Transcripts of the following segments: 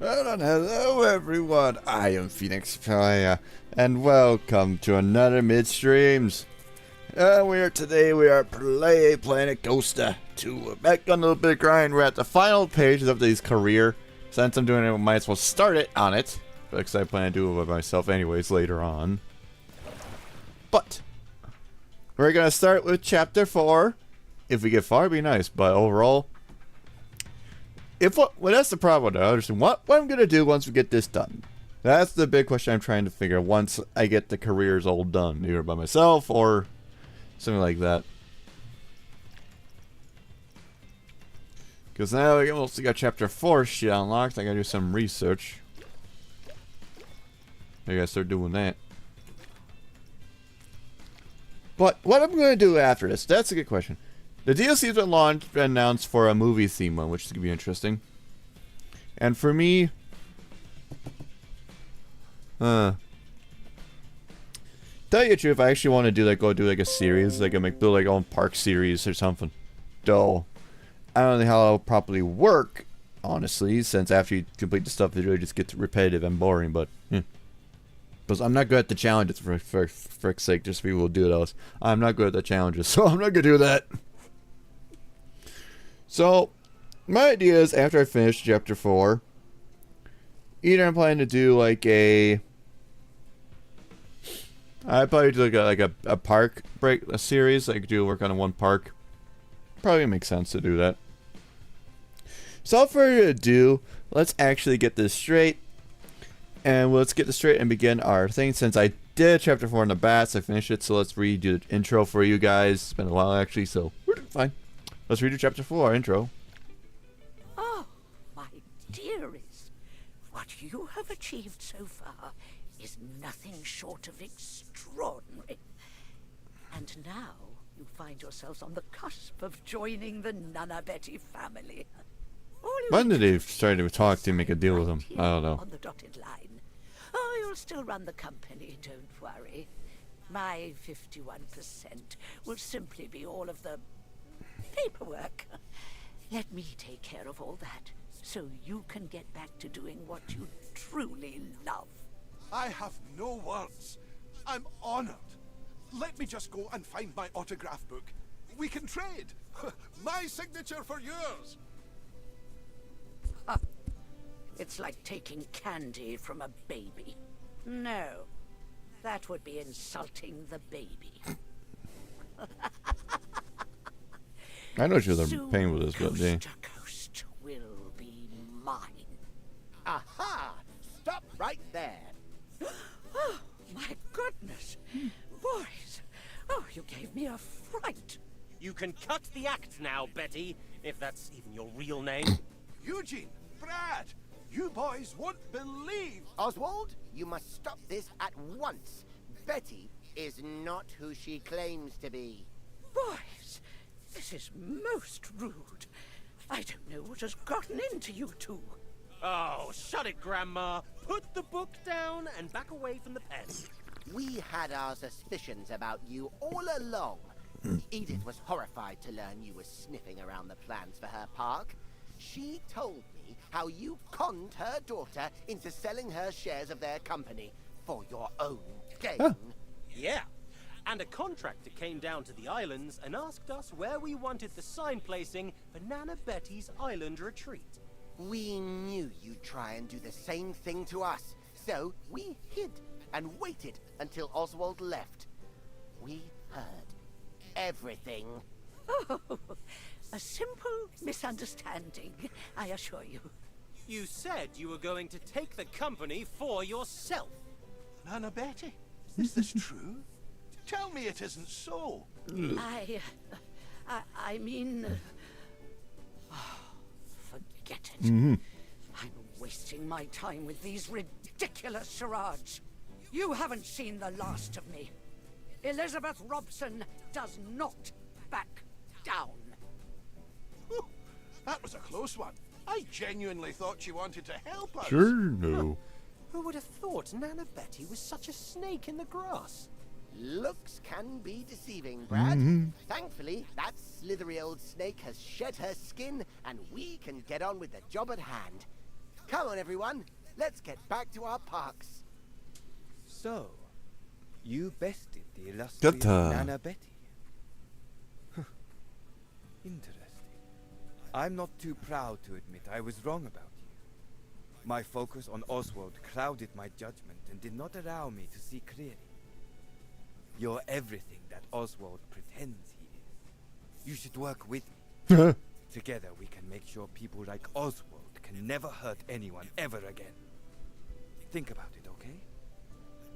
Hello everyone, I am Phoenix Player, and welcome to another Midstreams. Today we are playing Planet Coaster 2. We're back on a little bit of grind. We're at the final pages of this career. Since I'm doing it, I might as well start it on it, because I plan to do it by myself anyways later on. But we're gonna start with chapter 4. If we get far, it'd be nice, but overall, well, that's the problem. I understand what I'm gonna do once we get this done. That's the big question I'm trying to figure. Once I get the careers all done, either by myself or something like that. Because now we mostly got chapter 4 shit unlocked. I gotta do some research. I gotta start doing that. But what I'm gonna do after this? That's a good question. The DLC's been announced for a movie theme one, which is going to be interesting. And for me, tell you the truth, I actually want to do a series, like build like own park series or something. Though, I don't know how it'll properly work, honestly, since after you complete the stuff, it really just gets repetitive and boring, but, because I'm not good at the challenges, for frick's sake, just people will do those. I'm not good at the challenges, so I'm not going to do that. So, my idea is after I finish chapter 4, either I'm planning to do I'd probably do a park break, a series, work on one park. Probably makes sense to do that. So, without further ado, let's actually get this straight. And let's get this straight and begin our thing. Since I did chapter 4 in the bats, I finished it, so let's redo the intro for you guys. It's been a while actually, so we're fine. Let's redo chapter 4, intro. Oh, my dearest, what you have achieved so far is nothing short of extraordinary. And now you find yourselves on the cusp of joining the Nana Betty family. When did they start to talk to make a deal with him? I don't know. On the dotted line. Oh, you'll still run the company, don't worry. My 51% will simply be all of the paperwork. Let me take care of all that, so you can get back to doing what you truly love. I have no words. I'm honored. Let me just go and find my autograph book. We can trade. My signature for yours. It's like taking candy from a baby. No, that would be insulting the baby. I know she was a pain with this, but yeah. Coast to Coast will be mine. Aha! Stop right there. Oh, my goodness. Boys, oh, you gave me a fright. You can cut the act now, Betty, if that's even your real name. Eugene, Brad, you boys won't believe. Oswald, you must stop this at once. Betty is not who she claims to be. Boys, this is most rude. I don't know what has gotten into you two. Oh, shut it, Grandma. Put the book down and back away from the pen. We had our suspicions about you all along. Edith was horrified to learn you were sniffing around the plans for her park. She told me how you conned her daughter into selling her shares of their company for your own gain. Huh. Yeah. And a contractor came down to the islands and asked us where we wanted the sign placing for Nana Betty's island retreat. We knew you'd try and do the same thing to us, so we hid and waited until Oswald left. We heard everything. Oh, a simple misunderstanding, I assure you. You said you were going to take the company for yourself. Nana Betty, is this true? Tell me it isn't so. I mean... oh, forget it. Mm-hmm. I'm wasting my time with these ridiculous charades. You haven't seen the last of me. Elizabeth Robson does not back down. Whew, that was a close one. I genuinely thought she wanted to help us. Sure, no. Who would have thought Nana Betty was such a snake in the grass? Looks can be deceiving, Brad. Thankfully, that slithery old snake has shed her skin, and we can get on with the job at hand. Come on, everyone. Let's get back to our parks. So, you bested the illustrious Good. Nana Betty. Huh. Interesting. I'm not too proud to admit I was wrong about you. My focus on Oswald clouded my judgment and did not allow me to see clearly. You're everything that Oswald pretends he is. You should work with me. Together we can make sure people like Oswald can never hurt anyone ever again. Think about it, okay?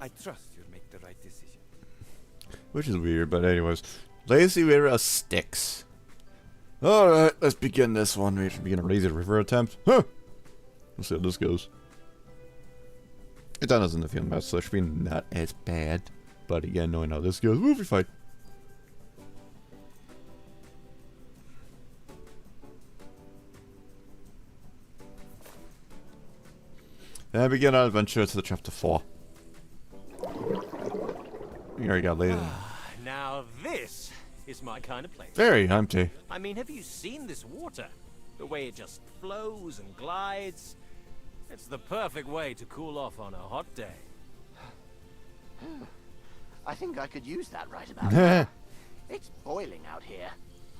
I trust you'll make the right decision. Which is weird, but anyways. Lazy River sticks. Alright, let's begin this one. We should begin a lazy river attempt. Huh! Let's see how this goes. It doesn't feel bad, so it should be not as bad. But again, knowing how this goes, we'll be fine. Then begin our adventure to the chapter 4. Here we go, ladies. Now this is my kind of place. Very empty. I mean, have you seen this water? The way it just flows and glides. It's the perfect way to cool off on a hot day. I think I could use that right about now. It's boiling out here.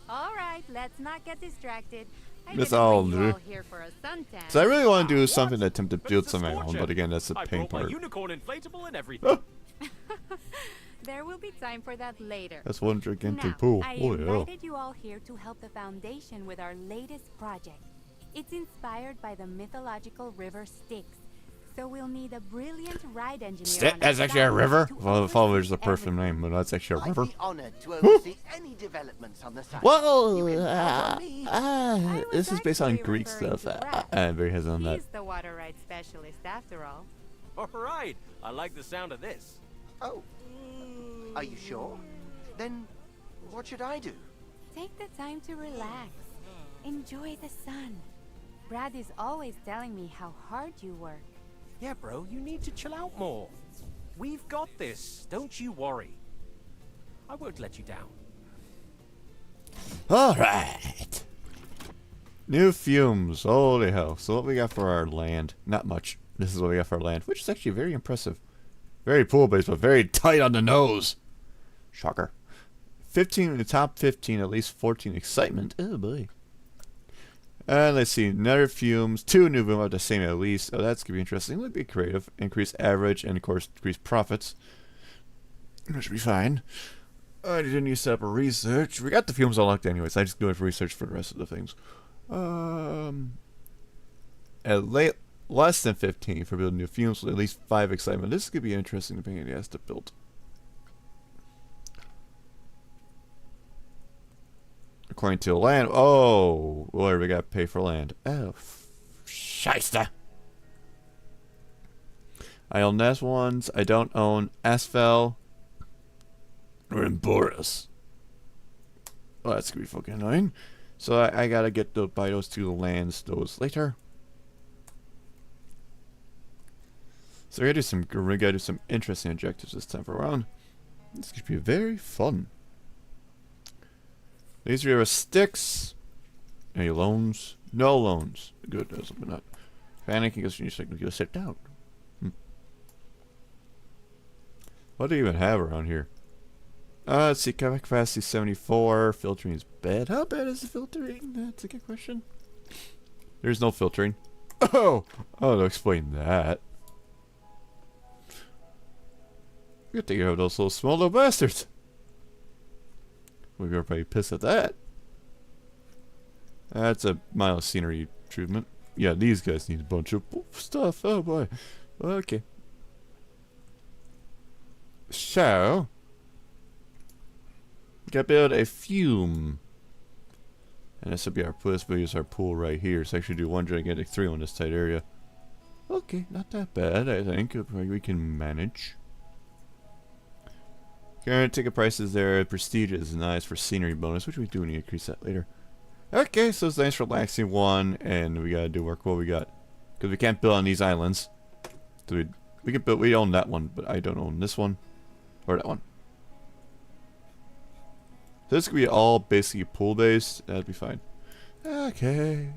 All right, let's not get distracted. I That's didn't all, bring you dude. all here for a suntan. So I really want to do something to attempt to But build it's a something at home, scorcher. but again, that's the I pain brought my part. unicorn inflatable and everything. There will be time for that later. That's one gigantic Now, pool. I Oh yeah. invited you all here to help the Foundation with our latest project. It's inspired by the mythological river Styx. So we'll need a brilliant ride engineer. on the That's actually a side river? to Well, the Fall is the oversee perfect everything. name, but that's actually a I'd river. be honored to oversee any developments on the site. You Whoa! can count on me. I This was is based on actually Greek referring stuff. to Brad. I'm very hesitant on that. He's the water ride specialist after all. All right, I like the sound of this. Oh, are you sure? Then what should I do? Take the time to relax. Enjoy the sun. Brad is always telling me how hard you work. Yeah, bro, you need to chill out more. We've got this. Don't you worry. I won't let you down. Alright. New fumes. Holy hell. So what we got for our land? Not much. This is what we got for our land, which is actually very impressive. Very pool-based, but very tight on the nose. Shocker. 15 in the top 15, at least 14 excitement. Oh boy. And let's see, nether fumes, 2 new boom at the same at least. Oh, that's gonna be interesting. Let's be creative. Increase average and of course decrease profits. That should be fine. I didn't need to set up a research. We got the fumes unlocked anyways. I just go for research for the rest of the things. At less than 15 for building new fumes with at least 5 excitement. This could be interesting depending on the has to build. According to land. Oh, where we got to pay for land. Oh, shyster. I own these ones. I don't own Asphalt or in Boris. Oh, that's gonna be fucking annoying. So I gotta get to buy those 2 lands those later. So we gotta do some interesting objectives this time around. This could be very fun. These are your sticks. Any loans? No loans. Good, that's not. Panicking because you need to sit down. What do you even have around here? Let's see, capacity 74. Filtering is bad. How bad is the filtering? That's a good question. There's no filtering. Oh! I'll explain that. You have to get rid of those little small little bastards. We were probably pissed at that. That's a mild scenery treatment. Yeah, these guys need a bunch of stuff. Oh boy. Okay. So, gotta build a fume. And this will be our pool. This will use our pool right here. So actually do 1 gigantic 3 on this tight area. Okay, not that bad, I think. We can manage. Current ticket prices there. Prestige is nice for scenery bonus, which we do need to increase that later. Okay, so it's nice relaxing one, and we gotta do work what we got. Because we can't build on these islands. So we can build, we own that one, but I don't own this one. Or that one. So this could be all basically pool based. That'd be fine. Okay.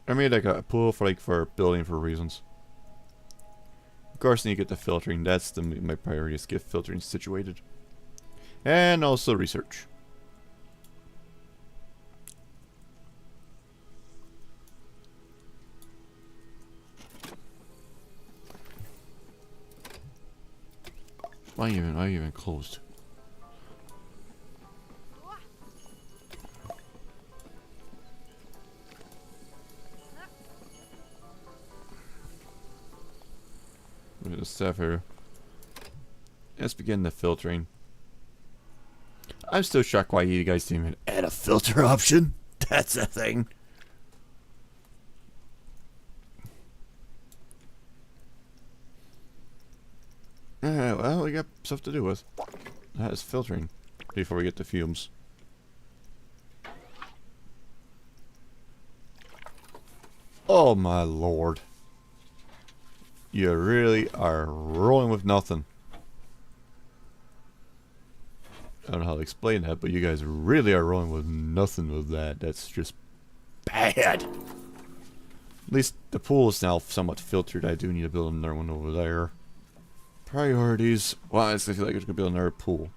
I made like a pool for building for reasons. Of course, then you get the filtering. That's my priority is get filtering situated, and also research. Why even closed? Look at the stuff here. Let's begin the filtering. I'm still shocked why you guys didn't even add a filter option. That's a thing. Well, we got stuff to do with. That is filtering before we get to fumes. Oh my lord. You really are rolling with nothing. I don't know how to explain that, but you guys really are rolling with nothing with that. That's just bad. At least the pool is now somewhat filtered. I do need to build another one over there. Priorities. Well, I feel like it's gonna build another pool.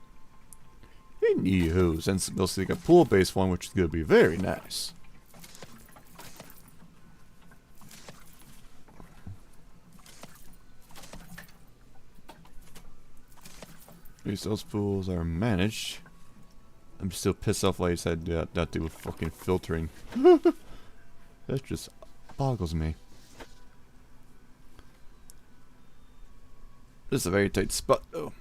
Anywho, since we'll see a pool-based one, which is gonna be very nice. At least those pools are managed. I'm still pissed off why he said not do with fucking filtering. That just boggles me. This is a very tight spot, though.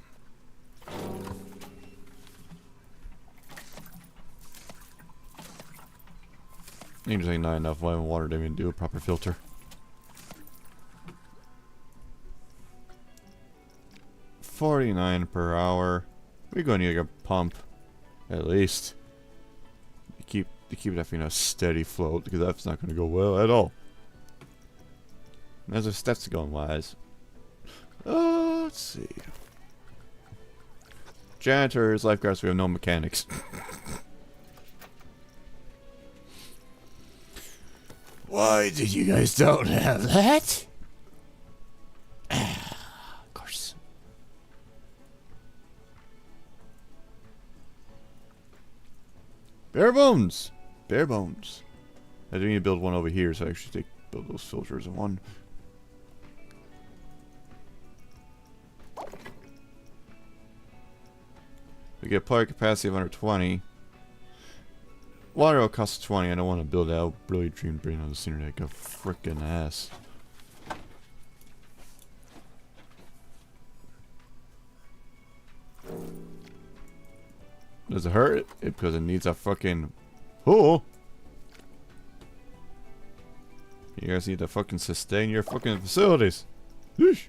Seems like not enough water to even do a proper filter. $49 per hour. We're going to need like a pump, at least. To keep that thing a steady float, because that's not going to go well at all. There's a steps going wise. Let's see. Janitors, lifeguards, we have no mechanics. Why did you guys don't have that? Of course. Bare bones! Bare bones. I do need to build one over here, so I actually build those filters in one. We get player capacity of under 20. Water will cost 20. I don't want to build out. Really dream brain on the scenery like a frickin' ass. Does it hurt? Because it needs a fucking pool. You guys need to fucking sustain your fucking facilities. Yeesh.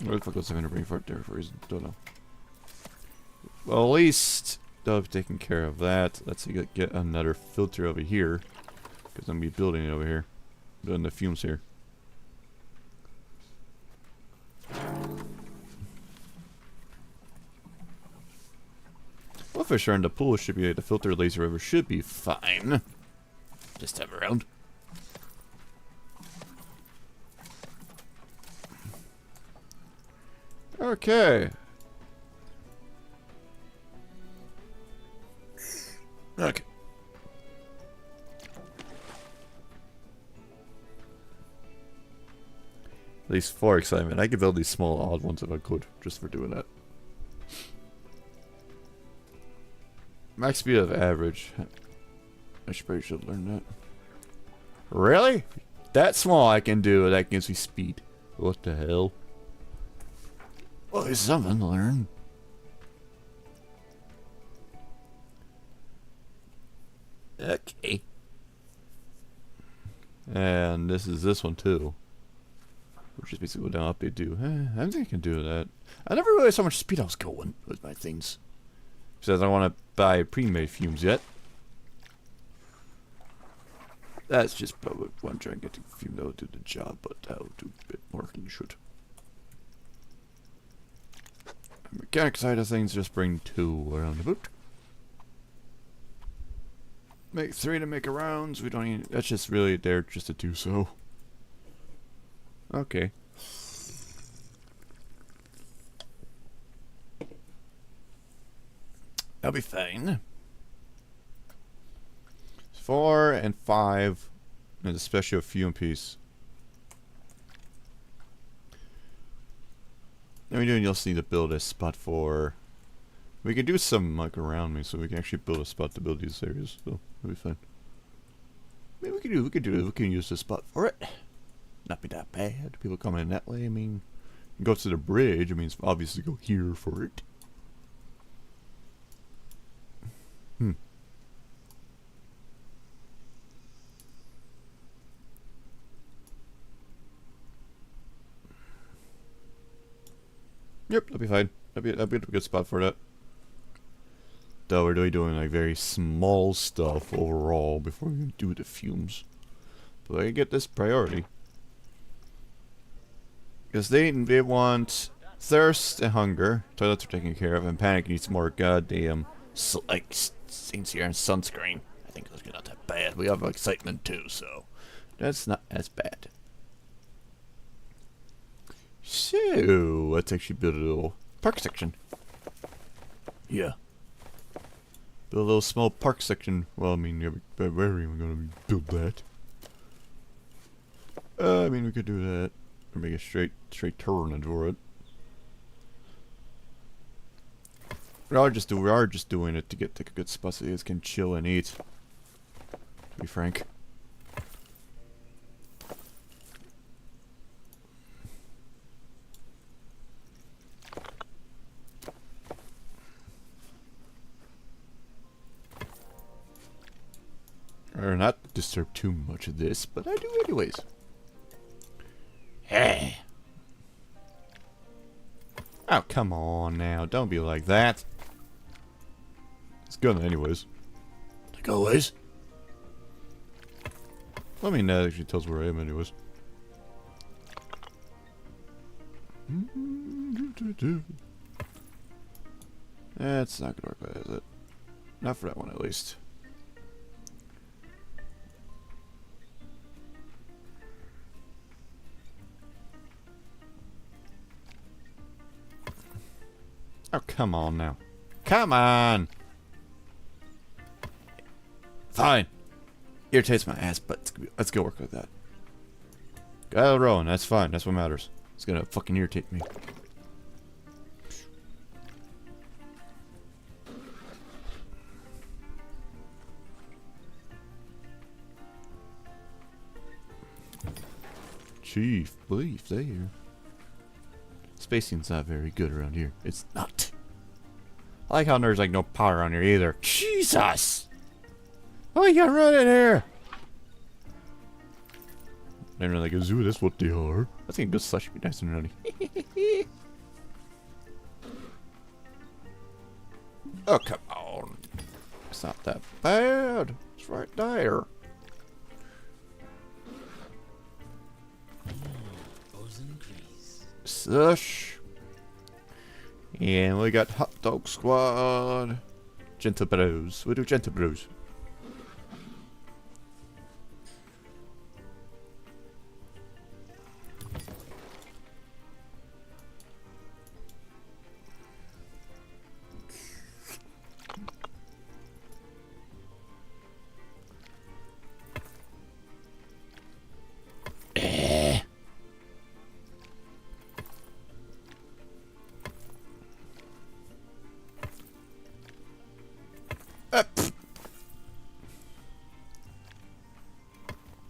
Where the fuck was I going to bring for it there for a reason? Don't know. Well, at least they'll be taking care of that. Let's see, get another filter over here. Because I'm going to be building it over here. Building the fumes here. Well, for sure, in the pool should be, the filter laser river should be fine. Just have around. Okay. Okay. At least 4 excitement. I could build these small odd ones if I could, just for doing that. Max speed of average. I probably should learn that. Really? That small I can do, that gives me speed. What the hell? Well, it's something to learn. Okay. And this one too. Which is basically what down update do. I think I can do that. I never realized how much speed I was going with my things. Because I don't want to buy pre-made fumes yet. That's just probably one trying to get the fume that will do the job, but that'll do a bit more than you should. I'm mechanic side of things, just bring 2 around the boot. Make 3 to make a rounds. We don't even. That's just really there just to do so. Okay. That'll be fine. 4 and 5, and especially a few in piece. Then we do. You'll need to build a spot for. We can do some like around me, so we can actually build a spot to build these areas. So it'll be fun. Maybe we can use this spot for it. Not be that bad. People come in that way. I mean, go to the bridge. I mean, it's obviously go here for it. Yep, that'll be fine. That'll be a good spot for that. Though we're really doing like very small stuff overall before we do the fumes. But I get this priority. Because they want thirst and hunger. Toilets are taken care of, and panic needs more goddamn like things here and sunscreen. I think those are not that bad. We have excitement too, so that's not as bad. So let's actually build a little park section. Yeah. Build a little small park section. Well, I mean, where are we gonna build that? I mean, we could do that. Or make a straight turn into it. We are just doing it to get like a good spot so you guys can chill and eat. To be frank. Or not disturb too much of this, but I do anyways. Hey. Oh, come on now. Don't be like that. It's gonna anyways. Like always. Let me know. That actually tells where I am anyways. That's not gonna work, is it? Not for that one at least. Oh, come on now. Come on! Fine. Irritates my ass, but let's go work with that. Go rowing, that's fine. That's what matters. It's gonna fucking irritate me. Chief, belief there. Spacing's not very good around here. It's not. I like how there's like no power around here either. Jesus! Oh, you got running here! They're like a zoo, that's what they are. I think a good slush would be nice and runny. Oh, come on. It's not that bad. It's right there. Slush. And we got Hot Dog Squad. Gentle Bros. We do Gentle Bros.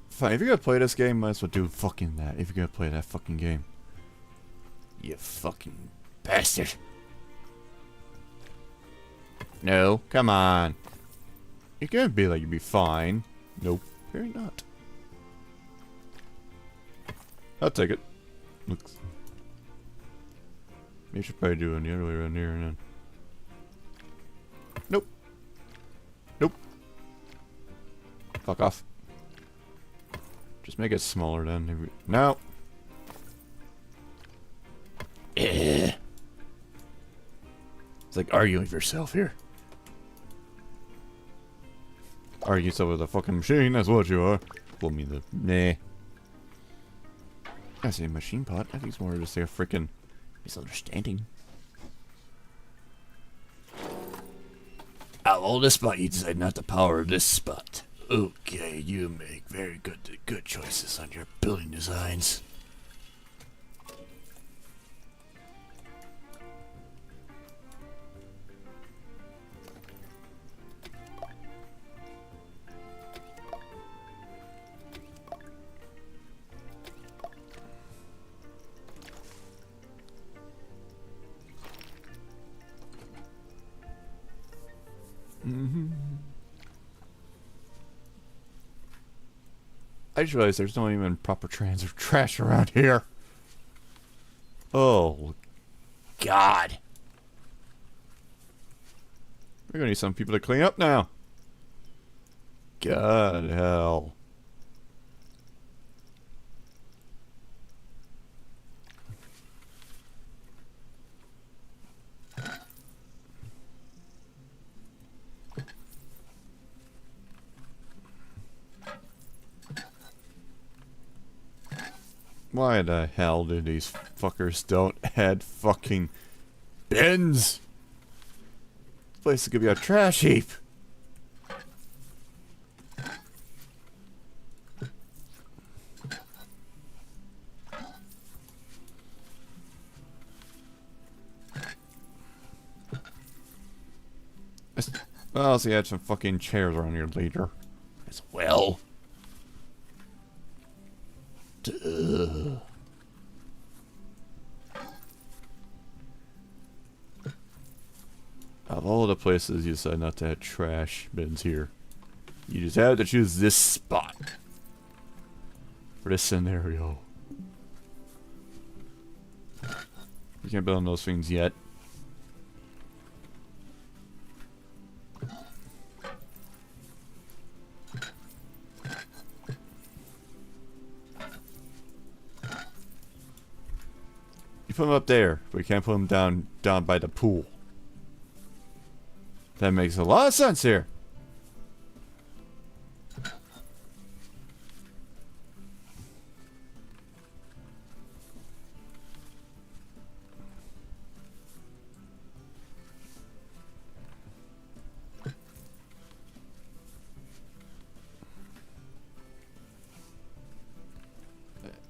Fine, if you're gonna play this game, might as well do fucking that. If you're gonna play that fucking game. You fucking bastard. No, come on. You're gonna be like you'd be fine. Nope, you're not. I'll take it. Looks. You should probably do it the other way around here and then. Nope. Nope. Fuck off. Just make it smaller then. No. It's like arguing with yourself here. Argue yourself with a fucking machine, that's what you are. Well, me the... Nah. I say machine pot. I think it's more just like a freaking misunderstanding. Out of all this spot, you decide not to power this spot. Okay, you make very good choices on your building designs. I just realized there's no even proper trans or trash around here. Oh, God. We're gonna need some people to clean up now. God, hell. Why the hell do these fuckers don't add fucking bins? This place is gonna be a trash heap. Well, so you had some fucking chairs around here later as well. Duh. Of all the places you decide not to have trash bins here, you just have to choose this spot for this scenario. You can't build on those things yet. You put them up there, but you can't put them down by the pool. That makes a lot of sense here.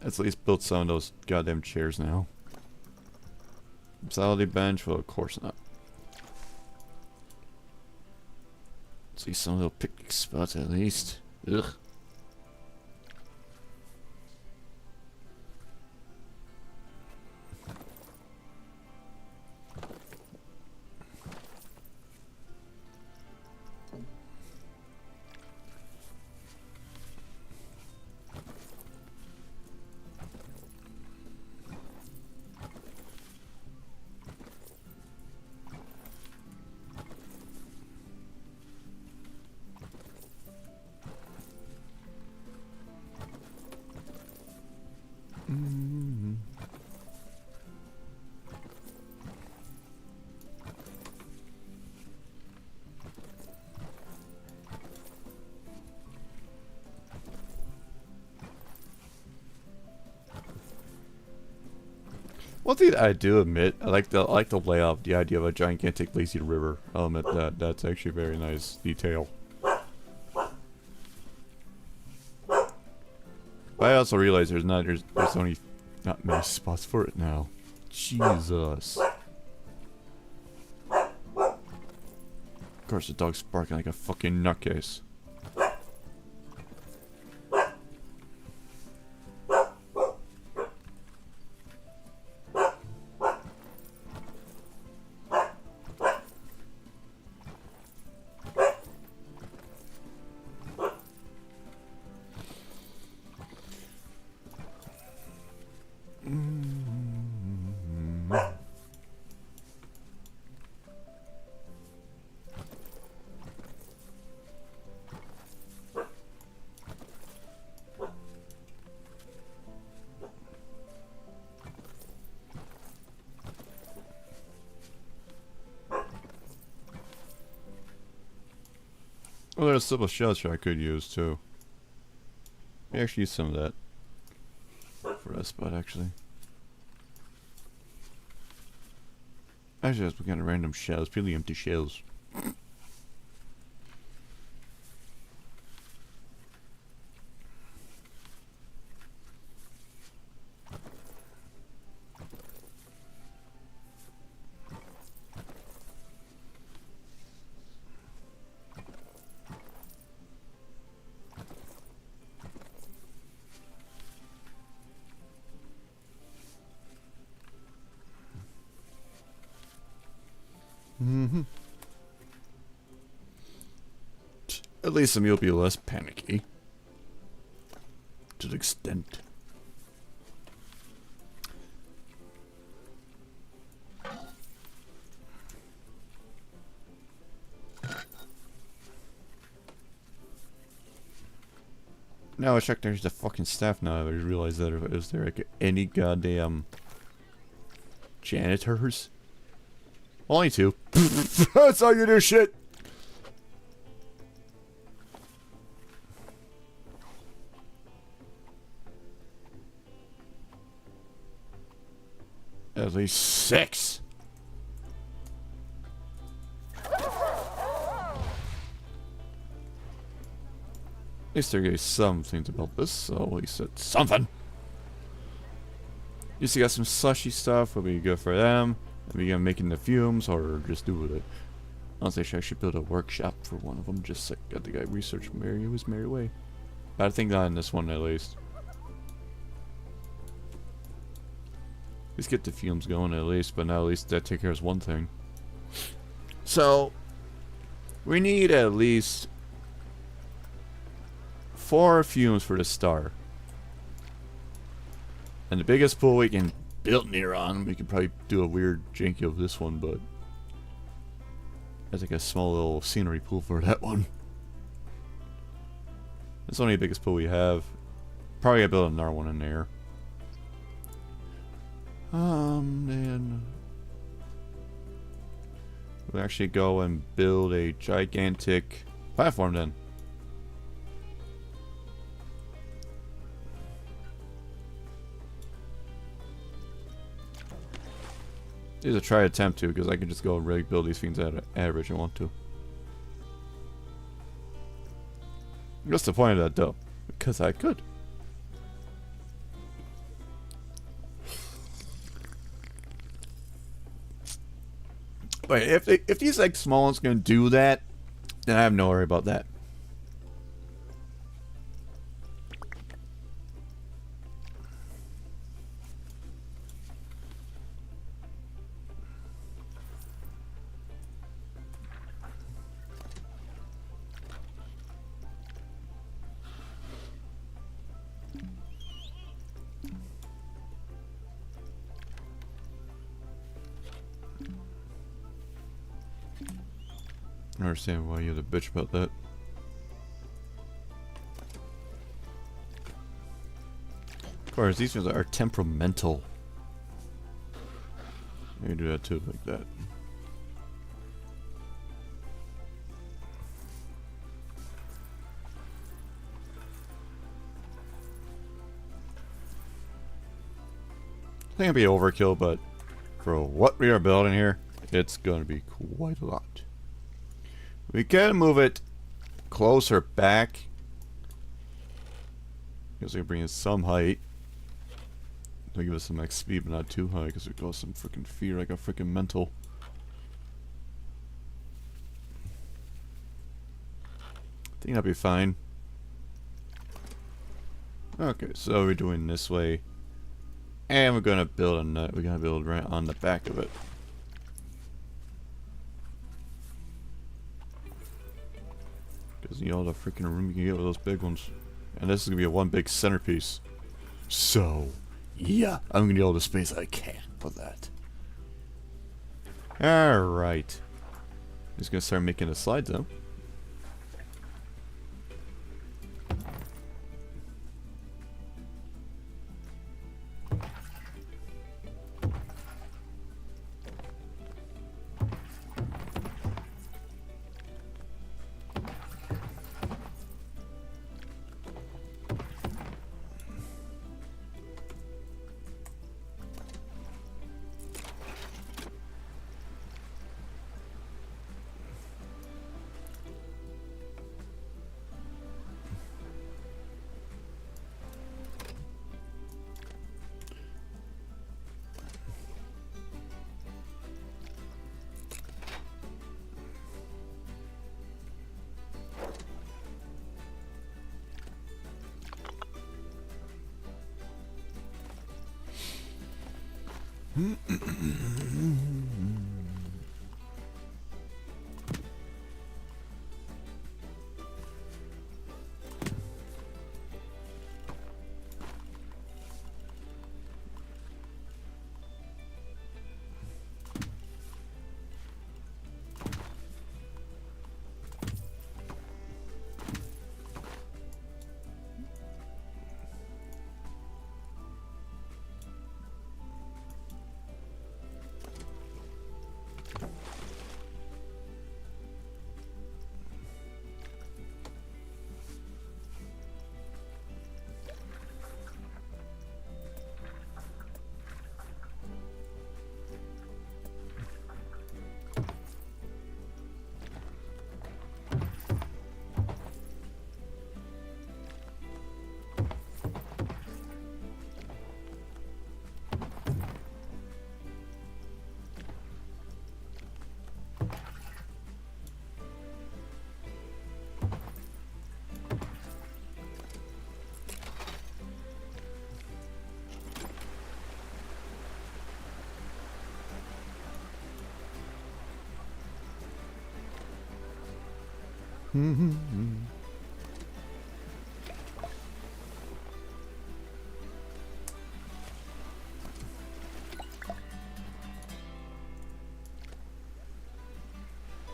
Let's at least build some of those goddamn chairs now. Solid bench? Well, of course not. See some little picnic spots at least. Ugh. One thing that I do admit, I like the layout, the idea of a gigantic lazy river. I'll admit that's actually a very nice detail. But I also realize there's only not many spots for it now. Jesus. Of course, the dog's barking like a fucking nutcase. Well, there's civil shelter I could use too. We actually use some of that for that spot actually. Actually, that's kind of random shells, purely empty shells. Mm-hmm. At least some you'll be less panicky. To the extent. Now I checked there's the fucking staff now. I realized that if is there like any goddamn janitors? Only 2. That's all you do, shit. At least 6. At least there is some things about this, so at least it's something. At least you got some slushy stuff, will be good for them. Are we gonna making the fumes or just do with it? Honestly, I should build a workshop for one of them. Just like got the guy research Mary was Mary Way. But I think not in this one at least. Let's get the fumes going at least, but now at least that takes care of one thing. So we need at least 4 fumes for the star. And the biggest pool we can build near on, we could probably do a weird janky of this one, but there's like a small little scenery pool for that one. It's only the biggest pool we have. Probably gotta build another one in there. Then we'll actually go and build a gigantic platform then. These are try attempt to, because I can just go and really build these things at average I want to. What's the point of that though? Because I could. But if these like small ones gonna do that, then I have no worry about that. I understand why you had a bitch about that. Of course, these ones are temperamental. You can do that too, like that. I think it'd be overkill, but for what we are building here, it's gonna be quite a lot. We can move it closer back. Because we bring in some height. They'll give us some max speed, but not too high, because it goes some freaking fear like a freaking mental. I think that'll be fine. Okay, so we're doing this way. And we're gonna build a nut. We're gonna build right on the back of it. Because you know the freaking room you can get with those big ones. And this is gonna be a one big centerpiece. So, yeah, I'm gonna get all the space I can for that. Alright. Just gonna start making the slides though.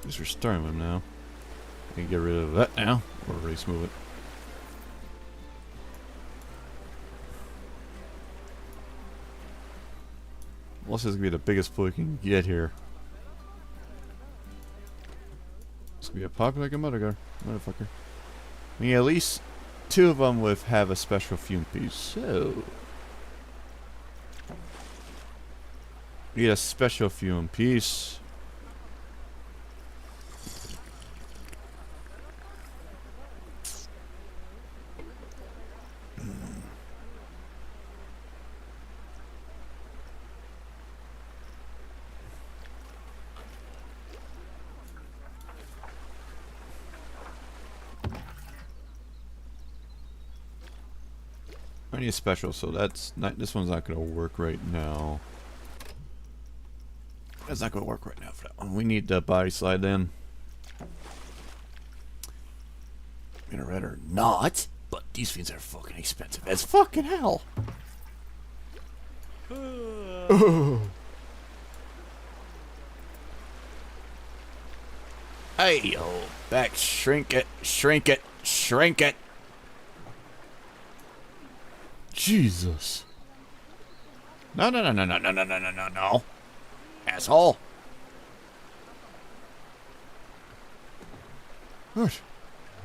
Just restoring them now. I can get rid of that now, or race move it. Well, this is gonna be the biggest pull we can get here. It's gonna be a pop like a motherfucker. I mean, at least 2 of them with have a special fume piece. So need a special fume piece. I need a special, so that's not. This one's not gonna work right now. That's not gonna work right now for that one. We need the body slide then. I'd rather not, but these things are fucking expensive as fucking hell. Hey yo, back, shrink it, shrink it, shrink it. Jesus. No, no, no, no, no, no, no, no, no, no, no. Asshole. What?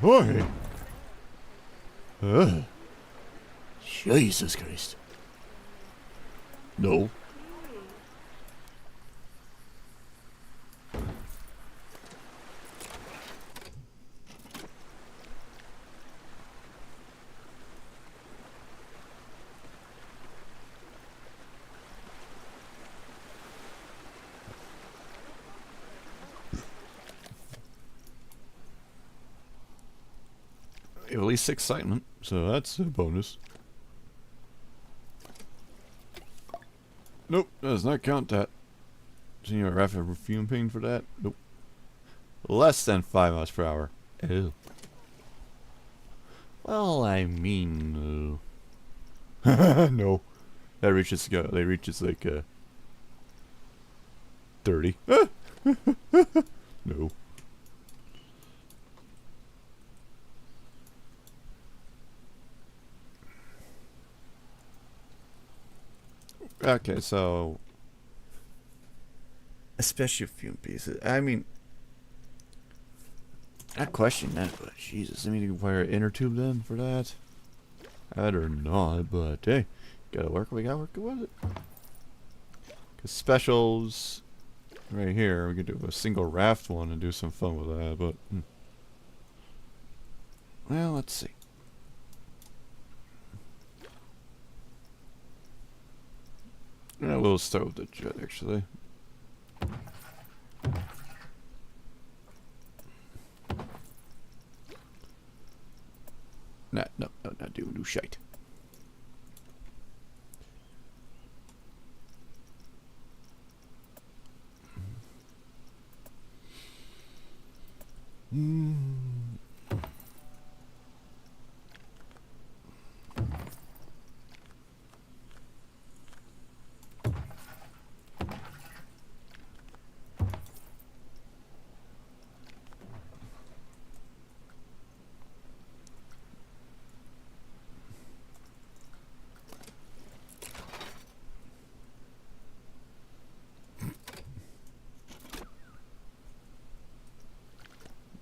Boy. Jesus Christ. No. At least excitement, so that's a bonus. Nope, does not count that. So you have a fume pain for that? Nope. Less than 5 miles per hour. Ew. Well, I mean, no. That reaches they reaches like 30. No. Okay, so especially fume pieces. I mean, not question that, but Jesus, I mean, you can wire an inner tube then for that. I'd or not, but hey, gotta work. We gotta work with it. Cause specials right here, we could do a single raft one and do some fun with that. But well, let's see. Yeah, we'll start with the jet, actually. No, not do shite.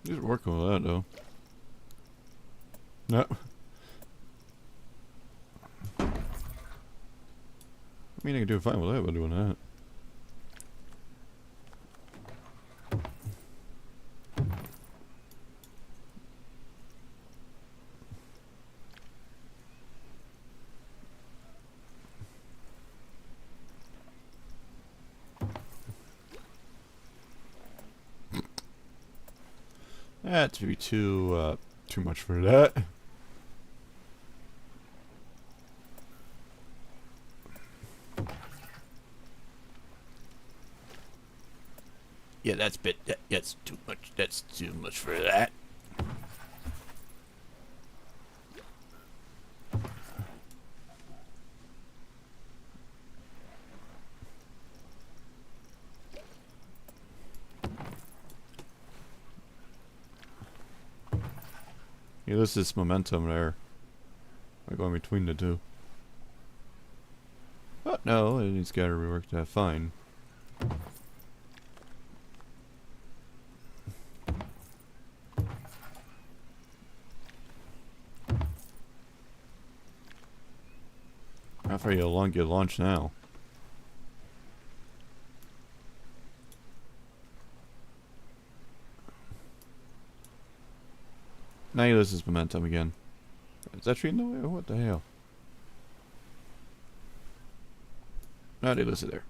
He's working with that though. No. I mean, I can do fine with that by doing that. That's maybe too much for that. Yeah, that's too much. That's too much for that. Yeah, this is momentum there. I'm going between the two. Oh no, it's got to rework that fine. How far you launch now? Now this is momentum again. Is that treating the way? What the hell? No, they listed there.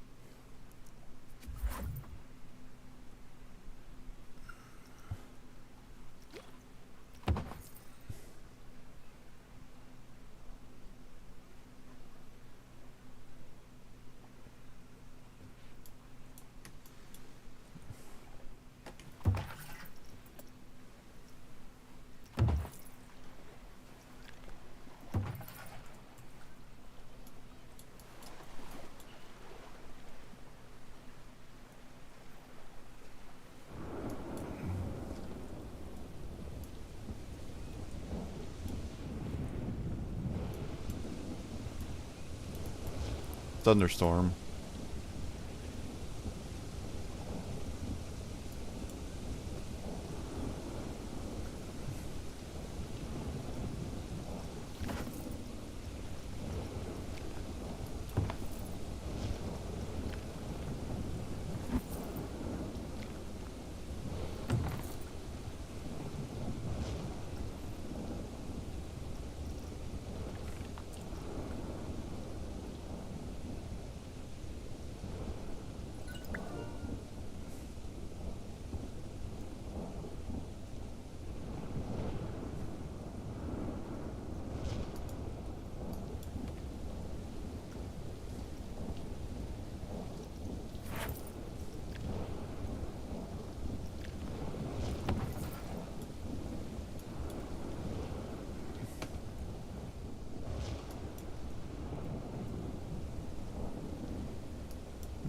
Thunderstorm.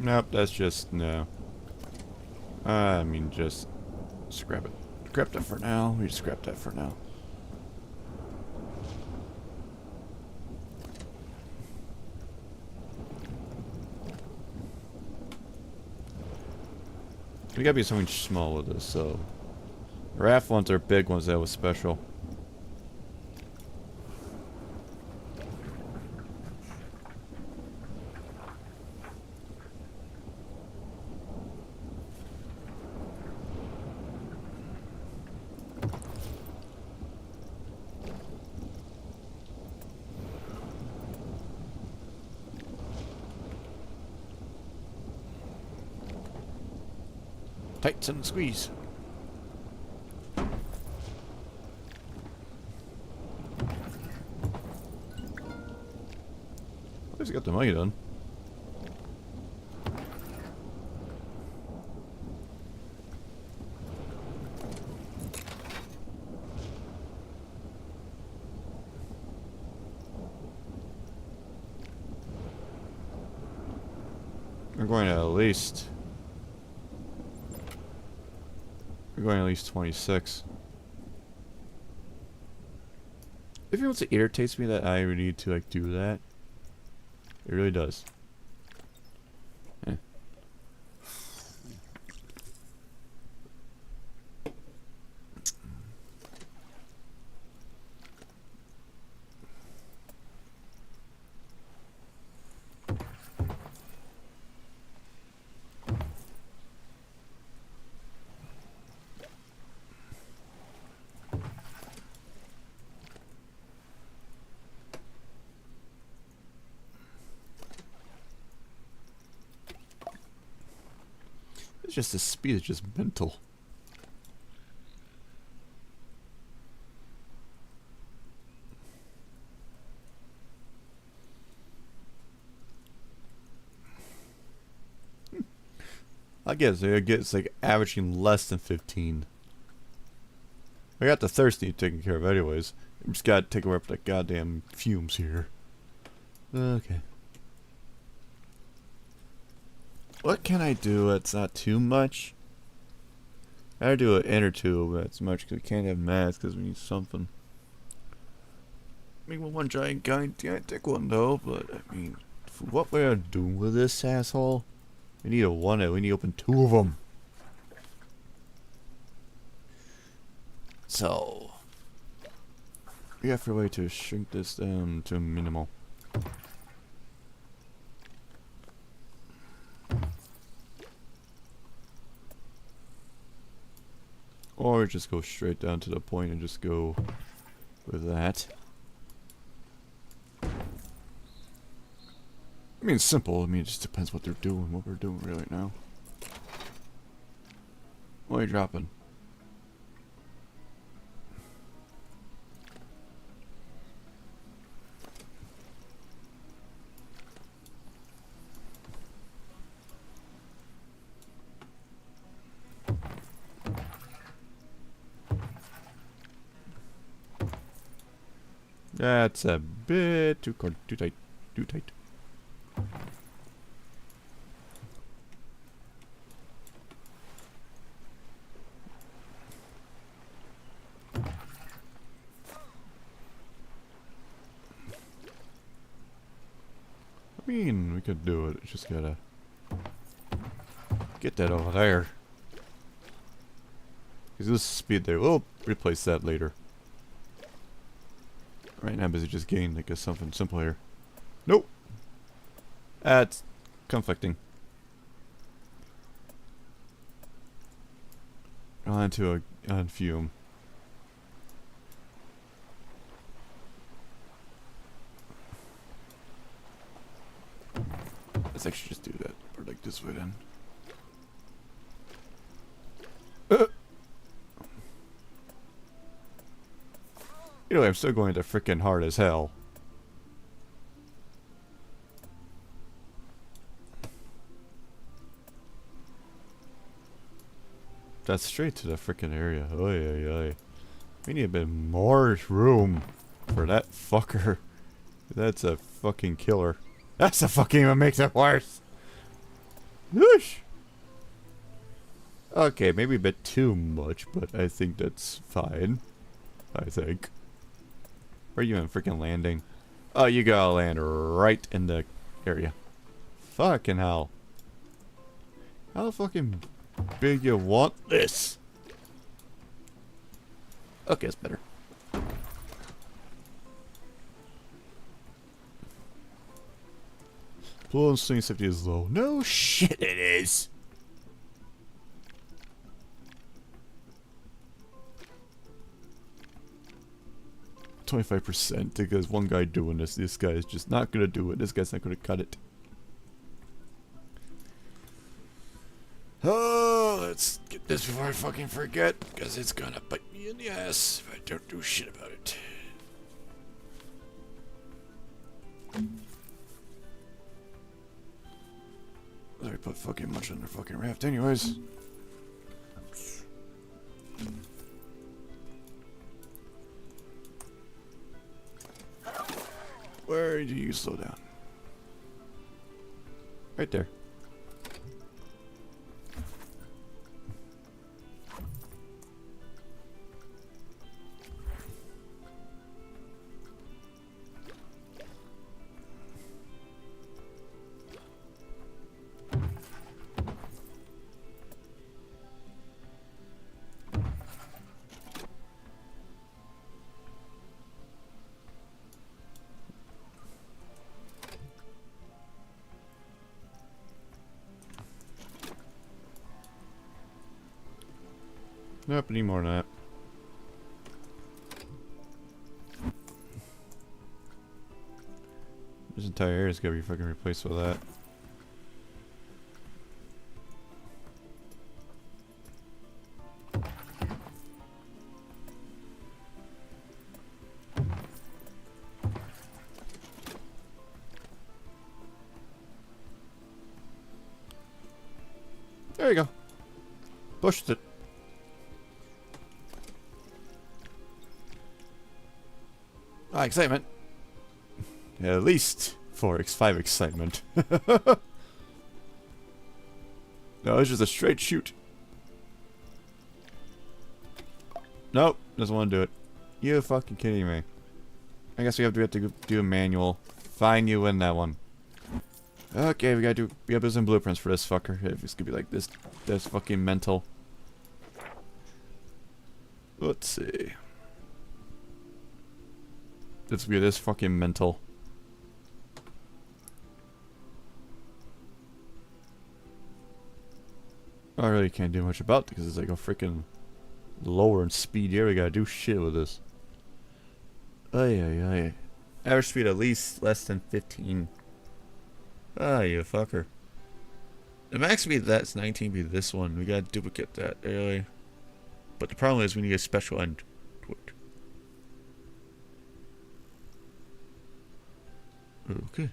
Nope, that's just no. I mean, just scrap it. Scrap that for now. We just scrap that for now. We gotta be something small with this, so. Raft ones are big ones that was special. Tighten and squeeze. At least I got the money done. We're going to at least... We're going at least 26. If you want to irritates me that I need to like do that. It really does. Eh. It's just the speed is just mental. I guess it's like averaging less than 15. I got the thirsty taken care of anyways. I just gotta take away from the goddamn fumes here. Okay. What can I do that's not too much? I do an inner tube that's much because we can't have mass because we need something. I mean, one gigantic one though, but I mean, for what we're doing with this asshole, we need we need to open 2 of them. So, we have a way to shrink this down to minimal. Or just go straight down to the point and just go with that. I mean, it's simple. I mean, it just depends what they're doing, what we're doing right now. What are you dropping? That's a bit too tight, too tight. I mean, we could do it. Just gotta get that over there. Because this speed there, we'll replace that later. Right now, busy just gain like something simple here. Nope. That's conflicting. On fume. Let's actually just do that, or like this way then. You know, I'm still going to frickin' hard as hell. That's straight to the frickin' area. Oy, oy, oy. We need a bit more room for that fucker. That's a fucking killer. That's the fucking what makes it worse. Whoosh. Okay, maybe a bit too much, but I think that's fine. I think. Where are you even freaking landing? Oh, you gotta land right in the area. Fucking hell. How fucking big you want this? Okay, it's better. Blow and swing safety is low. No shit it is. %, because one guy doing this guy is just not gonna do it. This guy's not gonna cut it. Oh, let's get this before I fucking forget, because it's gonna bite me in the ass if I don't do shit about it. I put fucking much on their fucking raft anyways. Where do you slow down? Right there. Nope, need more than that. This entire area is gonna be fucking replaced with that. There you go. Pushed it. Ah, excitement. At least 4x5 excitement. No, it's just a straight shoot. Nope, doesn't want to do it. You fucking kidding me? I guess we have to do a manual. Fine, you win that one. Okay, we gotta do some blueprints for this fucker. If it's gonna be like this, that's fucking mental. Let's see. This will be this fucking mental. I really can't do much about it because it's like a freaking lower in speed here. We gotta do shit with this. Ay ay ay. Average speed at least less than 15. Ah, you fucker. The max speed that's 19 be this one. We gotta duplicate that really. But the problem is we need a special end to it. Okay.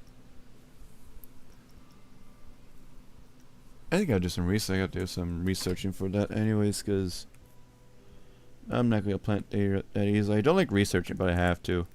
I think I'll do some research. I got to do some researching for that anyways, because I'm not going to plant data that easily. I don't like researching, but I have to.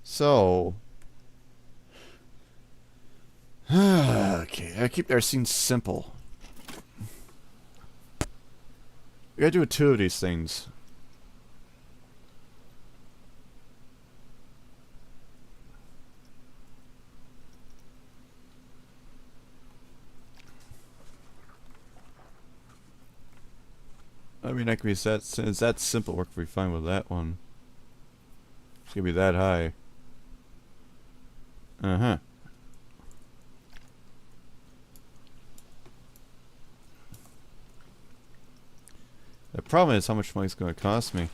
So, okay, I keep our scenes simple. We gotta do 2 of these things. I mean, I can be set since that's simple work. We fine with that one. It's gonna be that high. Uh-huh. The problem is how much money it's gonna cost me.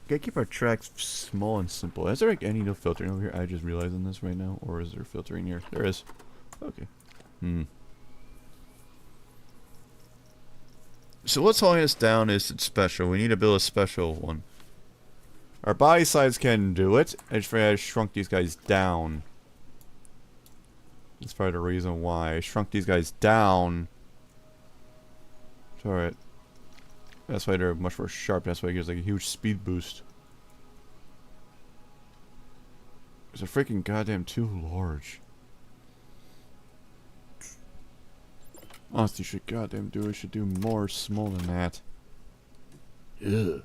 Gotta keep our tracks small and simple. Is there like any no filtering over here? I just realizing this right now, or is there filtering here? There is. Okay. So what's holding us down is it's special. We need to build a special one. Our body size can do it. I just shrunk these guys down. That's probably the reason why I shrunk these guys down. It's alright. That's why they're much more sharp. That's why it gives like a huge speed boost. It's a freaking goddamn too large. Honestly, should goddamn do it. Should do more small than that. Ugh.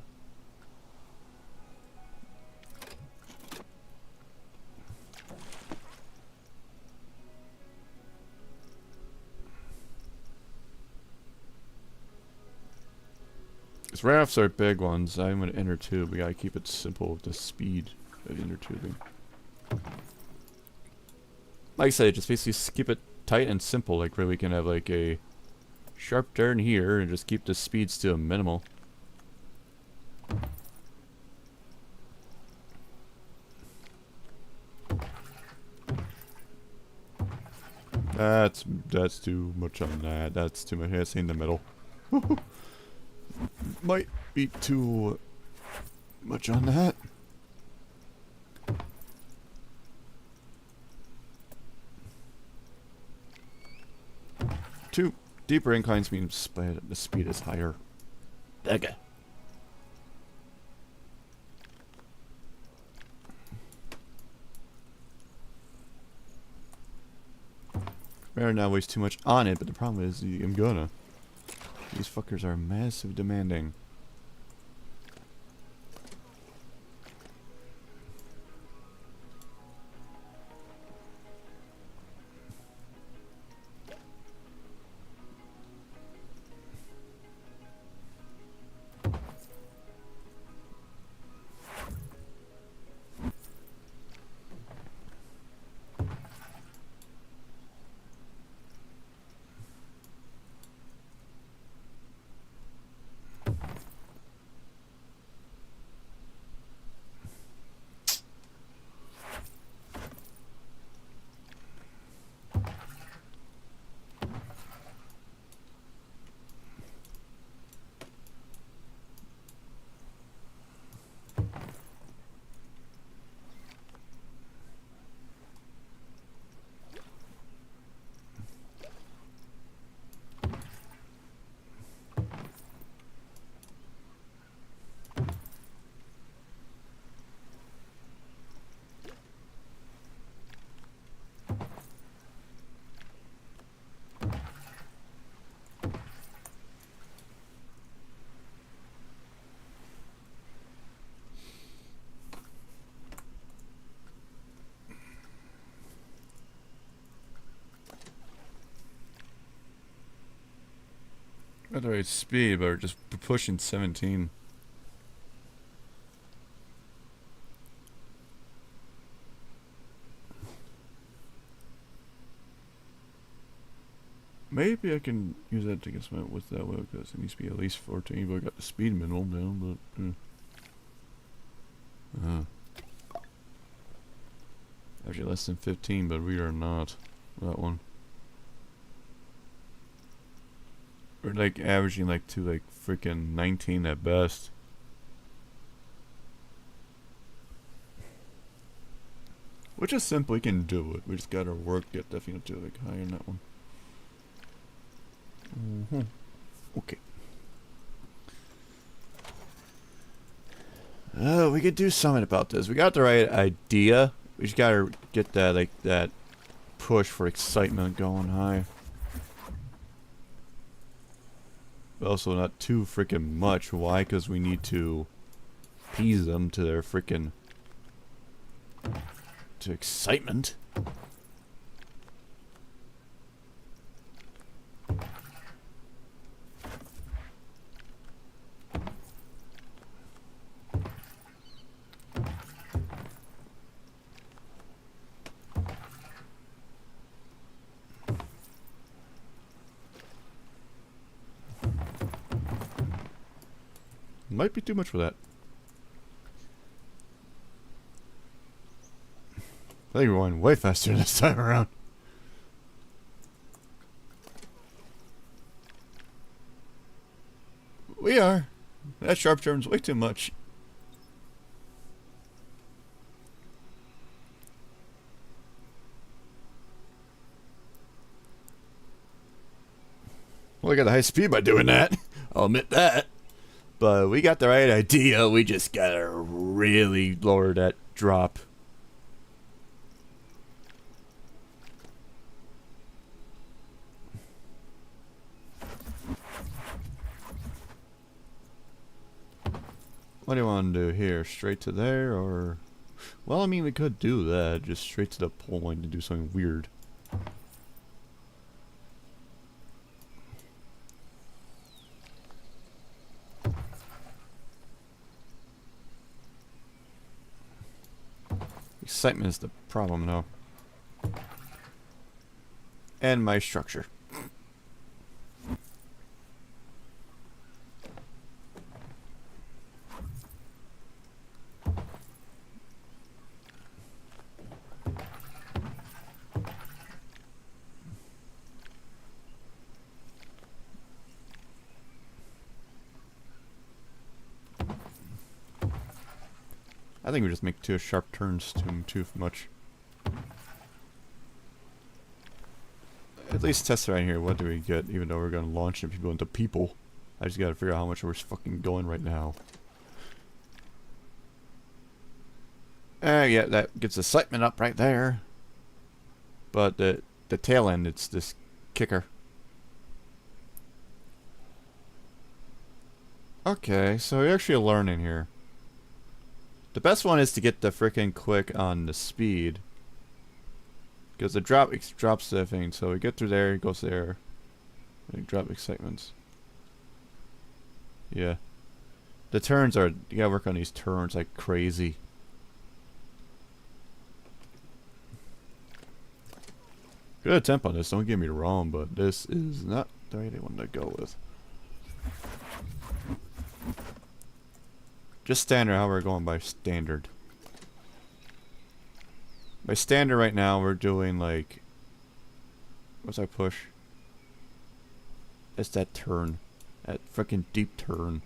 These rafts are big ones. I'm gonna inner tube. We gotta keep it simple with the speed of inner tubing. Like I said, just basically keep it tight and simple. Like where we can have like a sharp turn here and just keep the speeds to a minimal. That's too much on that. That's too much. It's in the middle. Might be too much on that. Two deeper inclines means the speed is higher. Dagger. Better not waste too much on it, but the problem is I'm gonna. These fuckers are massive demanding. At the right speed, but we're just pushing 17. Maybe I can use that to get some with that way because it needs to be at least 14. But I got the speed minimum down, but actually less than 15, but we are not that one. We're like averaging like to like freaking 19 at best. Which is simple, we can do it. We just gotta work, get definitely to like higher in that one. Okay. We could do something about this. We got the right idea. We just gotta get that like that push for excitement going high. But also not too freaking much. Why? Because we need to appease them to their freaking to excitement. Might be too much for that. I think we're going way faster this time around. We are. That sharp turn's way too much. Well, I got a high speed by doing that. I'll admit that. But we got the right idea. We just gotta really lower that drop. What do you want to do here? Straight to there, or... Well, I mean, we could do that. Just straight to the point and do something weird. Excitement is the problem, though. And my structure. I think we just make two sharp turns too much. At least test right here. What do we get? Even though we're gonna launch people into people, I just gotta figure out how much we're fucking going right now. Yeah, that gets excitement up right there. But the tail end, it's this kicker. Okay, so we're actually learning here. The best one is to get the frickin' quick on the speed. Because the drop drops the thing, so we get through there, it goes there. And drop excitements. Yeah. The turns are, you gotta work on these turns like crazy. Good attempt on this, don't get me wrong, but this is not the right one to go with. Just standard, how we're going by standard. By standard right now, we're doing like... What's our push? It's that turn. That freaking deep turn.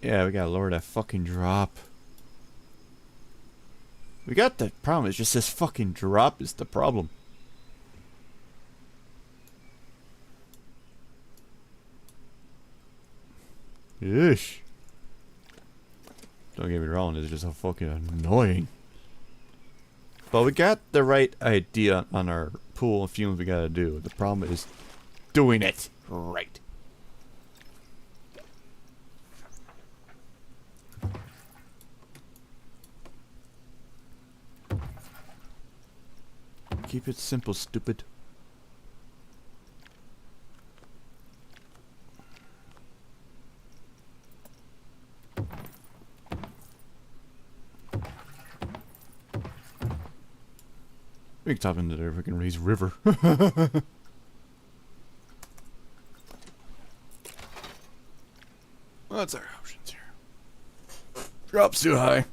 Yeah, we gotta lower that fucking drop. We got the problem, it's just this fucking drop is the problem. Yeesh. Don't get me wrong, it's just so fucking annoying. But we got the right idea on our pool of fumes we gotta do. The problem is doing it right. Keep it simple, stupid. We can top into there if we can raise river. What's our options here? Drops too high.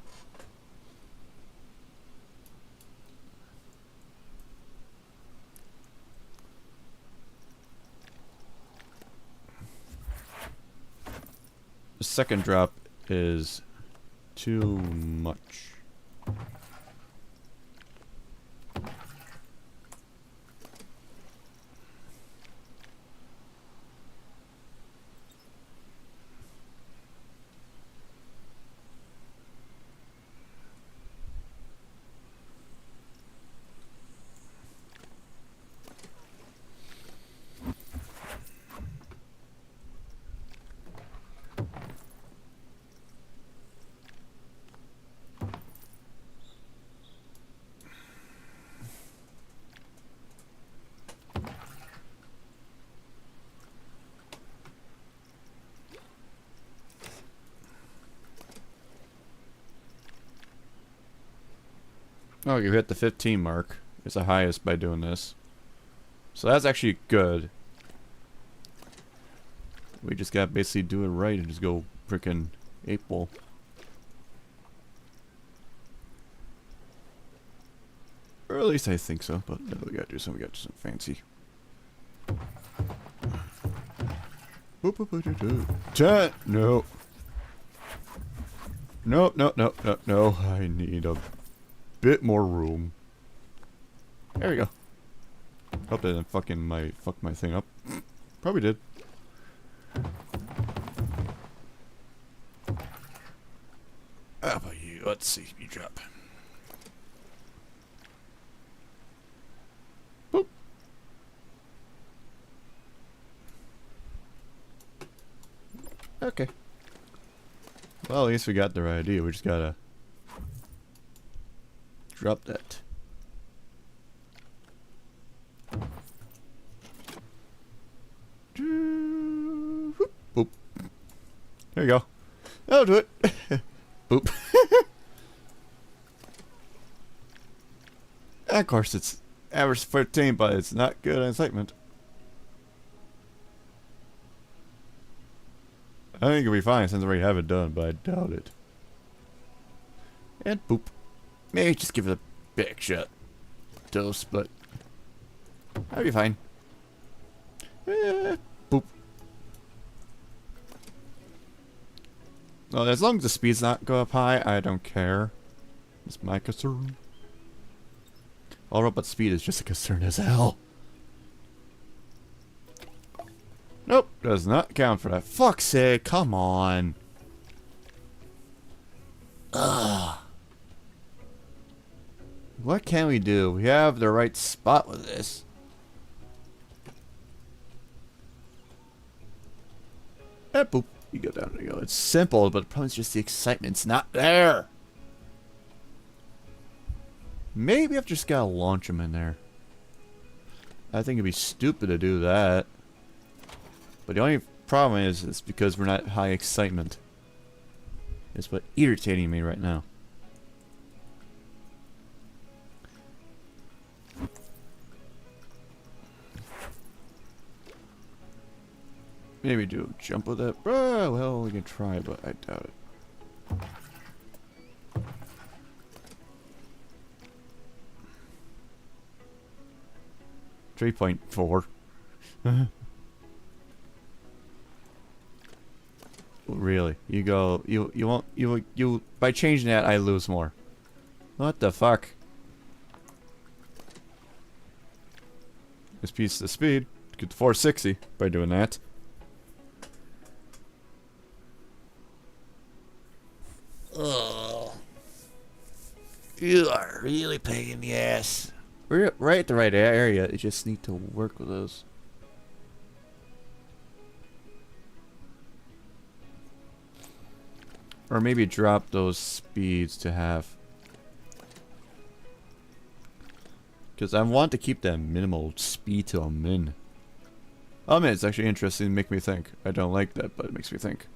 The second drop is too much. Oh, you hit the 15 mark. It's the highest by doing this. So that's actually good. We just gotta basically do it right and just go frickin' 8-ball. Or at least I think so, but no, we gotta do something, we gotta do something fancy. No. No. I need a bit more room. There we go. Hope that didn't fuck my thing up. Probably did. How about you? Let's see. You drop. Boop. Okay. Well, at least we got the right idea. We just gotta drop that. Boop. There you go. That'll do it. Boop. Of course, it's average 13, but it's not good on excitement. I think it'll be fine since we already have it done, but I doubt it. And boop. Maybe just give it a big shot dose, but that'll be fine. Boop. Well, as long as the speeds not go up high, I don't care. It's my concern. All but speed is just a concern as hell. Nope, does not count for that. Fuck's sake, come on. Ugh. What can we do? We have the right spot with this. Boop. You go down, there you go. It's simple, but the problem is just the excitement's not there. Maybe I've just gotta launch them in there. I think it'd be stupid to do that. But the only problem is it's because we're not high excitement. It's what's irritating me right now. Maybe do a jump with it. Well, we can try, but I doubt it. .4. Really? You go. You won't. You. By changing that, I lose more. What the fuck? This piece of speed. Get to 460 by doing that. Ugh. You are really pain in the ass. We're right at the right area. You just need to work with those. Or maybe drop those speeds to half. Because I want to keep that minimal speed to a min. Oh man, it's actually interesting to make me think. I don't like that, but it makes me think.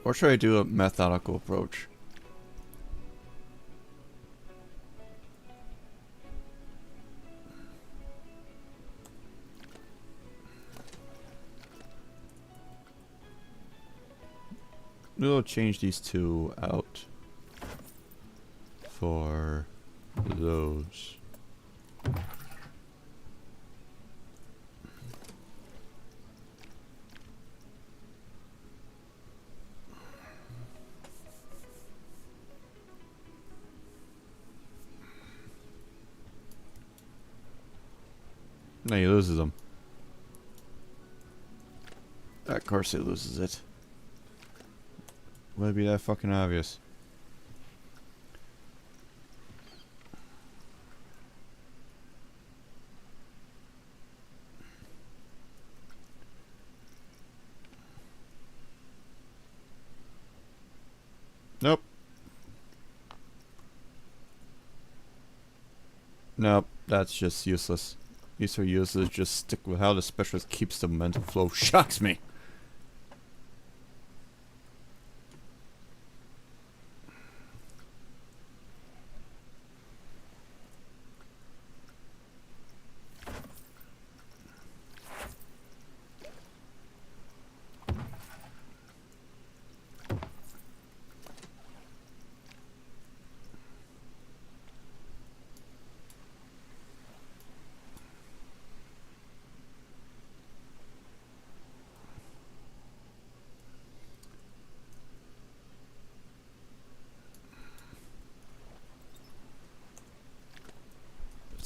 Or should I do a methodical approach? We'll change these two out for those. No, he loses them. Of course he loses it. Would it be that fucking obvious? Nope. Nope, that's just useless. These are useless, just stick with how the specialist keeps the mental flow. Shocks me!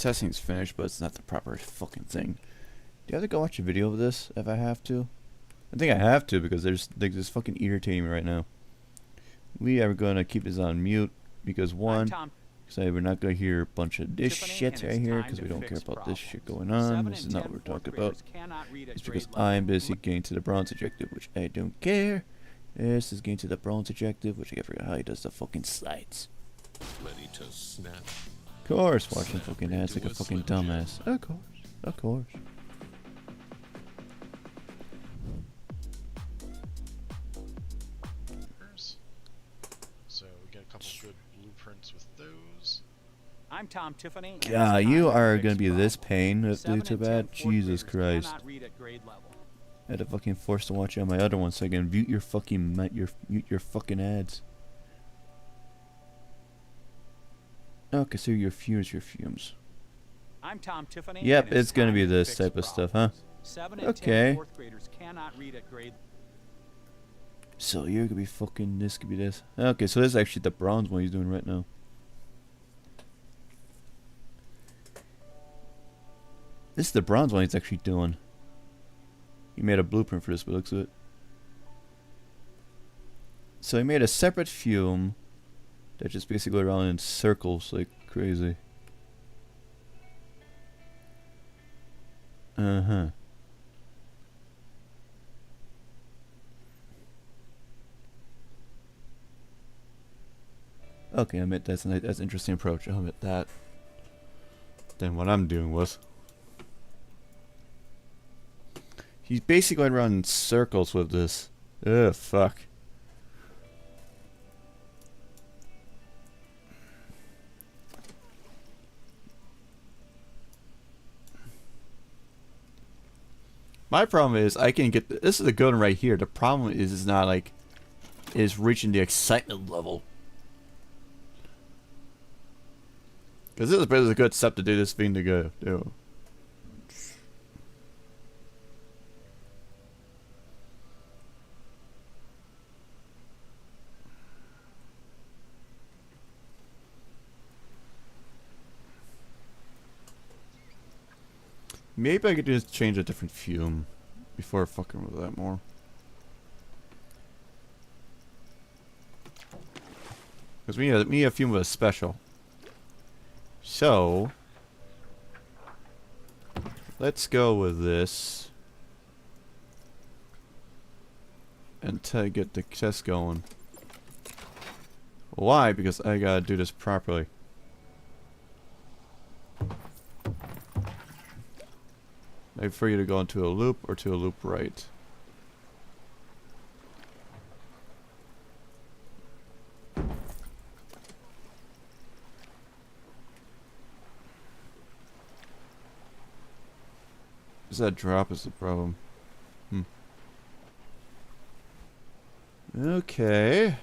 testing's finished, but it's not the proper fucking thing. Do you have to go watch a video of this if I have to? I think I have to because there's like this fucking irritating me right now. We are gonna keep this on mute because one, because we're not gonna hear a bunch of this shit right here because we don't care about this shit going on. This is not what we're talking about. It's because I'm busy getting to the bronze objective, which I don't care. This is getting to the bronze objective, which I forget how he does the fucking slides. Ready to snap. Of course, watching fucking ads like a fucking dumbass. Of course, of course. So we got a couple good blueprints with those. I'm Tom Tiffany. Yeah, you are gonna be this pain with YouTube ad. Jesus Christ. I had to fucking force to watch it on my other one so I can mute your fucking mute your fucking ads. Okay, so your fumes. I'm Tom Tiffany. Yep, it's gonna be this type of stuff, huh? Okay. So you're gonna be fucking this, could be this. Okay, so this is actually the bronze one he's doing right now. This is the bronze one he's actually doing. He made a blueprint for this, but looks at it. So he made a separate fume that just basically go around in circles like crazy. Uh-huh. Okay, I admit that's an interesting approach. I'll admit that. Then what I'm doing was he's basically going around in circles with this. Ugh, fuck. My problem is I can get this is a good one right here. The problem is not like is reaching the excitement level. Because this is a good step to do this thing to go do. Maybe I could just change a different fume before fucking with that more. Because we need a fume with a special. So let's go with this and get the test going. Why? Because I gotta do this properly. Maybe for you to go into a loop or to a loop right. Is that drop is the problem? Okay.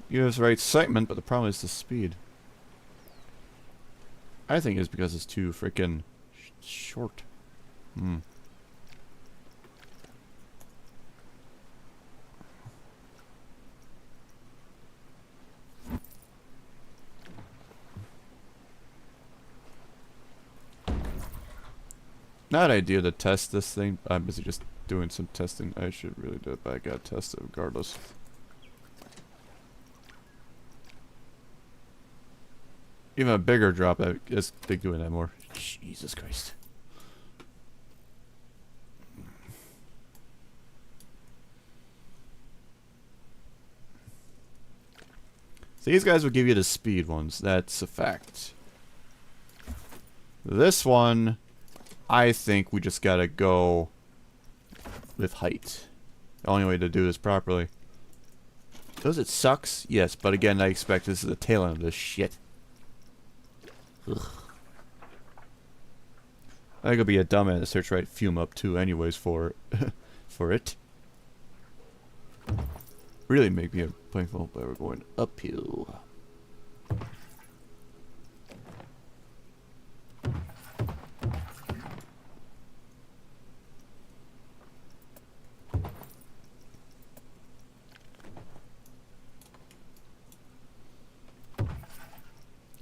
You have the right excitement, but the problem is the speed. I think it's because it's too freaking short. Not ideal to test this thing. I'm busy just doing some testing. I should really do it, but I gotta test it regardless. Even a bigger drop, I just think doing that more. Jesus Christ. So these guys will give you the speed ones. That's a fact. This one, I think we just gotta go with height. The only way to do this properly. Does it sucks? Yes, but again, I expect this is the tail end of this shit. Ugh. I could be a dumbass to search right fume up too anyways for for it. Really make me a painful, but we're going uphill.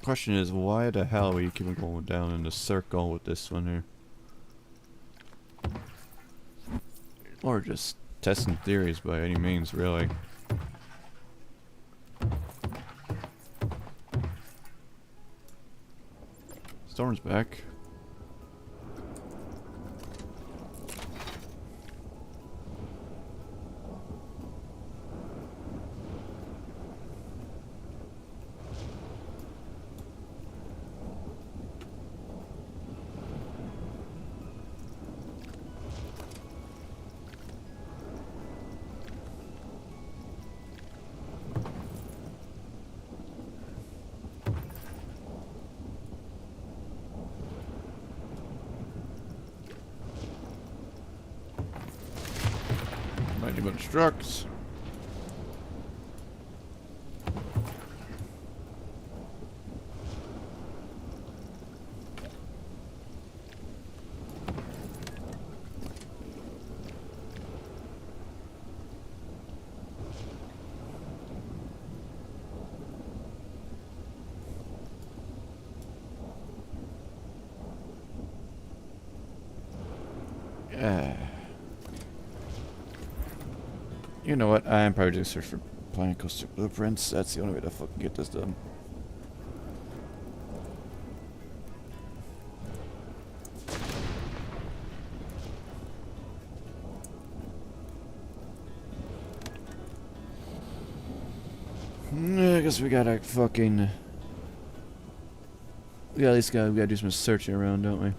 question is, why the hell are you keep going down in a circle with this one here? Or just testing theories by any means, really. Storm's back. Mighty bunch of trucks. You know what? I am probably just search for Planet Coaster blueprints. That's the only way to fucking get this done. I guess we gotta fucking... We at least gotta do some searching around, don't we?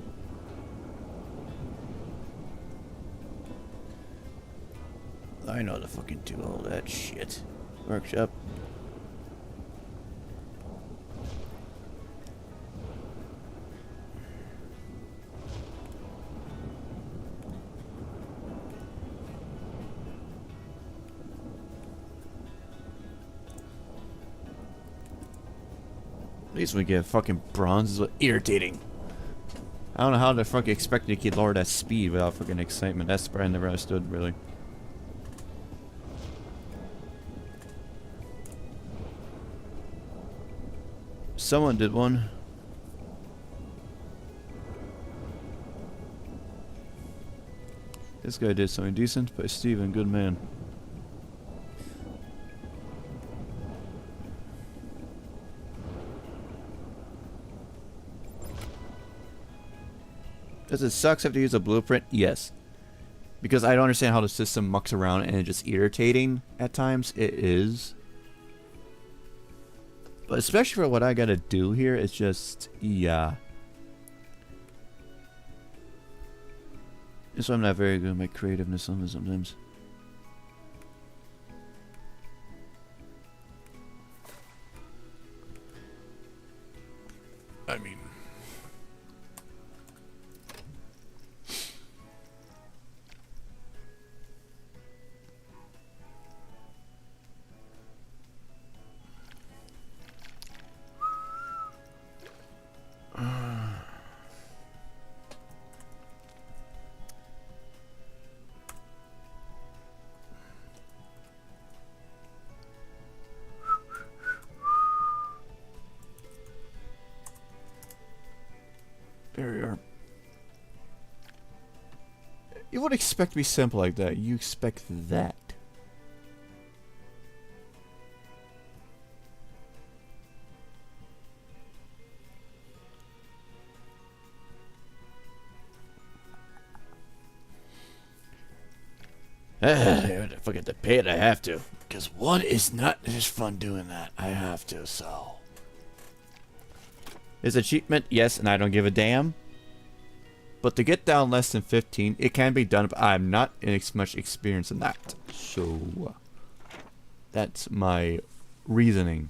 I know how to fucking do all that shit. Workshop. At least we get fucking bronze is irritating. I don't know how they're fucking expecting to lower that speed without fucking excitement. That's the part I never understood, really. Someone did one. This guy did something decent by Steven, good man. Does it sucks have to use a blueprint? Yes. Because I don't understand how the system mucks around and it's just irritating at times. It is. But especially for what I gotta do here, it's just, yeah. So I'm not very good at my creativeness on this sometimes. I mean... There we are. You would expect to be simple like that. You expect that. I forget to pay it, I have to. Because one is not just fun doing that. I have to, so... Is achievement? Yes, and I don't give a damn. But to get down less than 15, it can be done, but I'm not much experienced in that. So, that's my reasoning.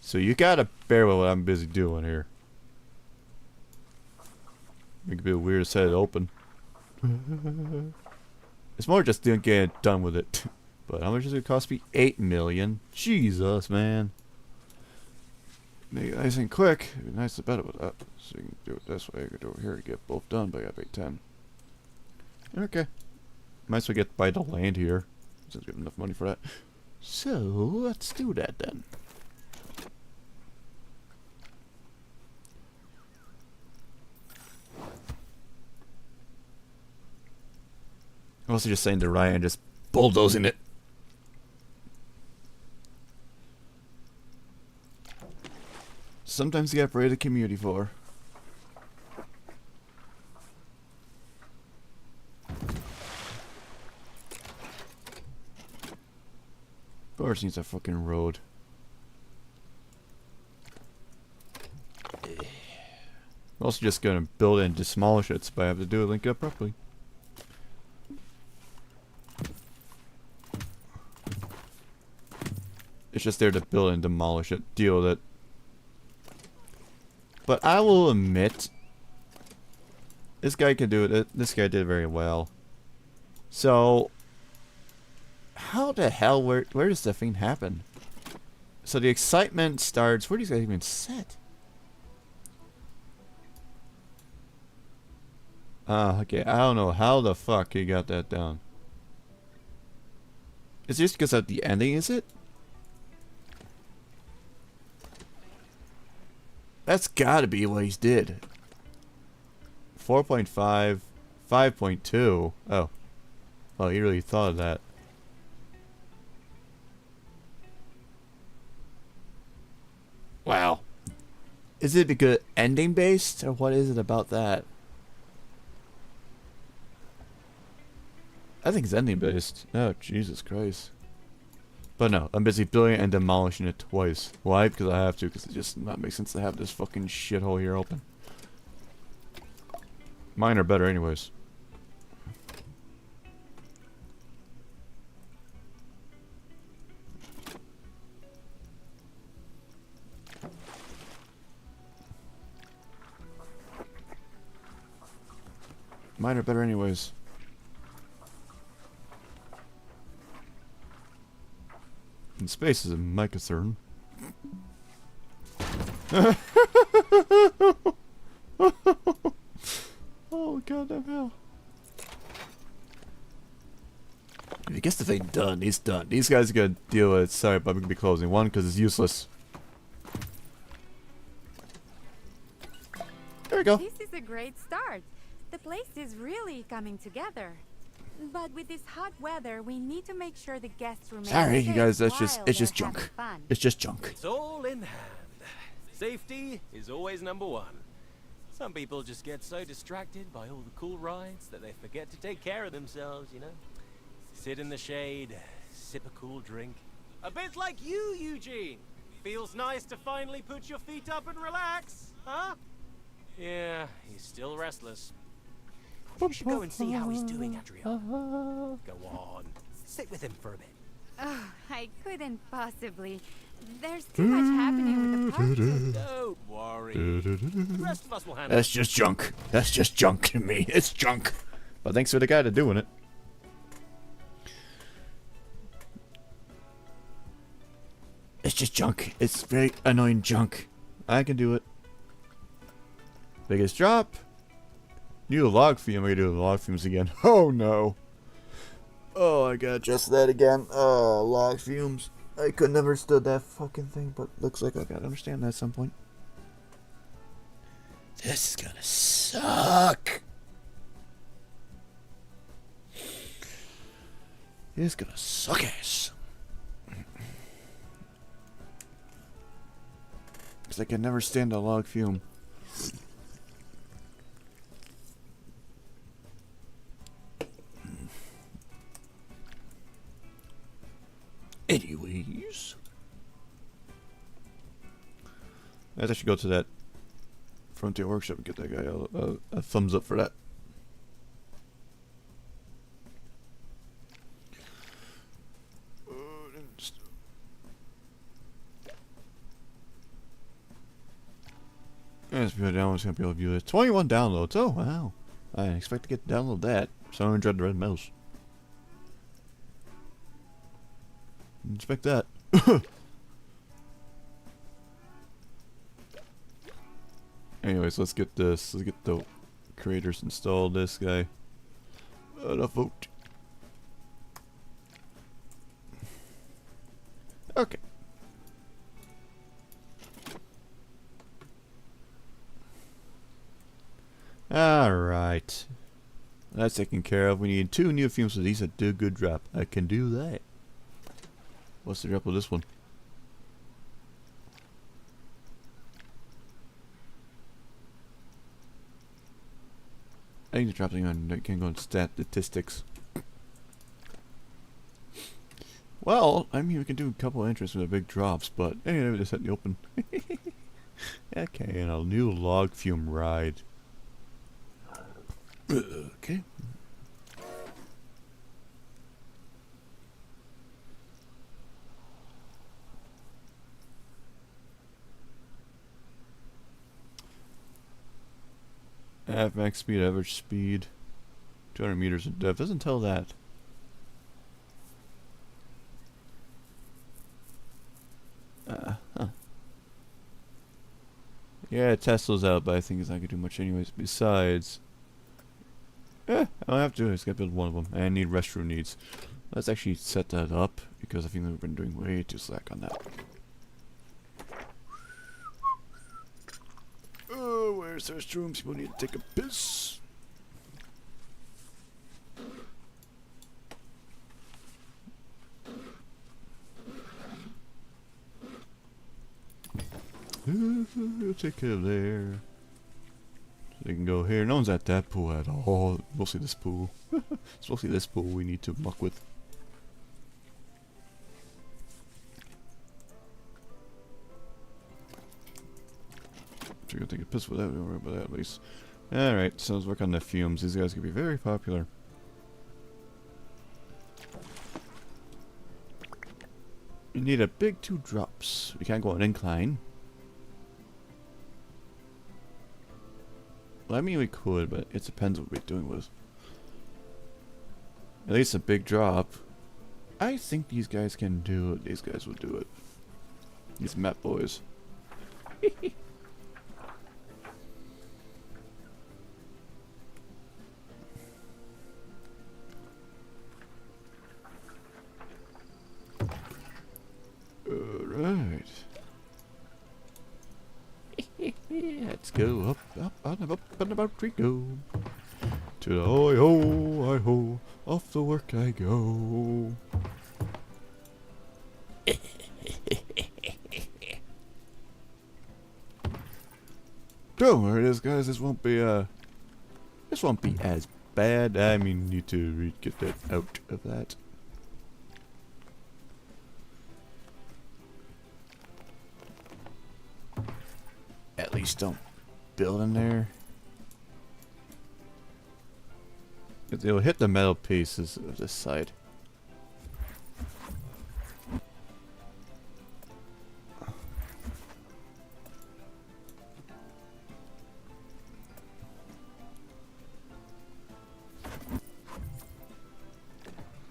So you gotta bear with what I'm busy doing here. It could be weird to set it open. It's more just getting it done with it. But how much is it cost me? 8 million. Jesus, man. Make it nice and quick. It'd be nice to bet it with that. So you can do it this way. I could do it here to get both done, but I got to pay 10. Okay. Might as well get buy the land here. Since we have enough money for that. So let's do that then. I'm also just saying to Ryan, just bulldozing it. Sometimes you gotta pray to the community for. Of course, needs a fucking road. I'm also just gonna build it and demolish it, so I have to do it link up properly. It's just there to build and demolish it, deal with it. But I will admit, this guy can do it. This guy did very well. So, how the hell, where does the thing happen? So the excitement starts, where do these guys even set? Okay, I don't know how the fuck he got that down. Is it just because of the ending, is it? That's gotta be what he's did. 4.5, 5.2. Oh. Well, he really thought of that. Wow. Is it because ending based, or what is it about that? I think it's ending based. Oh, Jesus Christ. But no, I'm busy building and demolishing it twice. Why? Because I have to, because it just not makes sense to have this fucking shithole here open. Mine are better anyways. Mine are better anyways. And space is my concern. Oh goddamn hell. I guess the thing done, he's done. These guys are gonna deal with it. Sorry, but I'm gonna be closing. One, because it's useless. There we go. This is a great start. The place is really coming together. But with this hot weather, we need to make sure the guests remain Sorry, you safe guys, while it's just they're having junk. fun. It's just junk. It's all in hand. Safety is always number one. Some people just get so distracted by all the cool rides that they forget to take care of themselves, you know? Sit in the shade, sip a cool drink. A bit like you, Eugene. Feels nice to finally put your feet up and relax, huh? Yeah, he's still restless. You should go and see how he's doing, Adrian. Go on, sit with him for a bit. Oh, I couldn't possibly. There's too much happening with the party. Don't worry. The rest of us will handle it. That's just junk. That's just junk to me. It's junk. But thanks for the guy to doing it. It's just junk. It's very annoying junk. I can do it. Biggest drop. New log fume. I gotta do the log fumes again. Oh no. Oh, I gotta adjust that again. Oh, log fumes. I could never stood that fucking thing, but looks like I gotta understand that at some point. This is gonna suck. It's gonna suck ass. Because I can never stand a log fume. Anyways. I should go to that Frontier Workshop and get that guy a thumbs up for that. Yes, people downloads gonna be able to view this. 21 downloads. Oh wow! I didn't expect to get to download that. So I enjoyed the red mouse. Didn't expect that. Anyways, let's get this. Let's get the creators installed. This guy. A vote. Okay. Alright. That's taken care of. We need 2 new fumes, so these are do good drop. I can do that. What's the drop of this one? I need to drop something on. I can go on statistics. Well, I mean, we can do a couple of entries with the big drops, but anyway, just set the open. Okay, and a new log fume ride. Okay. Have max speed, average speed, 200 meters in depth. Doesn't tell that. Huh. Yeah, test those out, but I think it's not gonna do much anyways. Besides, I don't have to. I just gotta build one of them. And I need restroom needs. Let's actually set that up because I think we've been doing way too slack on that. Oh, where's the restrooms? People need to take a piss. We'll take care of there. So they can go here. No one's at that pool at all. Mostly this pool. It's mostly this pool we need to muck with. So we're gonna take a piss with that. We don't worry about that at least. Alright, so let's work on the fumes. These guys could be very popular. We need a big 2 drops. We can't go on incline. Well, I mean we could, but it depends what we're doing with. At least a big drop. I think these guys can do it. These guys will do it. These map boys. Alright. Let's go up and about we go. To the hi ho, off to work I go. Don't worry, this guys. This won't be as bad. I mean, need to get that out of that. At least don't build in there. They'll hit the metal pieces of this side.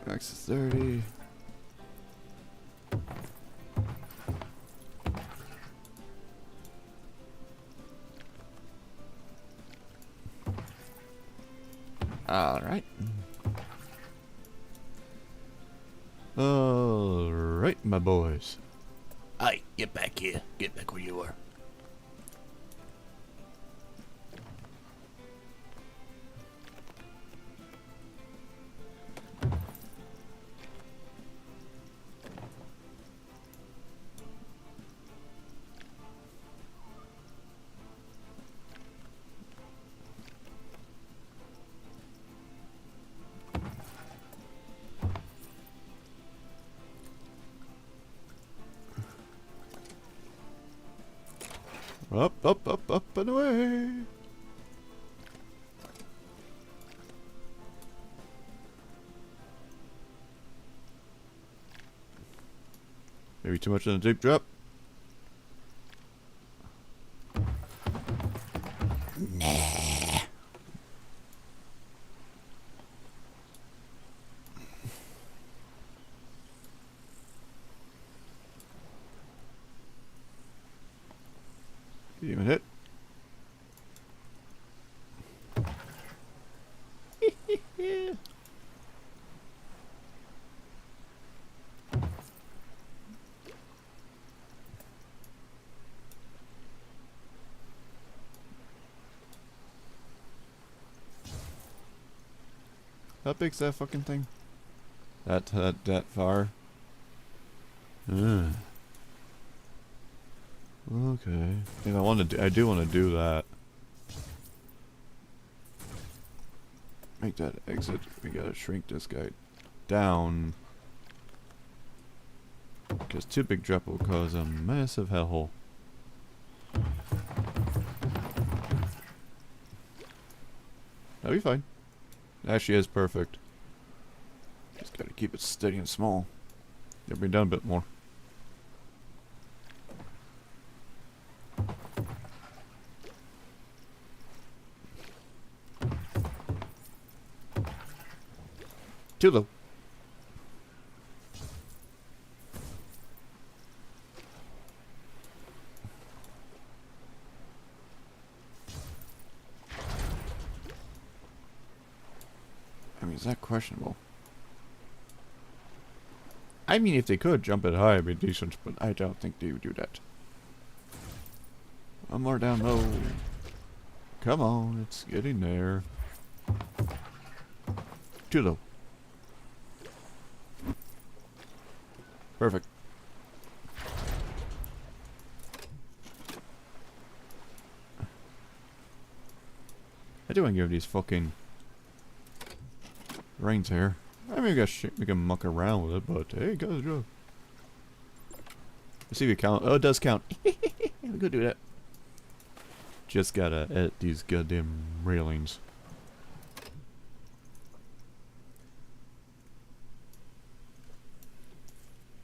Max is 30. Alright. Alright, my boys. Aye, get back here. Get back where you were. Up and away. Maybe too much on the deep drop. Nah. Didn't even hit. How big's that fucking thing? That far? Okay. And I do want to do that. Make that exit. We gotta shrink this guy down. Because too big drop will cause a massive hellhole. That'll be fine. It actually is perfect. Just gotta keep it steady and small. Get me down a bit more. Too low. I mean, is that questionable? I mean, if they could jump it high, it'd be decent, but I don't think they would do that. One more down low. Come on, it's getting there. Too low. Perfect. I do want to give these fucking reins here. I mean, we can muck around with it, but hey, go, go. Let's see if we count. Oh, it does count. We could do that. Just gotta edit these goddamn railings.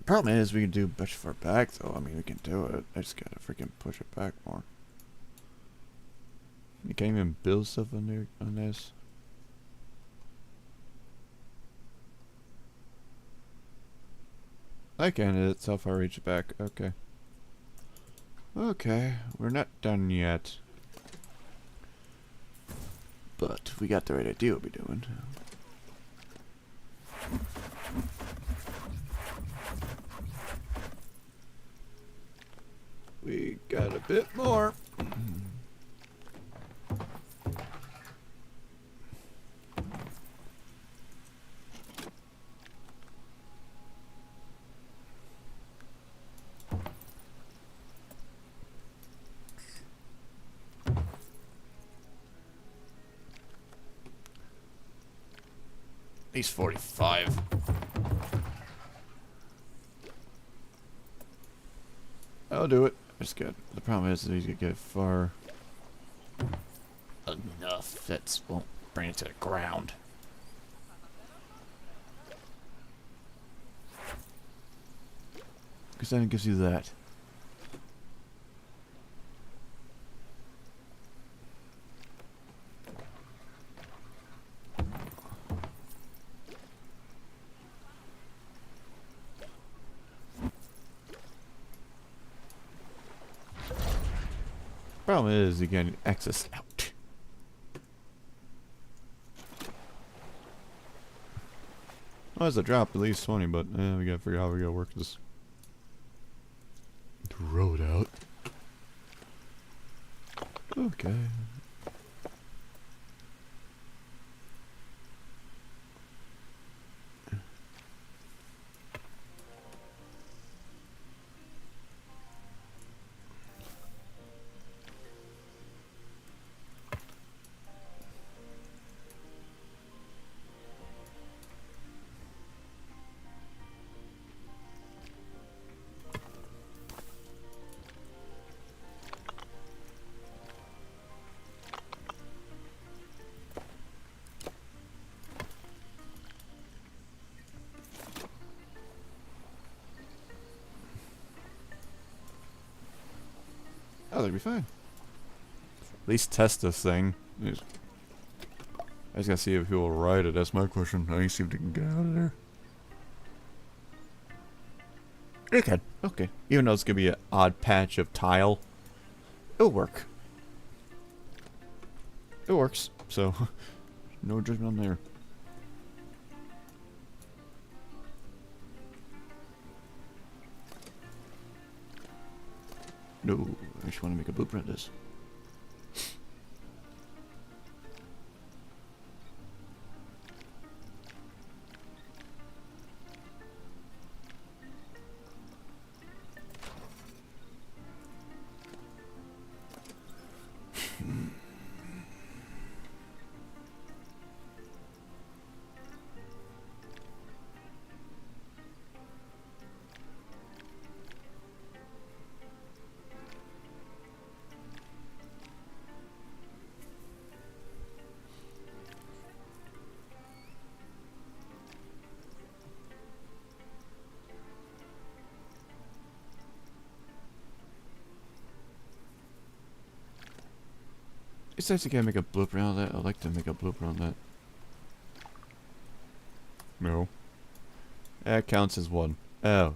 Problem is, we can do much far back, though. I mean, we can do it. I just gotta freaking push it back more. You can't even build stuff on there on this. I can. It's how far I reach it back. Okay. Okay, we're not done yet. But we got the right idea what we're doing. We got a bit more. He's 45. I'll do it. Just good. The problem is that he's gonna get far enough that won't bring it to the ground. Because then it gives you that. Problem is, you can access out. Well, it's a drop at least 20, but we gotta figure out how we gotta work this road out. Okay. Oh, that'll be fine. At least test this thing. I just gotta see if people will ride it. That's my question. I need to see if they can get out of there. They can. Okay. Even though it's gonna be an odd patch of tile, it'll work. It works. So, no judgment on there. No, I just want to make a blueprint of this. says you can't make a blueprint on that. I'd like to make a blueprint on that. No. That counts as one. Oh.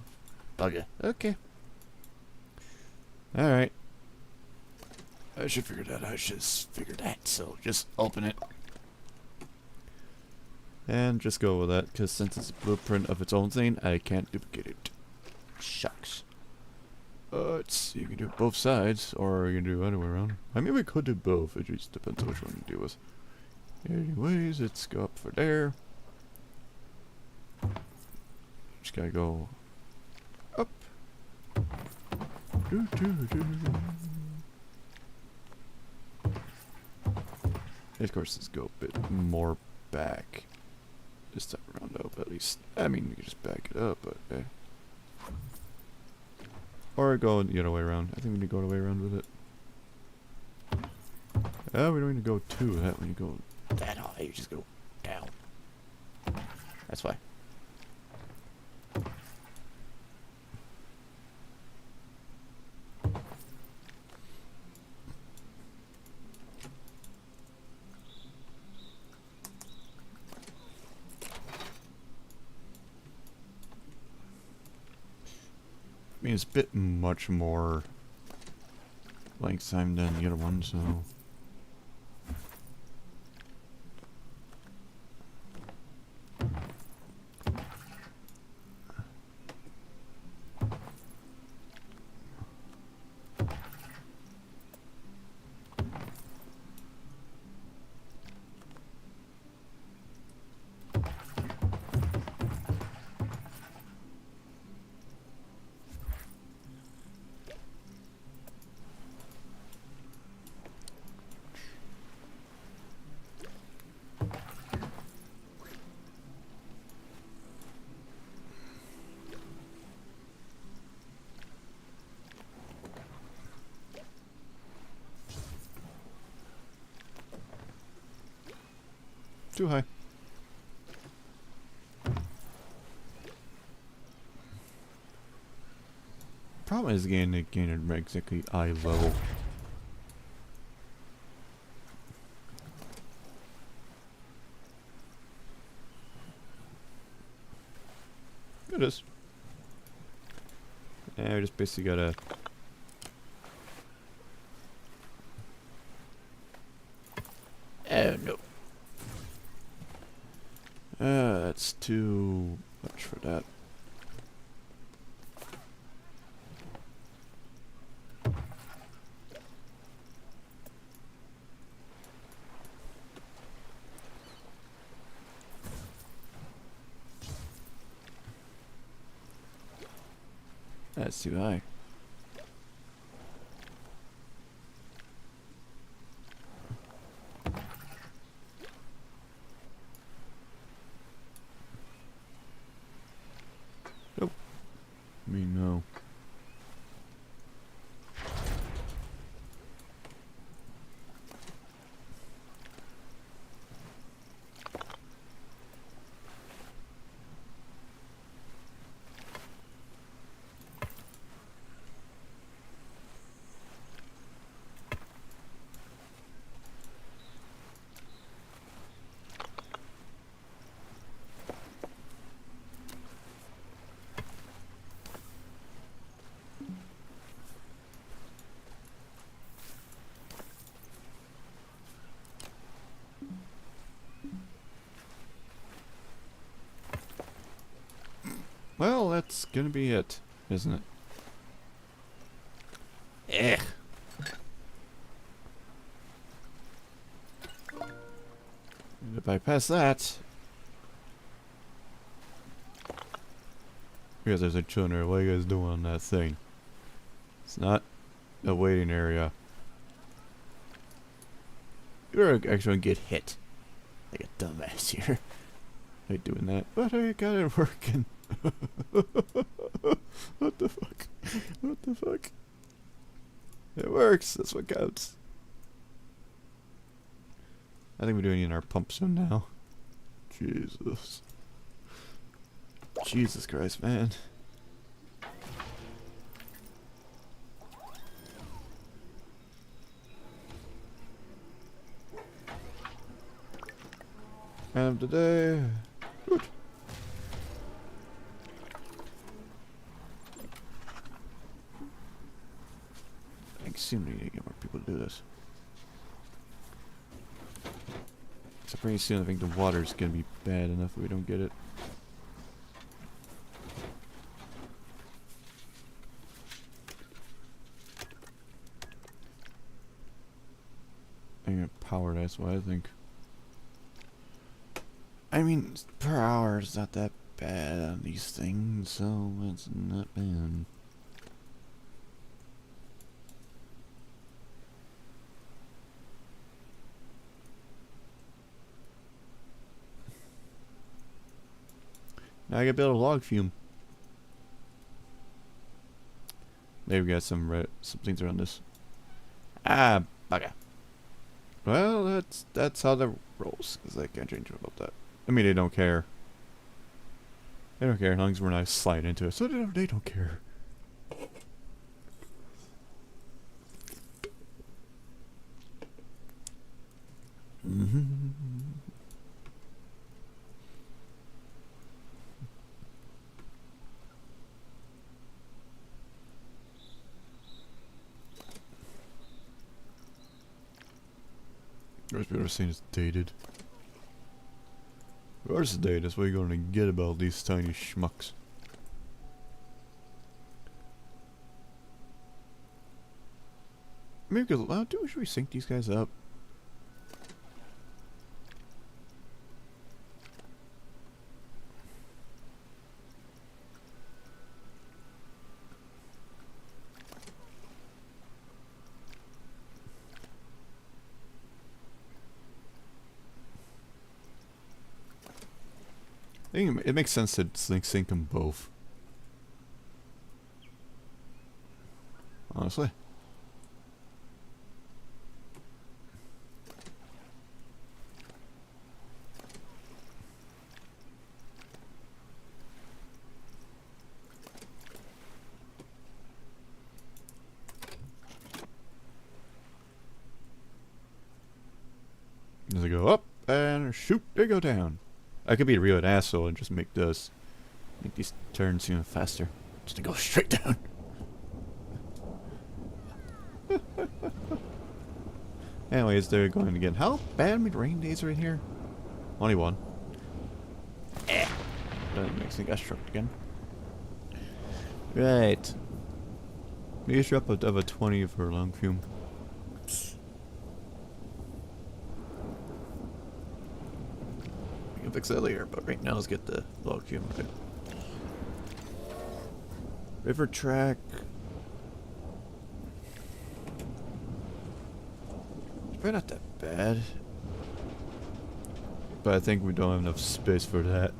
Bugger. Okay. Alright. I should figure that out. I should figure that. So just open it. And just go with that, because since it's a blueprint of its own thing, I can't duplicate it. Shucks. You can do both sides, or you can do other way around. I mean, we could do both. It just depends on which one you do with. Anyways, let's go up for there. Just gotta go up. Doo -doo -doo. Of course, let's go a bit more back. This time around, though, at least. I mean, you can just back it up, but eh. Or go the other way around. I think we need to go the way around with it. Oh, we don't need to go to that when you go that high. You just go down. That's why. I mean, it's a bit much more length time than the other one, so. Too high. Problem is getting it exactly eye level. It is. Yeah, we just basically gotta. Oh no. That's too much for that. That's too high. Nope. Me no. Well, that's gonna be it, isn't it? Eh. And if I pass that, because there's a children, what are you guys doing on that thing? It's not a waiting area. You're actually gonna get hit like a dumbass here. I hate doing that, but I got it working. What the fuck? What the fuck? It works. That's what counts. I think we're doing it in our pump soon now. Jesus. Jesus Christ, man. End of the day. Good. I assume we need to get more people to do this. So pretty soon I think the water's gonna be bad enough if we don't get it. I'm gonna power, that's what I think. I mean, per hour is not that bad on these things, so it's not bad. Now I can build a log fume. There we got some things around this. Ah, bugger. Well, that's how that rolls, because I can't change about that. I mean, they don't care. They don't care as long as we're not sliding into it, so they don't care. Most people are saying it's dated. Of course it's dated, that's what you're gonna get about these tiny schmucks. Maybe because, should we sync these guys up? I think it makes sense to sync them both. Honestly. As they go up and shoot, they go down. I could be a real asshole and just make these turns even faster. Just to go straight down. Anyways, they're going again. How bad many rain days right here? Only one. That makes me got struck again. Right. Maybe drop of a 20 for long fume. Fix that later, but right now let's get the log fume. Okay. River track. It's probably not that bad, but I think we don't have enough space for that.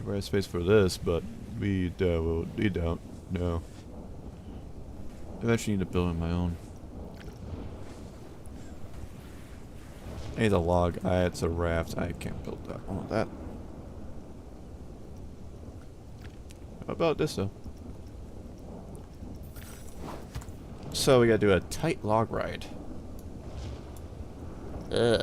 We have space for this, but we don't. No. Eventually need to build on my own. I need a log. It's a raft. I can't build that. I want that. How about this though? So we gotta do a tight log ride. Yay.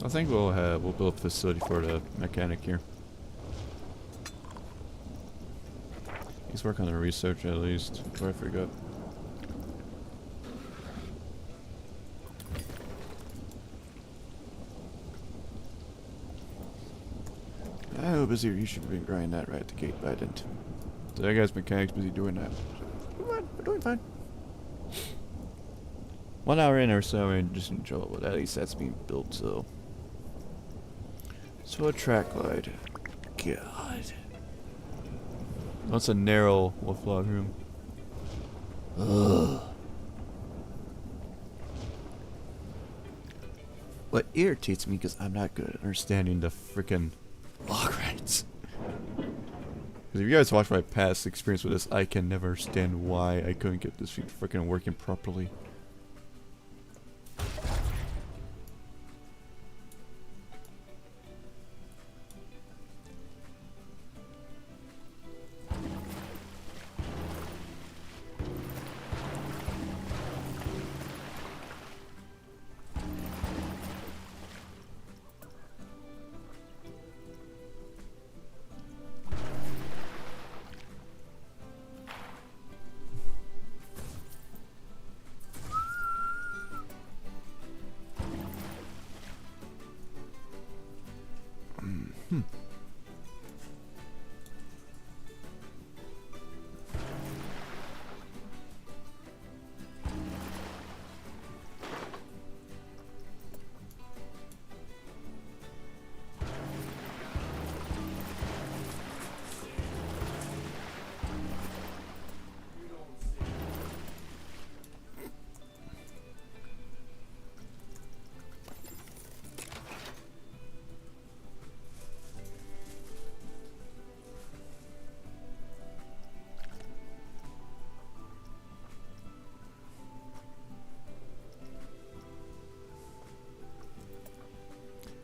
I think we'll build a facility for the mechanic here. He's working on the research at least, before I forgot. Oh, busy. You should be grinding that right at the gate, but I didn't. So that guy's mechanic's busy doing that. We're doing fine. 1 hour in or so, we're just in trouble, but at least that's being built, so. So a track glide. God. That's a narrow flawed room. Ugh. What irritates me because I'm not good at understanding the freaking log rights. Because if you guys watch my past experience with this, I can never understand why I couldn't get this freaking working properly.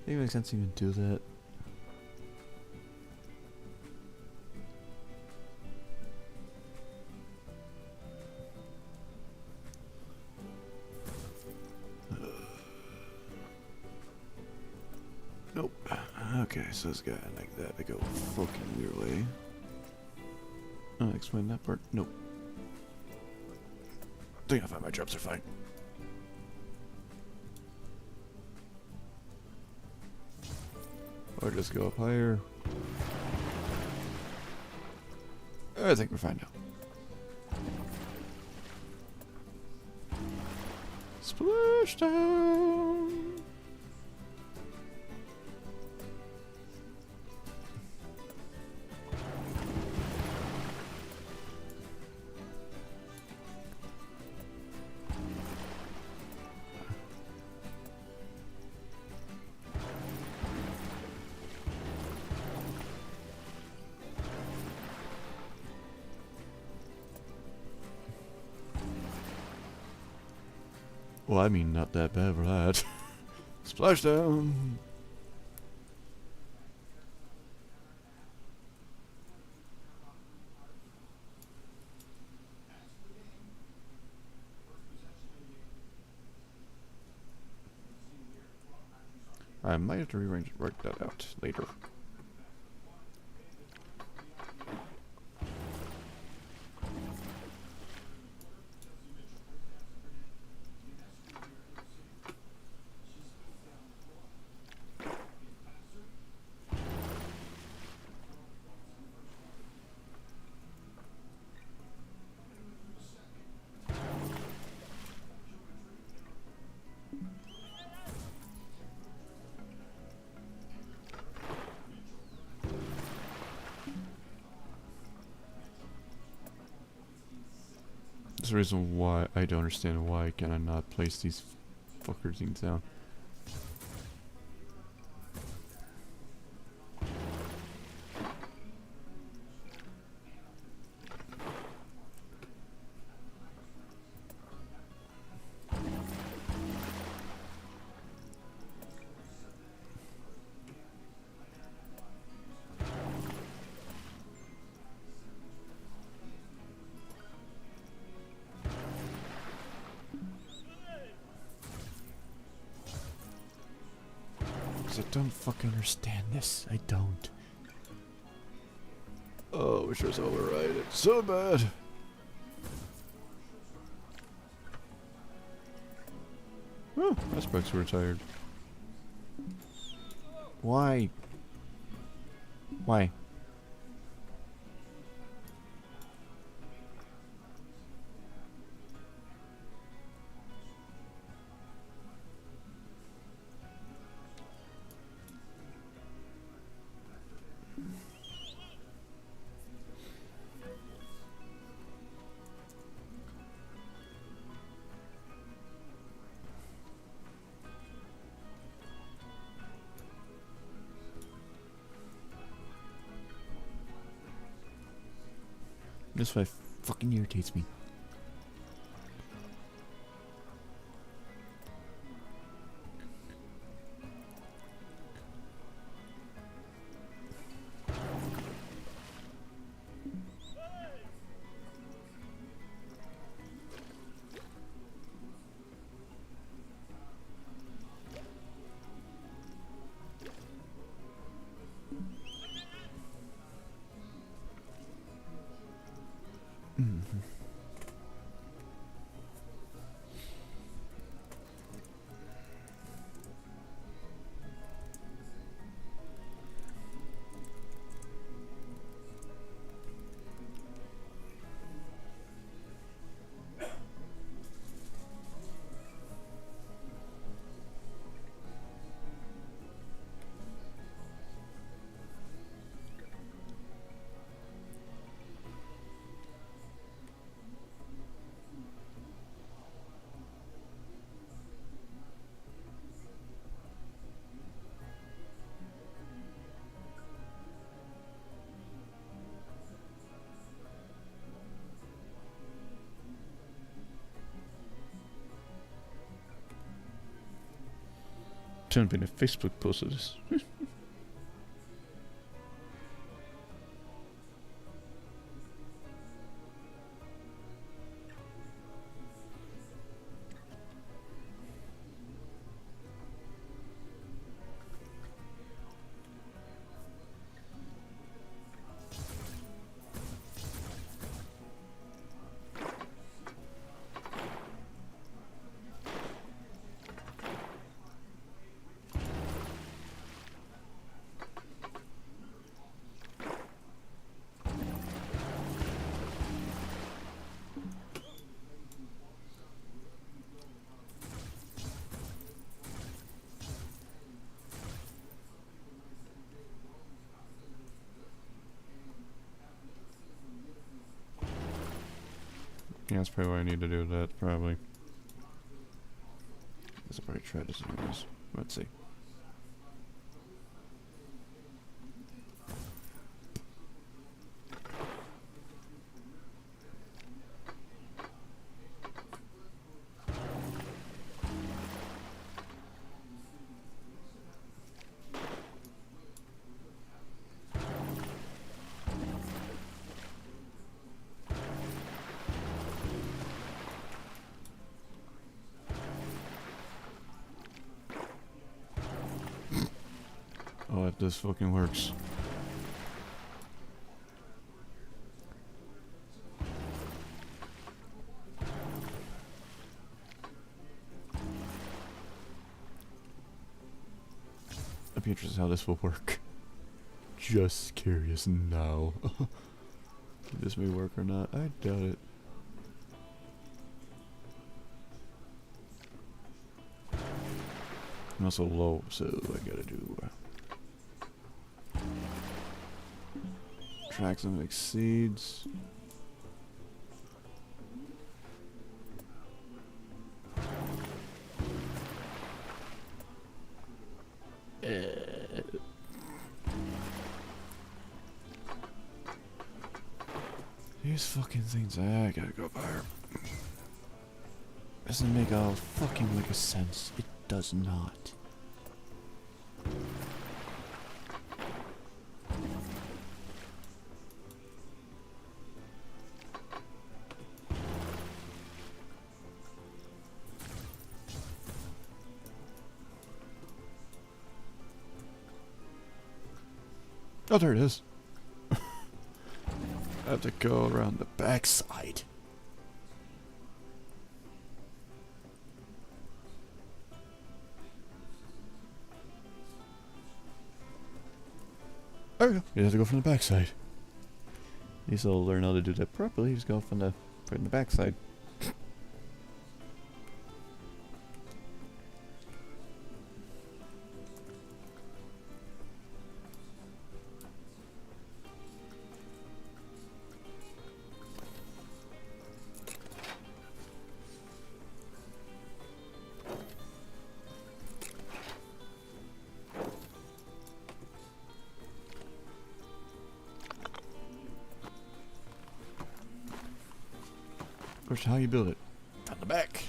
Maybe it makes sense to even do that. Nope. Okay, so it's got like that. They go fucking weird way. Oh, explain that part. Nope. I think I find my drops are fine. Or just go up higher. I think we're fine now. Splashdown! Well, I mean, not that bad for that. Splashdown! I might have to rearrange work that out later. That's the reason why I don't understand why can I not place these fucker things down. I don't fucking understand this. I don't. Oh, I wish I was override it so bad. Oh, aspects were retired. Why? Why? This way fucking irritates me. Shouldn't have been a Facebook post of this. Yeah, that's probably what I need to do with that, probably. I'll probably try to do this. Let's see. Oh, if this fucking works. I'd be interested how this will work. Just curious now. If this may work or not, I doubt it. I'm also low, so I gotta do tracks and exceeds. These fucking things, I gotta go fire. Doesn't make all fucking like a sense. It does not. Oh, there it is. I have to go around the backside. There we go. You have to go from the backside. At least I'll learn how to do that properly. Just go from the right in the backside. Question, how you build it? From the back.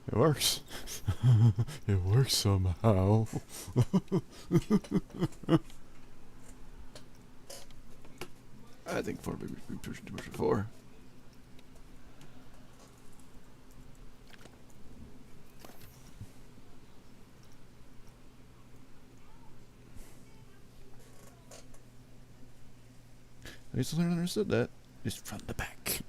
It works. It works somehow. I think 4 maybe we pushed too much for 4. I used to learn understood that. Just from the back.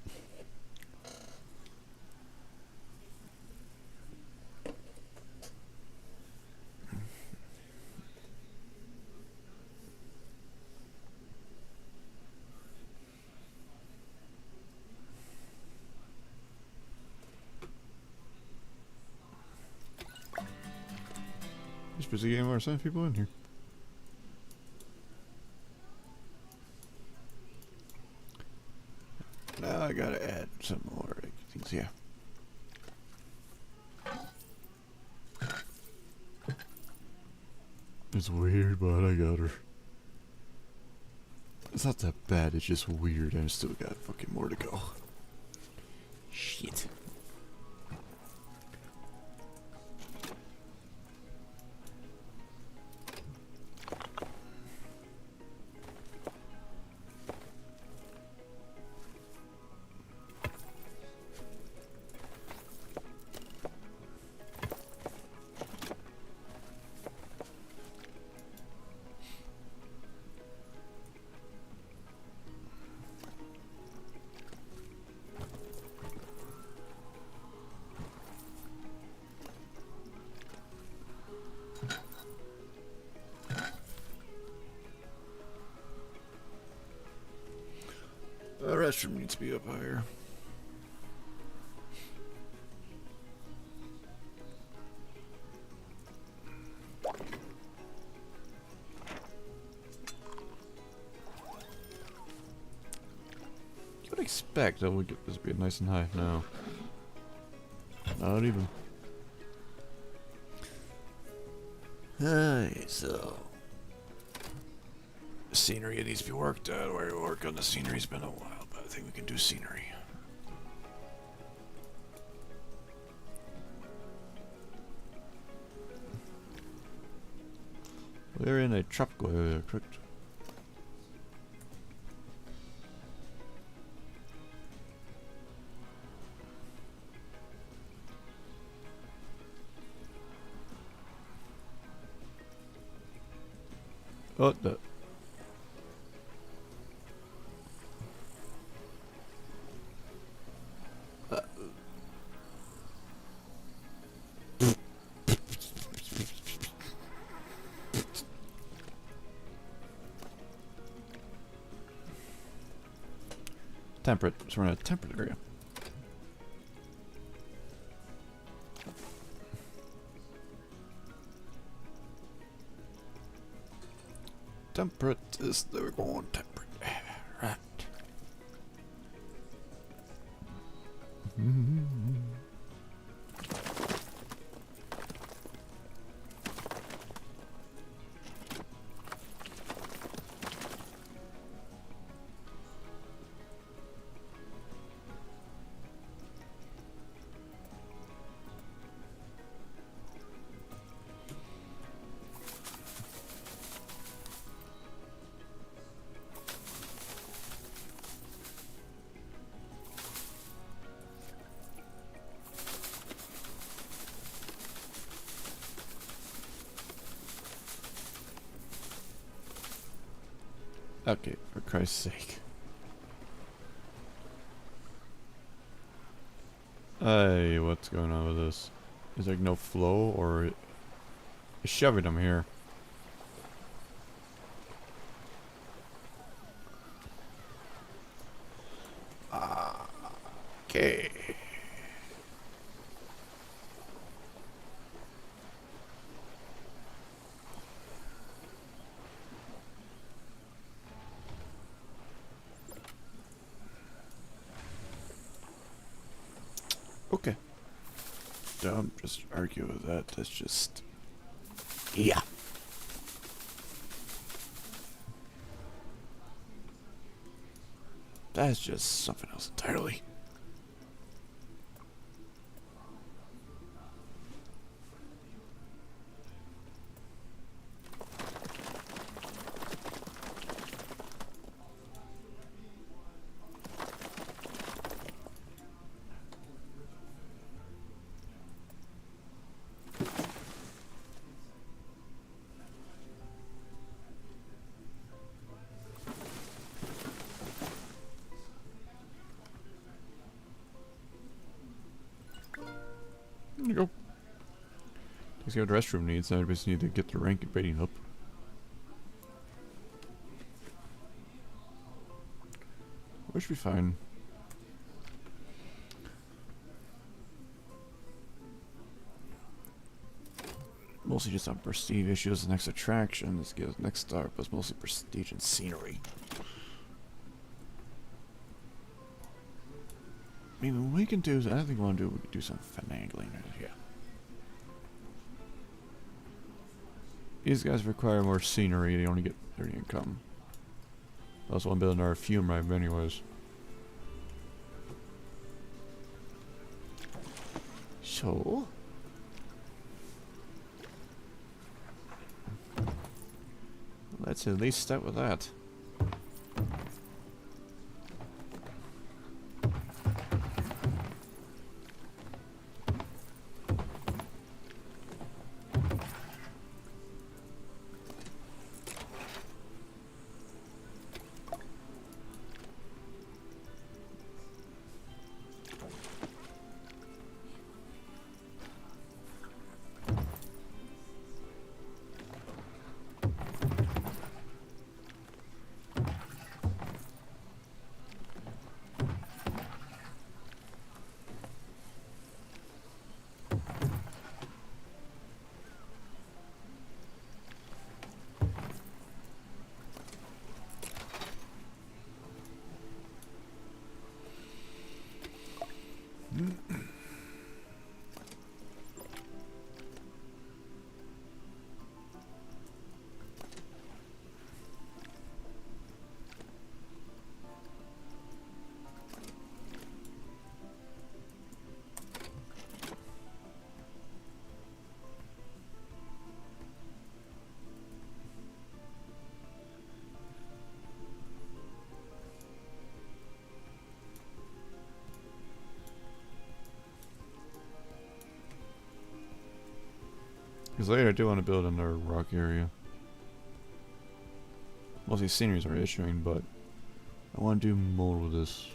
Just busy getting more science people in here. Now I gotta add some more things here. It's weird, but I got her. It's not that bad, it's just weird. I still got fucking more to go. Shit. The restroom needs to be up higher. You would expect that would get this be nice and high. No. Not even. Alright, so scenery needs to be worked out. Where we work on the scenery's been a while, but I think we can do scenery. We're in a tropical area, correct? Oh, the. Temperate, so we're in a temperate area. Temperate is the going temperate. Right. Okay, for Christ's sake. Hey, what's going on with this? Is there no flow or is shoving them here? Okay. Okay. Don't just argue with that. That's just... Yeah. That's just something else entirely. There you go. See what the restroom needs. I just need to get the rank rating up. We should be fine. Mostly just on prestige issues. The next attraction. Let's get next star, but it's mostly prestige and scenery. I mean, what we can do is, I think we want to do, we can do some finagling right here. These guys require more scenery, they only get 30 income. I also want to build another fume rive anyways. So... let's at least start with that. Because later I do want to build another rock area. Mostly sceneries are issuing, but I want to do more with this.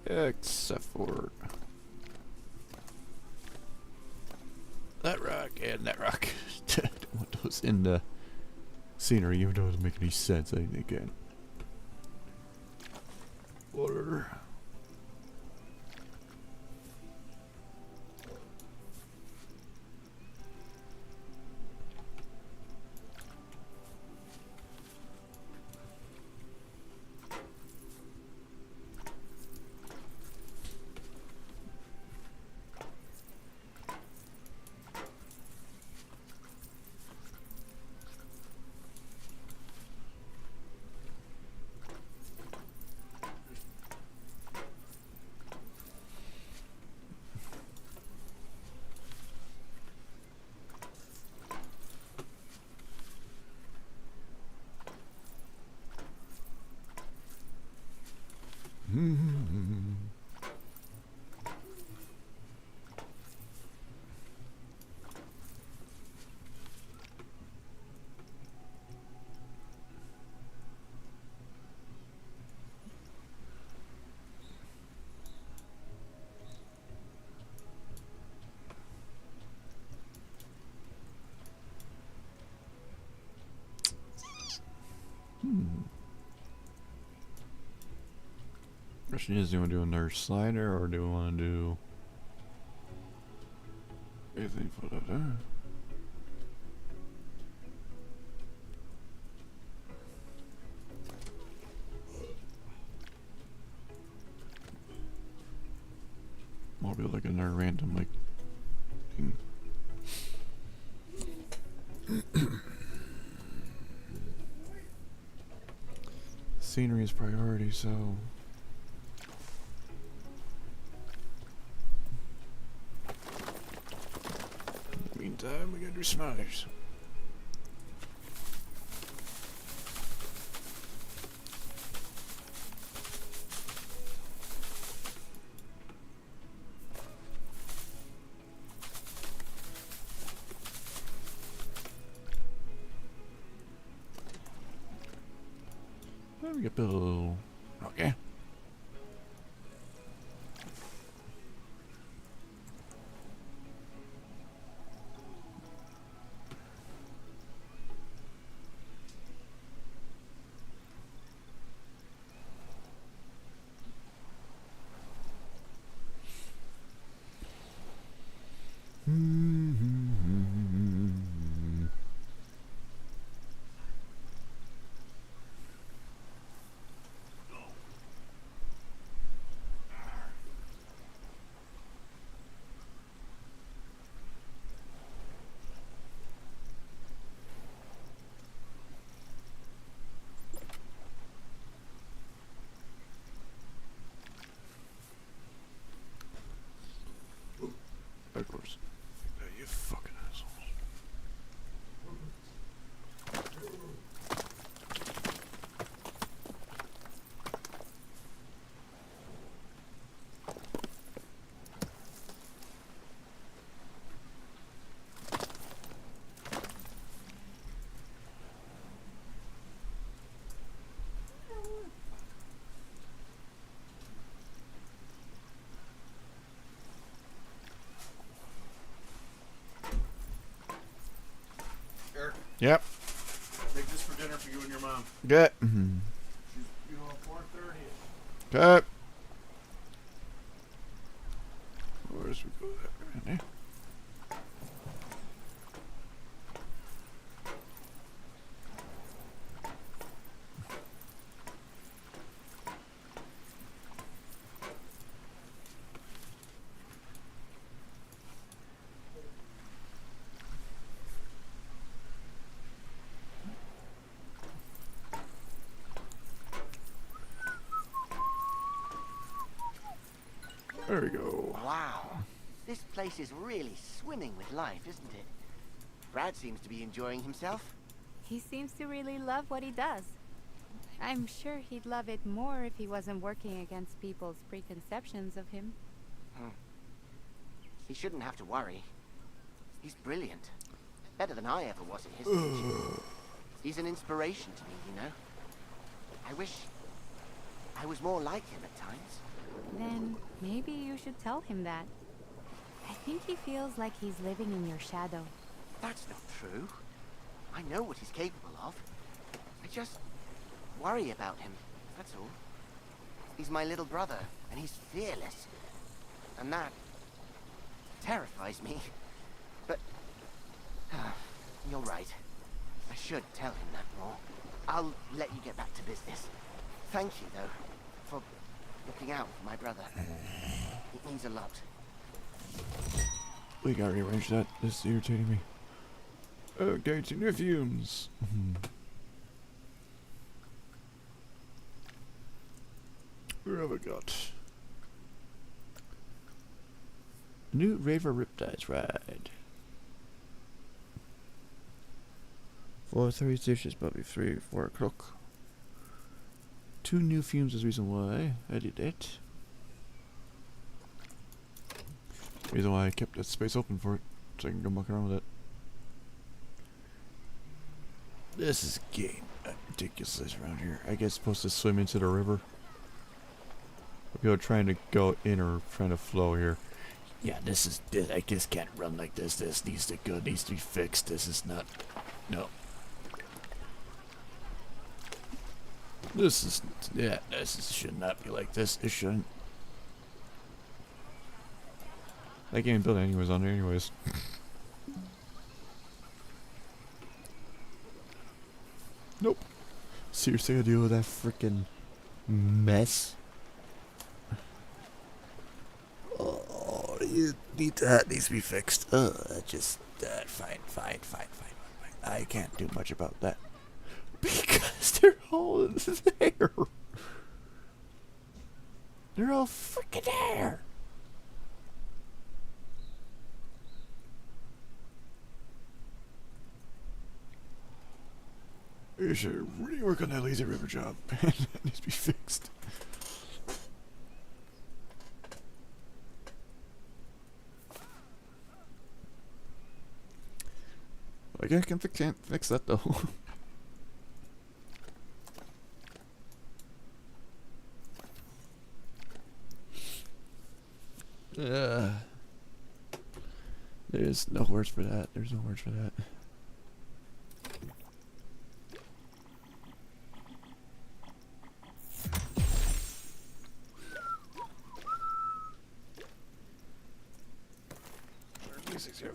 Except for that rock and that rock. I don't want those in the scenery, even though it doesn't make any sense. I think they can. Water. Question is, do you want to do another slider or do we want to do anything for that? Or be like another random like thing. Scenery is priority, so in the meantime we gotta do smudge. There we go. Okay. Of course. You fucking assholes. Yep. Make this for dinner for you and your mom. Good. She's due on 4:30. Okay. Where's we go? Right there. There we go. Wow. This place is really swimming with life, isn't it? Brad seems to be enjoying himself. He seems to really love what he does. I'm sure he'd love it more if he wasn't working against people's preconceptions of him. He shouldn't have to worry. He's brilliant. Better than I ever was in his position. He's an inspiration to me, you know. I wish I was more like him at times. Then maybe you should tell him that. I think he feels like he's living in your shadow. That's not true. I know what he's capable of. I just worry about him, that's all. He's my little brother, and he's fearless. And that terrifies me. But you're right. I should tell him that more. I'll let you get back to business. Thank you, though, for looking out for my brother. It means a lot. We gotta rearrange that. This is irritating me. Okay, to new fumes. Where have I got? New Raver Riptides ride. 4:30 stations, probably 3 or 4 o'clock. 2 new fumes is the reason why I did that. Reason why I kept that space open for it, so I can go muck around with it. This is game ridiculous around here. I guess supposed to swim into the river. People are trying to go in or trying to flow here. Yeah, this I just can't run like this. This needs to go, needs to be fixed. This is not, no. This is, yeah, should not be like this. It shouldn't. That game built anyways on there anyways. Nope. Seriously, I deal with that freaking mess. Oh, that needs to be fixed. Just fine. I can't do much about that because they're all there. They're all freaking there. You should really work on that lazy river job. That needs to be fixed. Like I can't fix that though. There's no words for that. There's no words for that.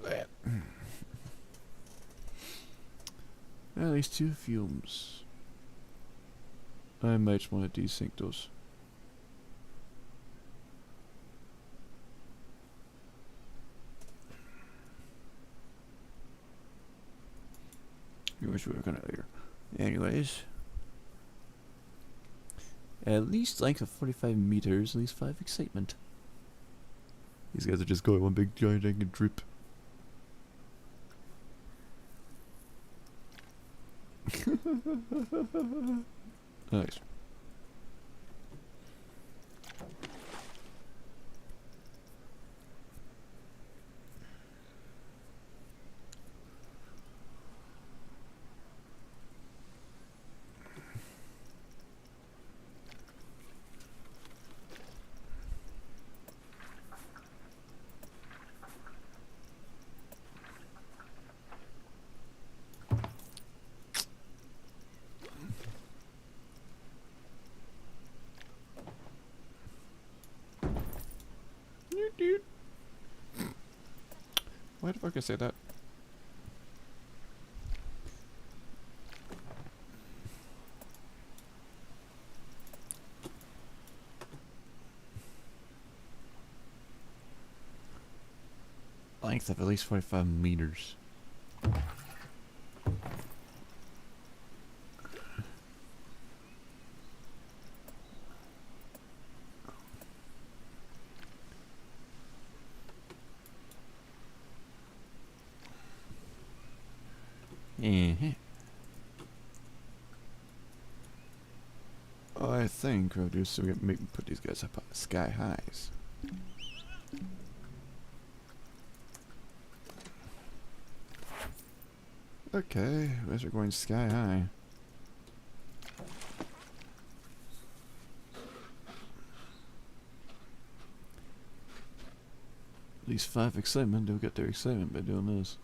That. At least 2 fumes. I might just want to desync those. You wish we were gonna later. Anyways. At least length of 45 meters, at least 5 excitement. These guys are just going one big giant angry drip. Nice. Dude. Why the fuck I say that? Length of at least 45 meters. I think we'll do so we can put these guys up at sky highs. Okay, guys are going sky high. At least 5 excitement, they'll get their excitement by doing this.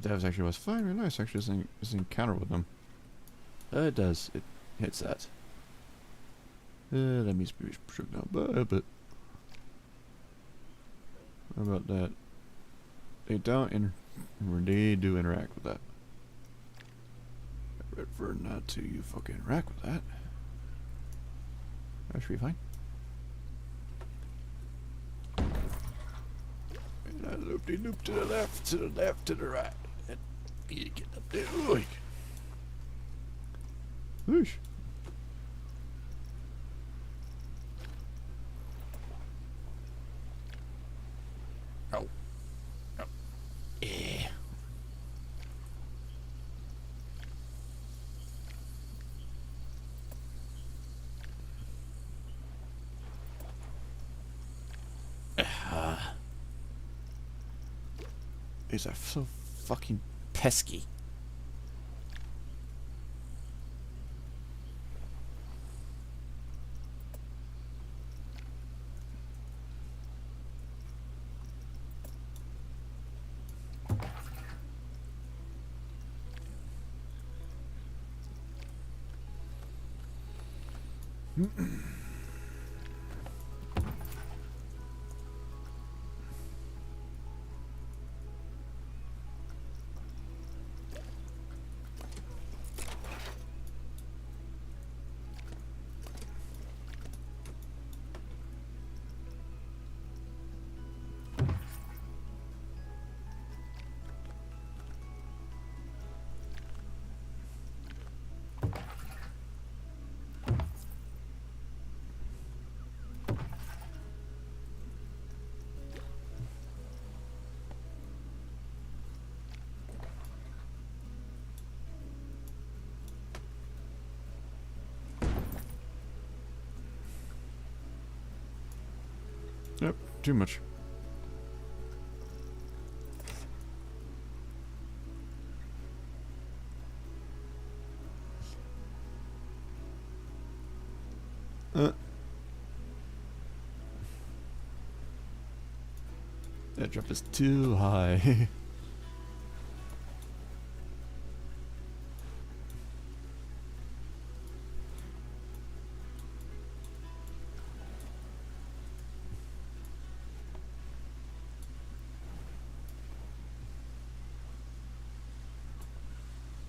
That was fine, really nice actually, this encounter with them. It does, it hits that. That means we're shook down by a bit. How about that? They they do interact with that. I prefer not to you fucking interact with that. That should be fine. And I loop-de-loop to the left, to the right. And you get up there, like. Whoosh. These are so fucking pesky. Yep, too much. That drop is too high.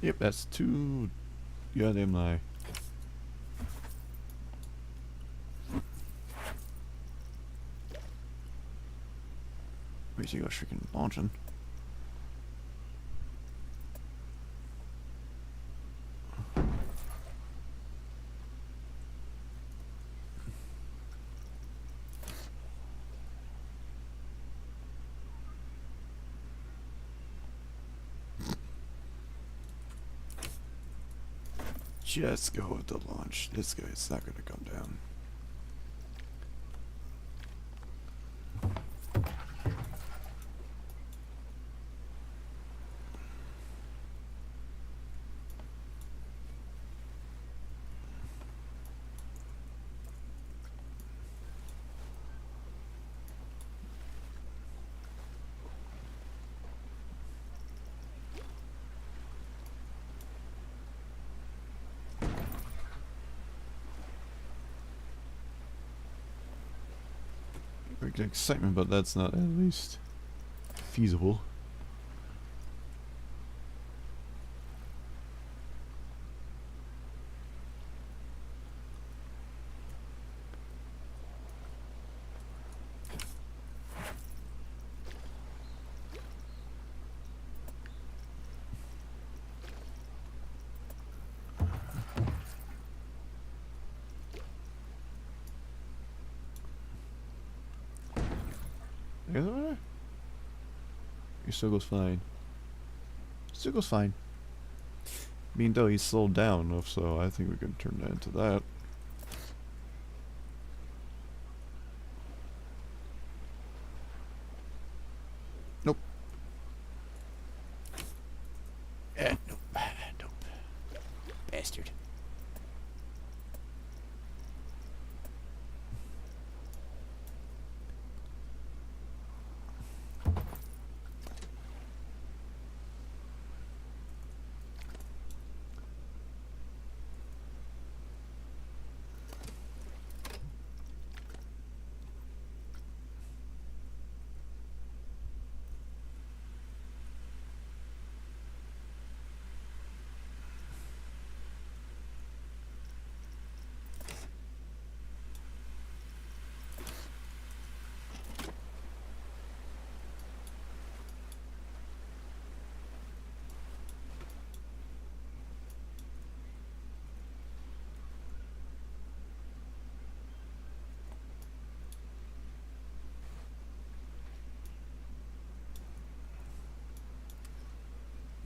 Yep, that's too goddamn high. Where's he go freaking launching? Just go with the launch. This guy's not gonna come down. Excitement, but that's not at least feasible. He still goes fine. Still goes fine. I mean, though he's slowed down enough, so I think we can turn that into that. Nope. Nope. Nope. Bastard.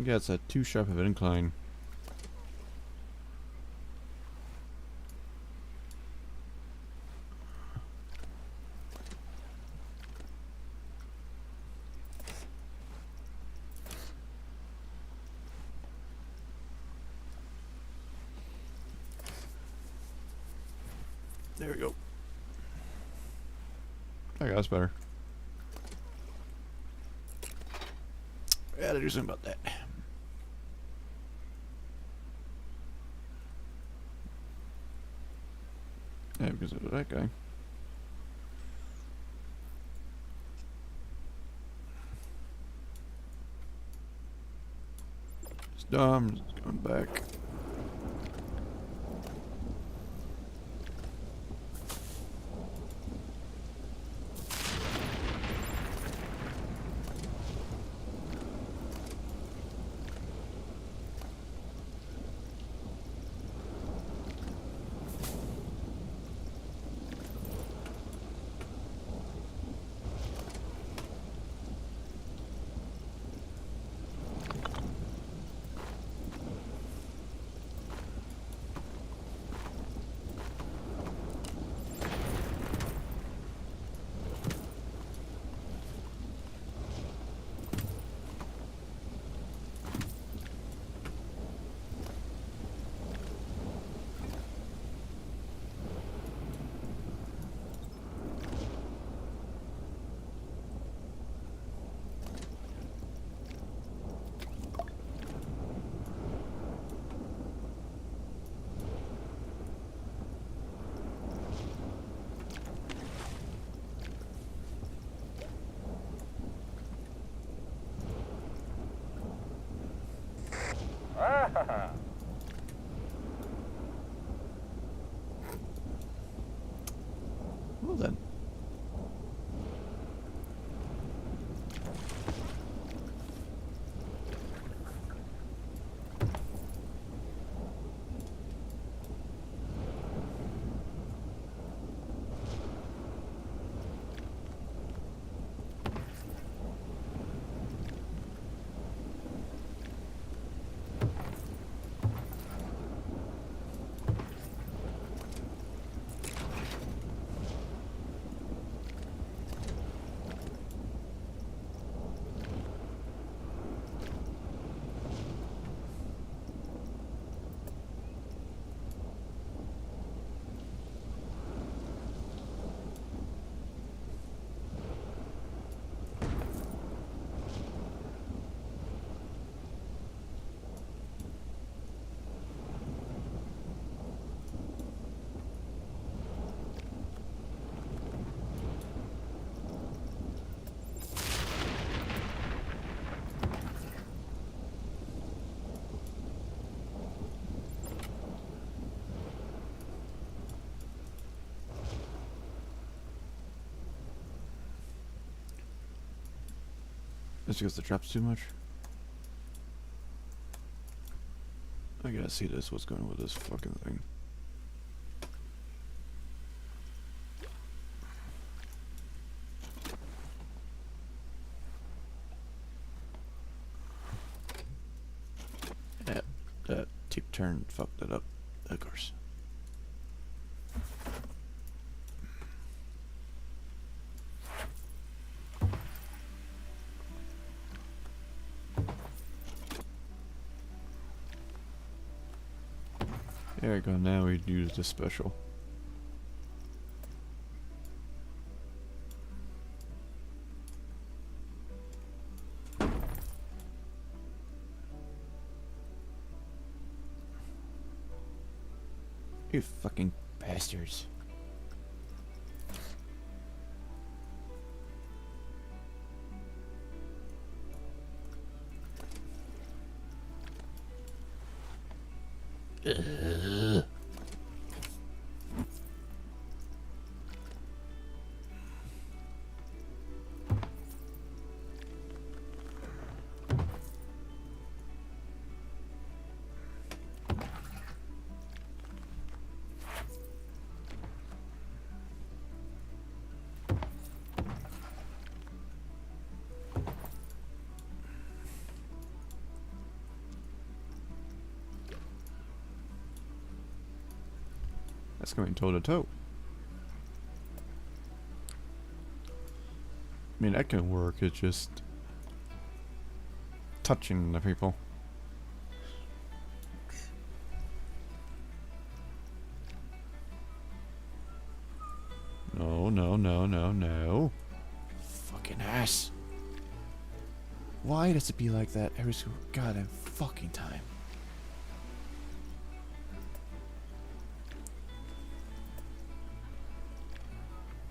Yeah, it's a too sharp of an incline. There we go. Okay, that's better. I gotta do something about that. Yeah, because of that guy. It's dumb. It's going back. Well then. It's because the trap's too much. I gotta see this. What's going on with this fucking thing? Yeah, that tip turn fucked it up, of course. There we go, now we use the special. You fucking bastards. Ugh. That's going toe to toe. I mean, that can work, it's just touching the people. has to be like that every single goddamn fucking time?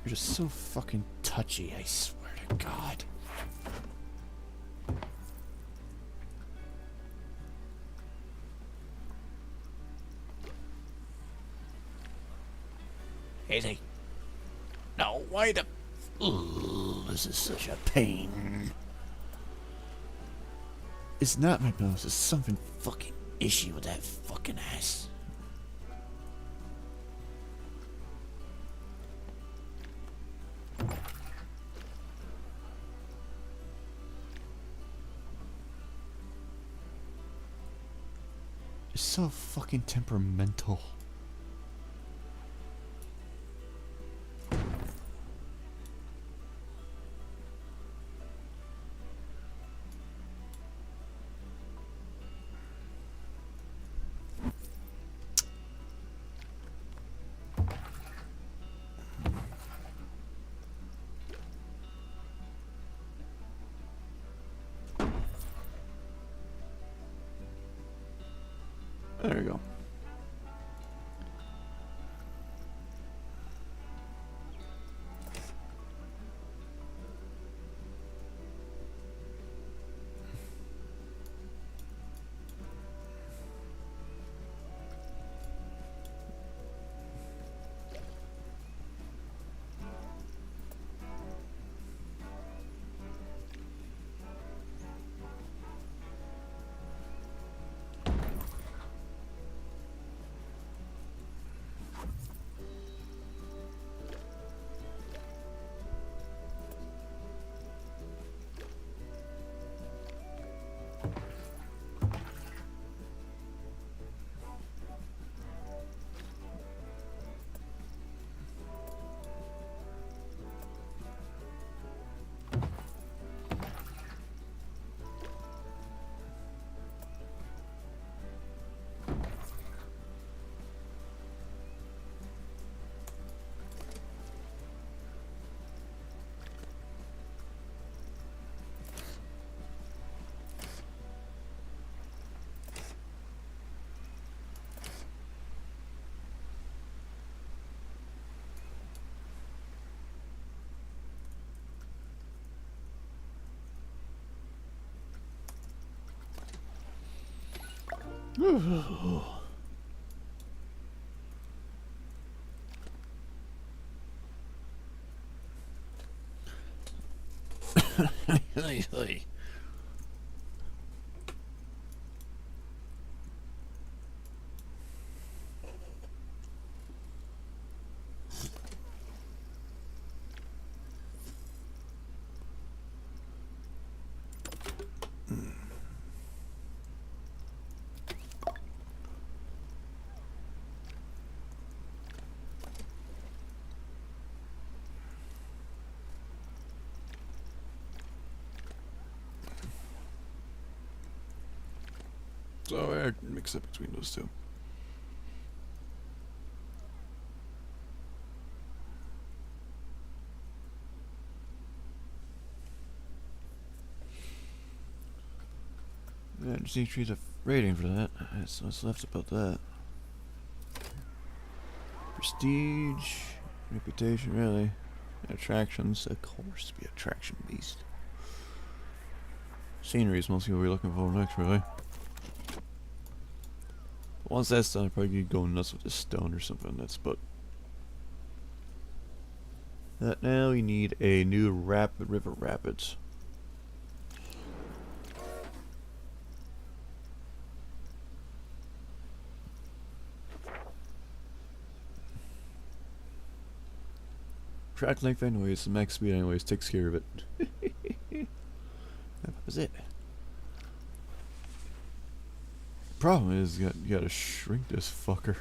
You're just so fucking touchy, I swear to God. Easy. No, why the... Ugh, this is such a pain. It's not my nose, it's something fucking issue with that fucking ass. It's so fucking temperamental. There we go. So I mix it between those two. Yeah, I just need to choose a rating for that. That's what's left about that. Prestige, reputation, really. Attractions, of course, be attraction beast. Scenery is mostly what we're looking for next, really. But once that's done, I'll probably be going nuts with this stone or something. That's but. That now we need a new river rapids. Track length anyways, the max speed anyways takes care of it. That was it. Problem is, you gotta shrink this fucker.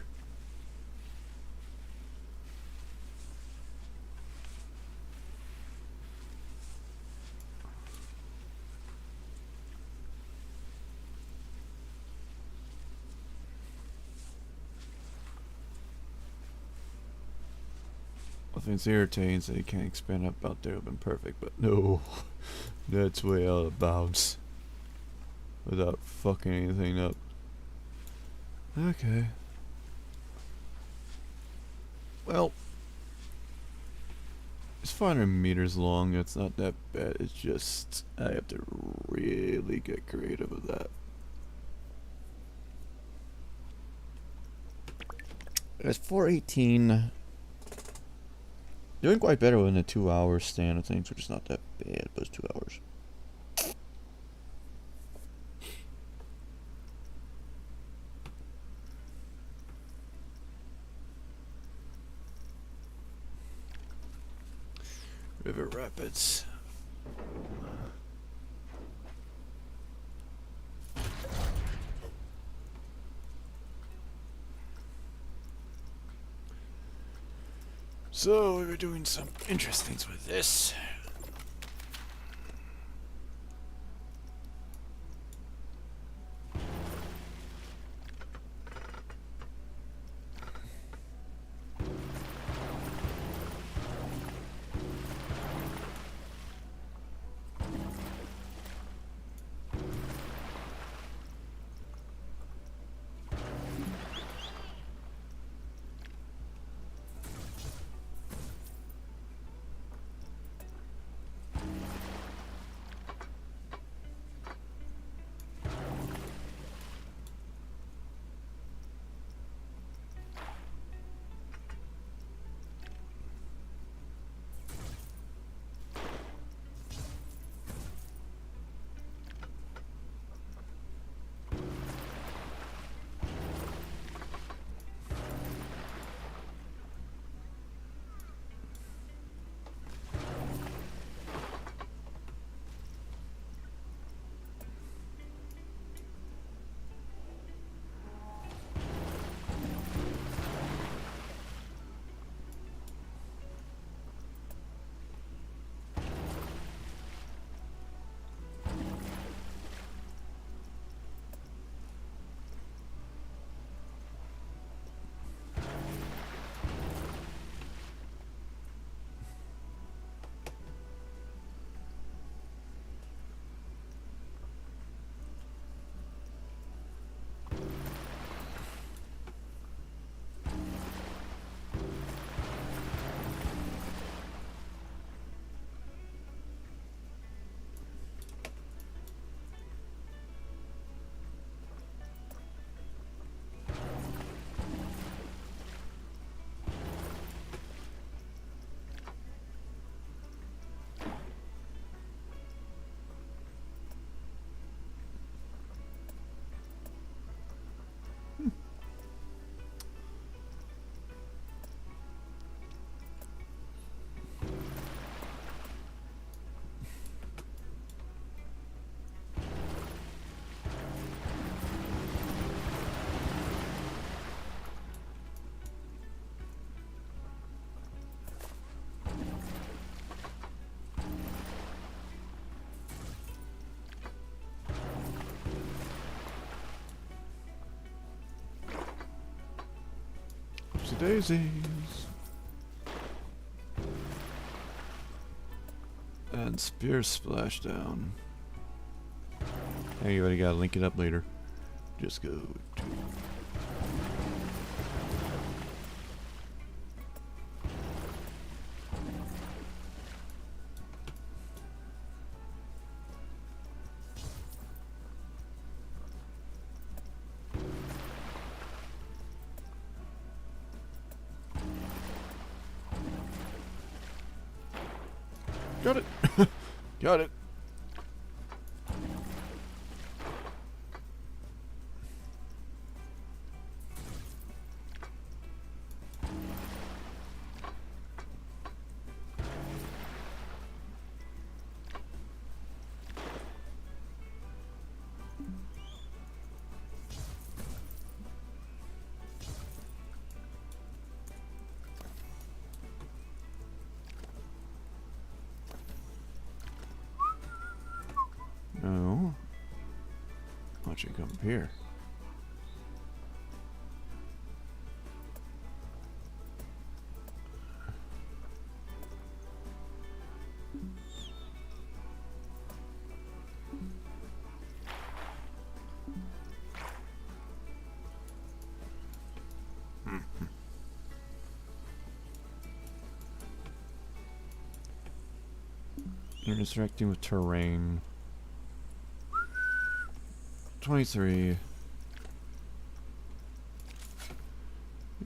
If it's irritating that you can't expand up out there, would have been perfect, but no, that's way out of bounds. without fucking anything up. Okay. Well, it's 500 meters long. It's not that bad. It's just I have to really get creative with that. It's 418. Doing quite better within a 2-hour stand of things, which is not that bad, but it's 2 hours. River Rapids. So we were doing some interesting things with this. Oopsie daisies. And spear splashdown. Hey, you already gotta link it up later. Just go to. Got it. Got it. No. Why don't you come up here? Interacting with terrain. 23.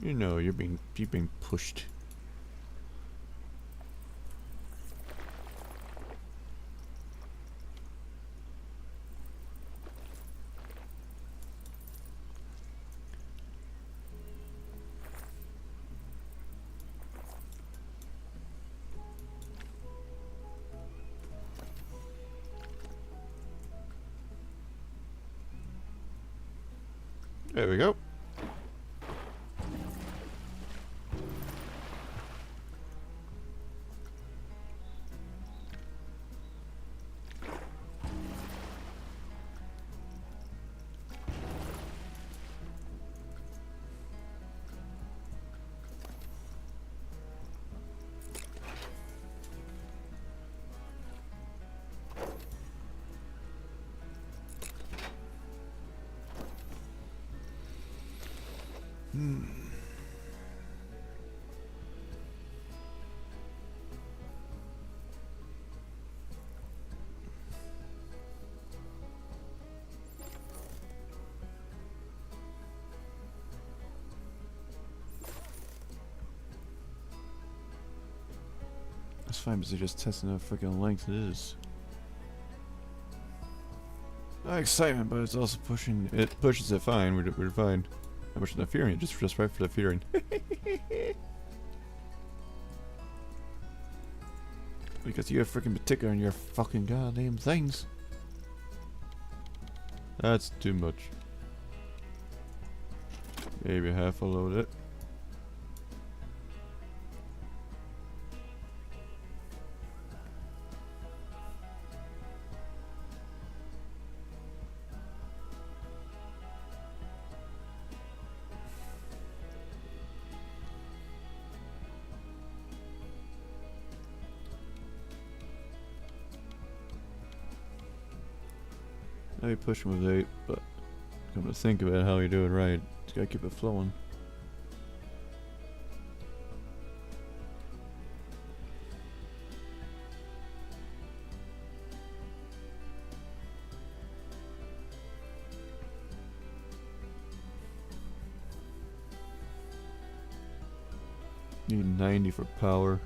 You know, you're being pushed. There we go. That's fine, because they're just testing how freaking length it is. No excitement, but it's also pushing. It pushes it fine. We're fine. How much enough fearing? Just right for the fearing. Because you're freaking particular in your fucking goddamn things. That's too much. Maybe half a load it. Now you push him with 8, but come to think of it, how you do it right, you gotta keep it flowing. Need 90 for power.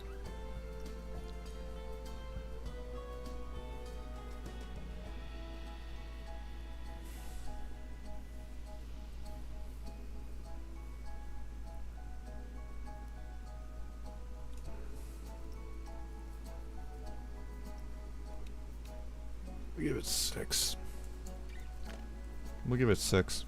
We'll give it 6. We'll give it 6.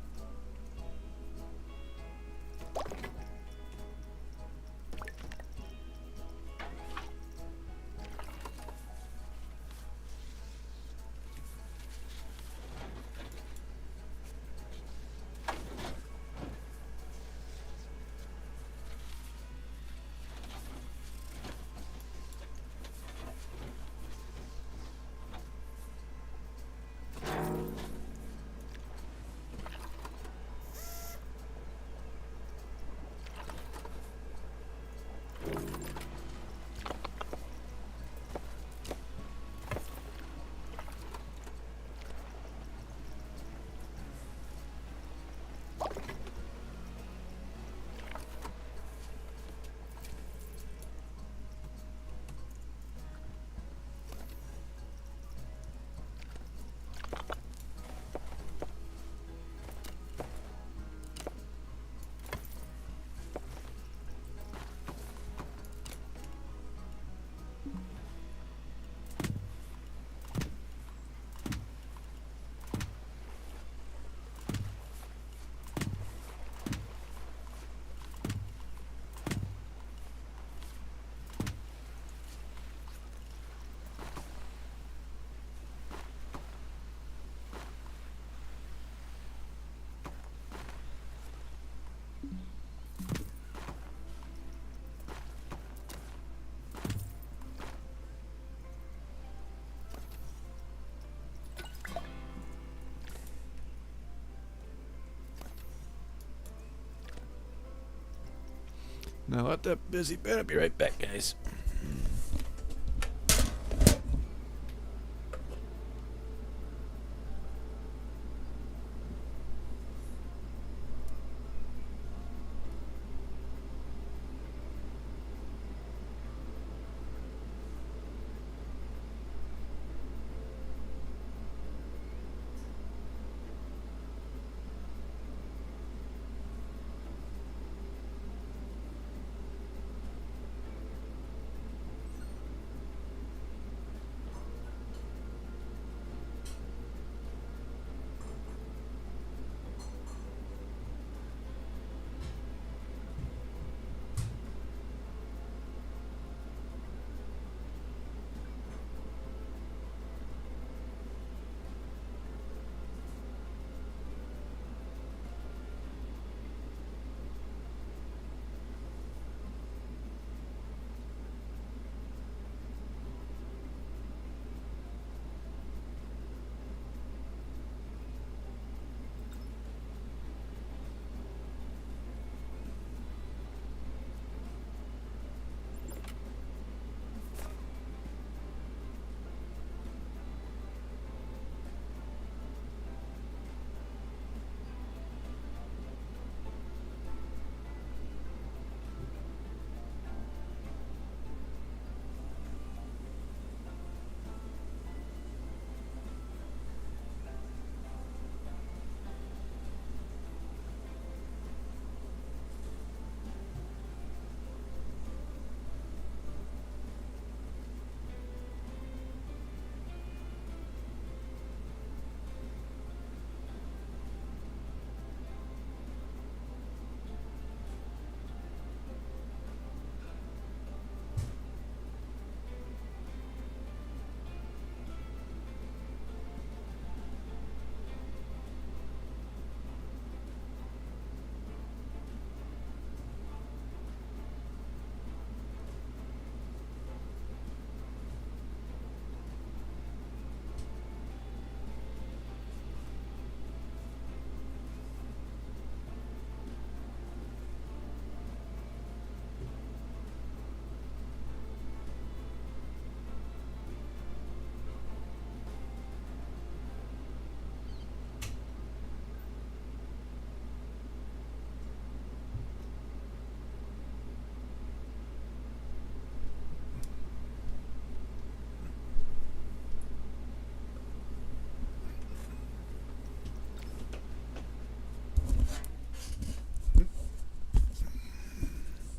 Now let that busy bit. I'll be right back, guys.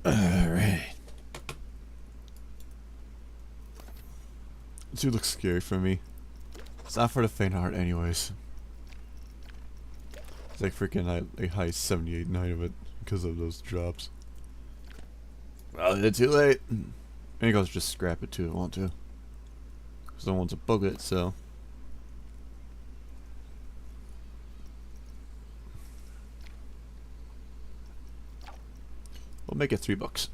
Alright. This dude looks scary for me. It's not for the faint of heart anyways. It's like freaking a high 78 night of it because of those drops. Well, it's too late. I think I'll just scrap it too if I want to. Because I want to bug it, so. We'll make it $3.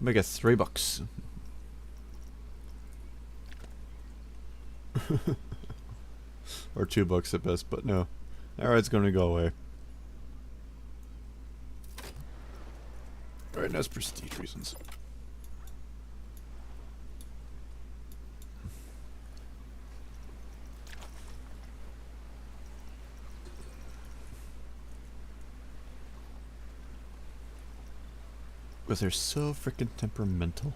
Make it $3. Or $2 at best, but no. Alright, it's gonna go away. Alright, that's prestige reasons. Because they're so freaking temperamental.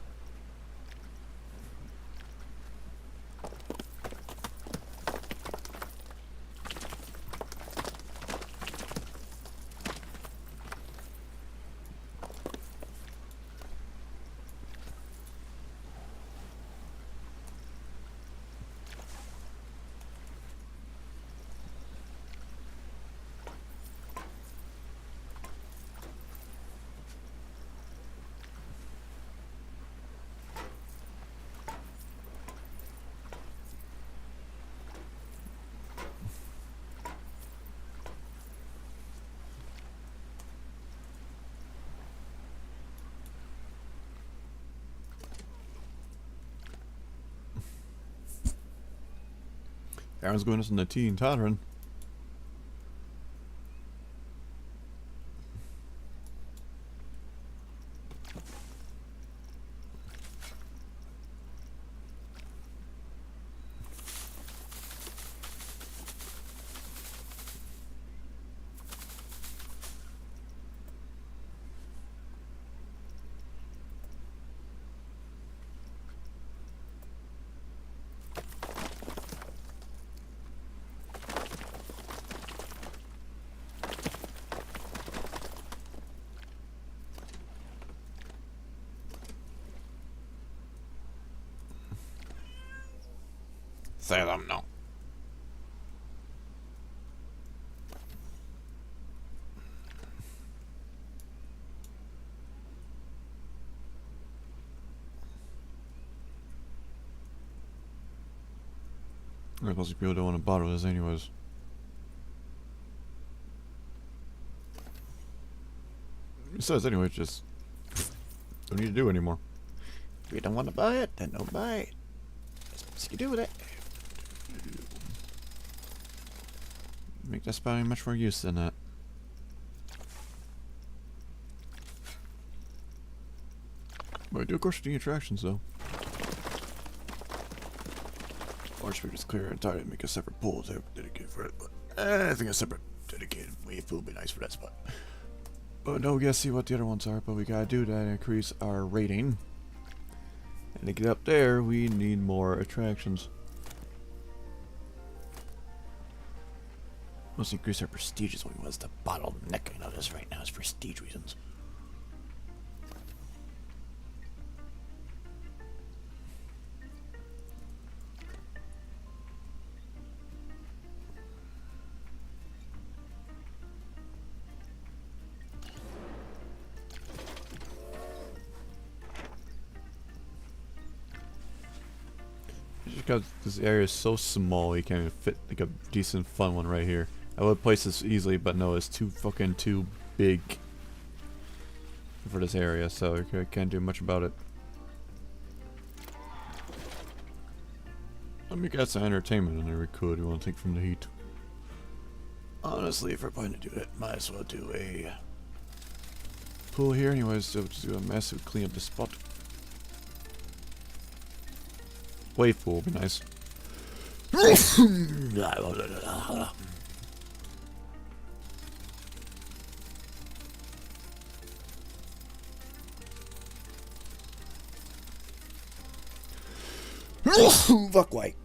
Aaron's going us in the tea and tottering. Say them no. Most people don't want to bother this anyways. Besides, anyway, just don't need to do anymore. If you don't want to buy it, then don't buy it. That's what you do with it. Make that spelling much more use than that. But I do, of course, the attractions though. Or should we just clear it entirely and make a separate pool dedicated for it? But I think a separate dedicated wave pool would be nice for that spot. But no, we gotta see what the other ones are. But we gotta do that and increase our rating. And to get up there, we need more attractions. Must increase our prestige is what we want. The bottlenecking of this right now is prestige reasons. Just because this area is so small, you can't even fit like a decent fun one right here. I would place this easily, but no, it's too big for this area, so I can't do much about it. Let me get some entertainment in there we could. We want to take from the heat. Honestly, if we're planning to do it, might as well do a pool here anyways, so just do a massive clean up the spot. Wave pool would be nice. Fuck white.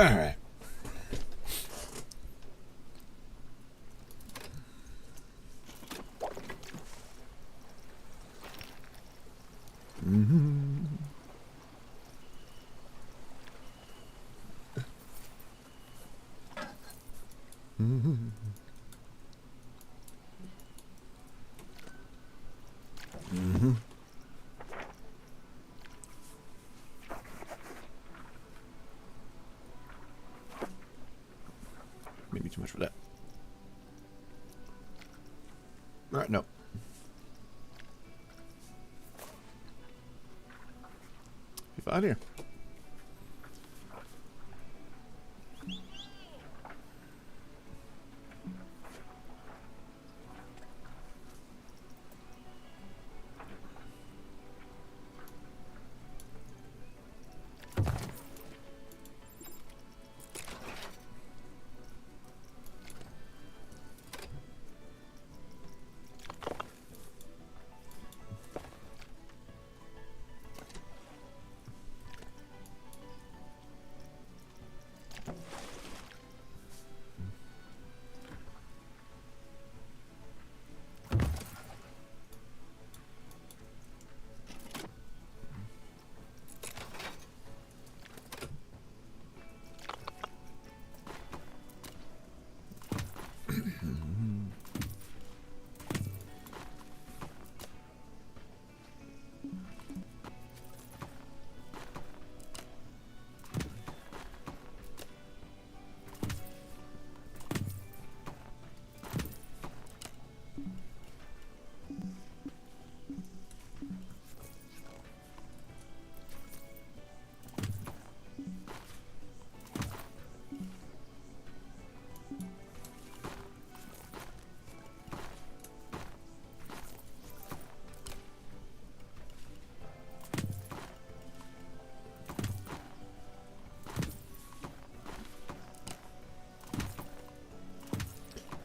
Alright. Maybe too much for that. Alright, no. Get out of here.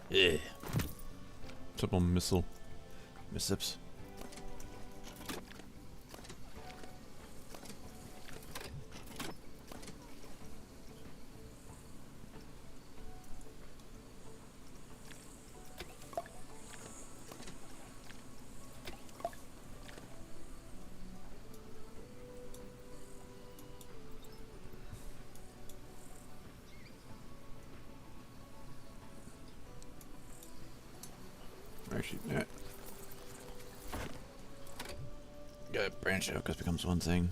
Yeah. Triple missile. Missips. Actually, yeah. Gotta branch out because it becomes one thing.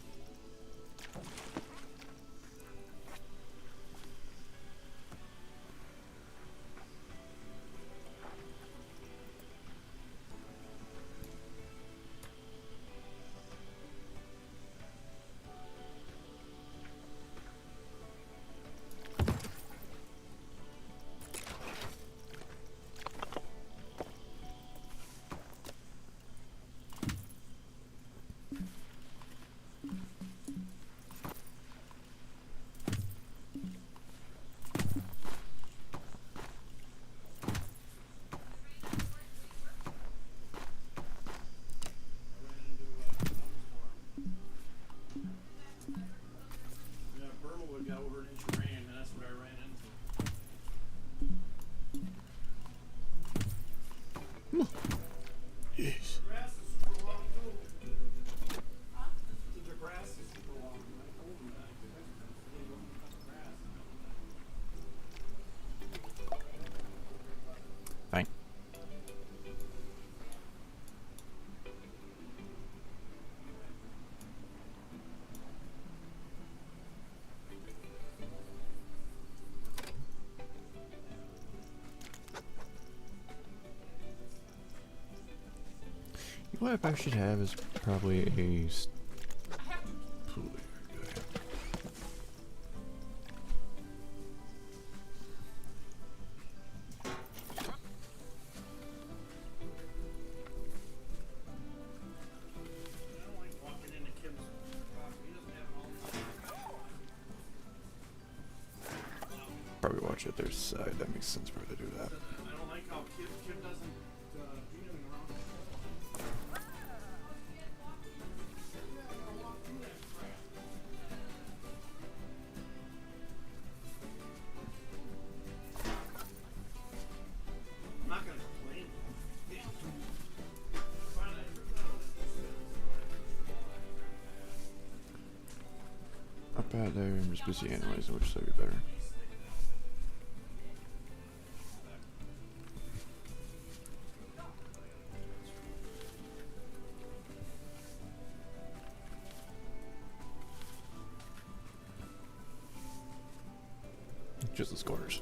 Yes. Fine. What I should have is probably a probably watch it their side. That makes sense for her to do that. I don't like how Kim doesn't do anything wrong. bad there. I'm just busy analyzing which side would be better. Just the scores.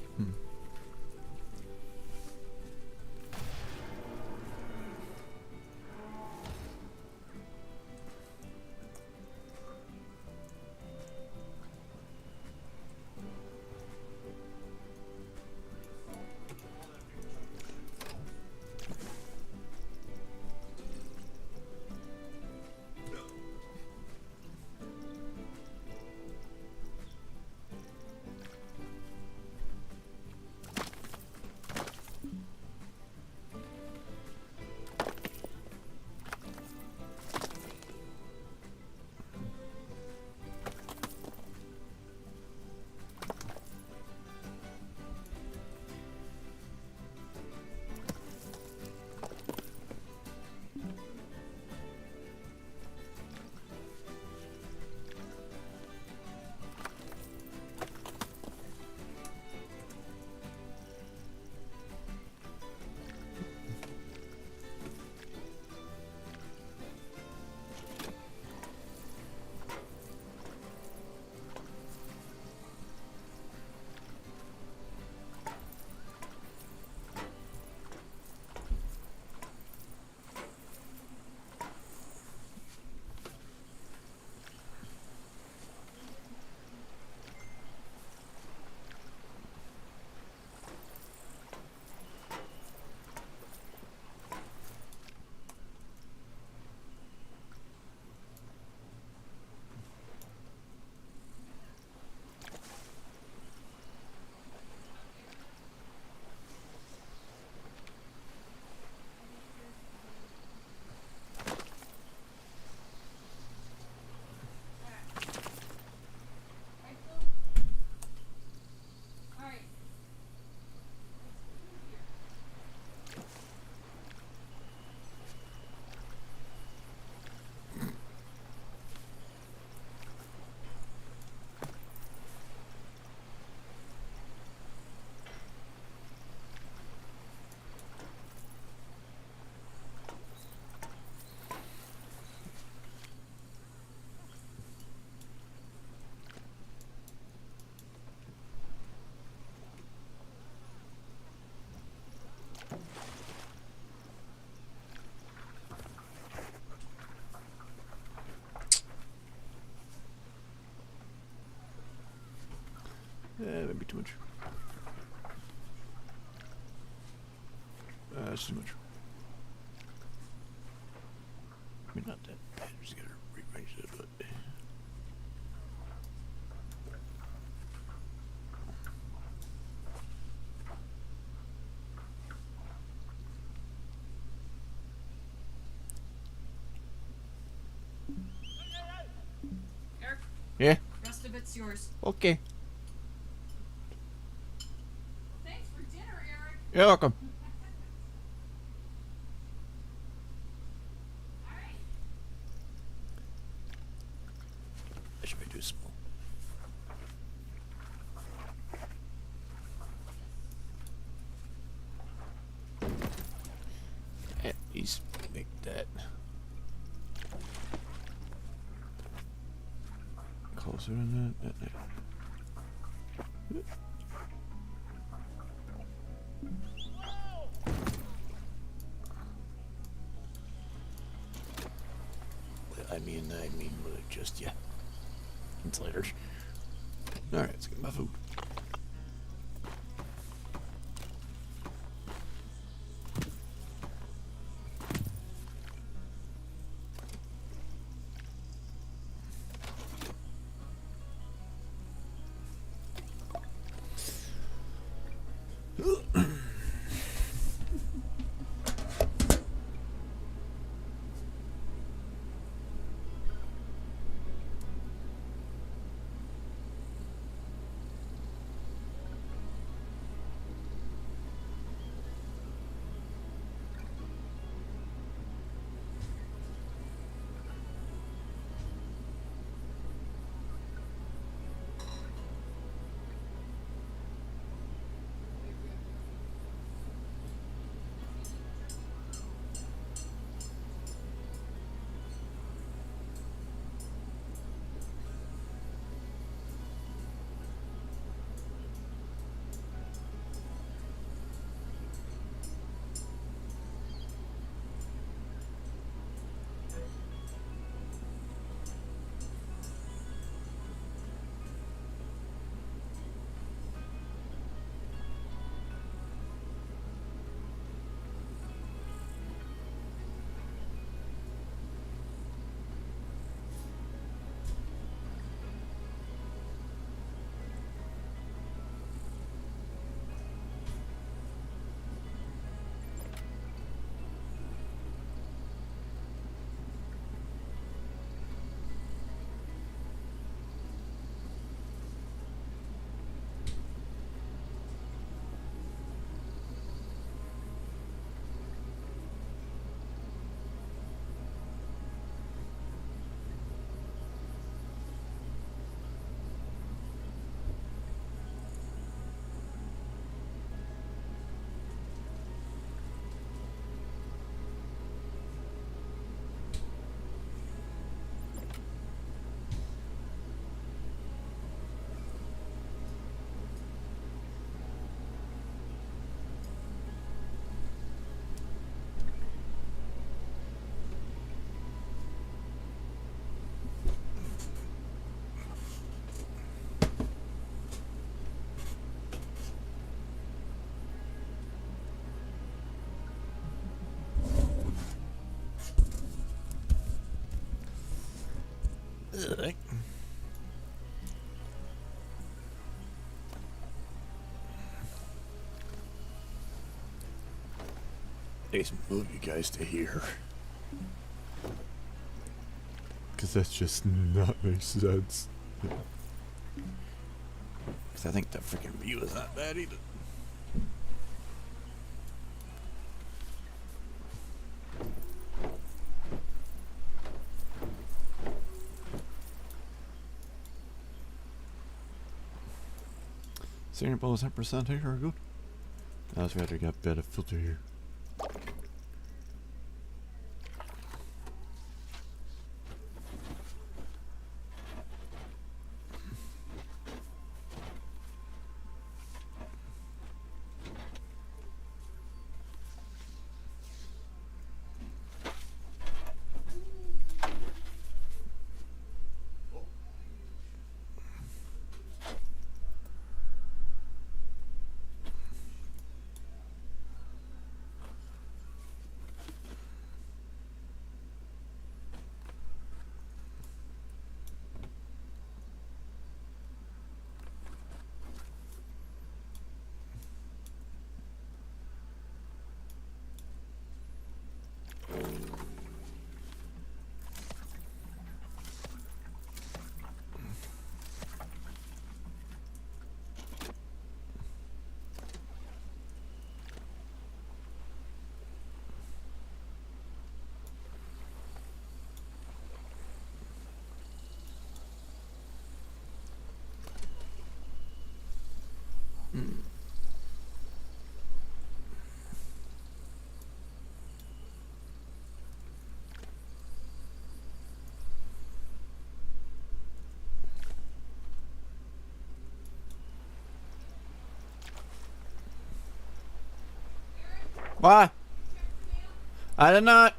Maybe too much. That's too much. I mean, not that bad. Just gotta rearrange it a bit. Eric, Yeah? rest of it's yours. Okay. Thanks for dinner, Eric. You're welcome. All right. I should be too small. At least make that closer than that. I mean, just yeah. It's later. All right, let's get my food. Alright. Let's move you guys to here. Because that's just not makes sense. Because I think the freaking view is not bad either. Senior ball is 10% here, good. I'd rather get better filter here. Why? I did not.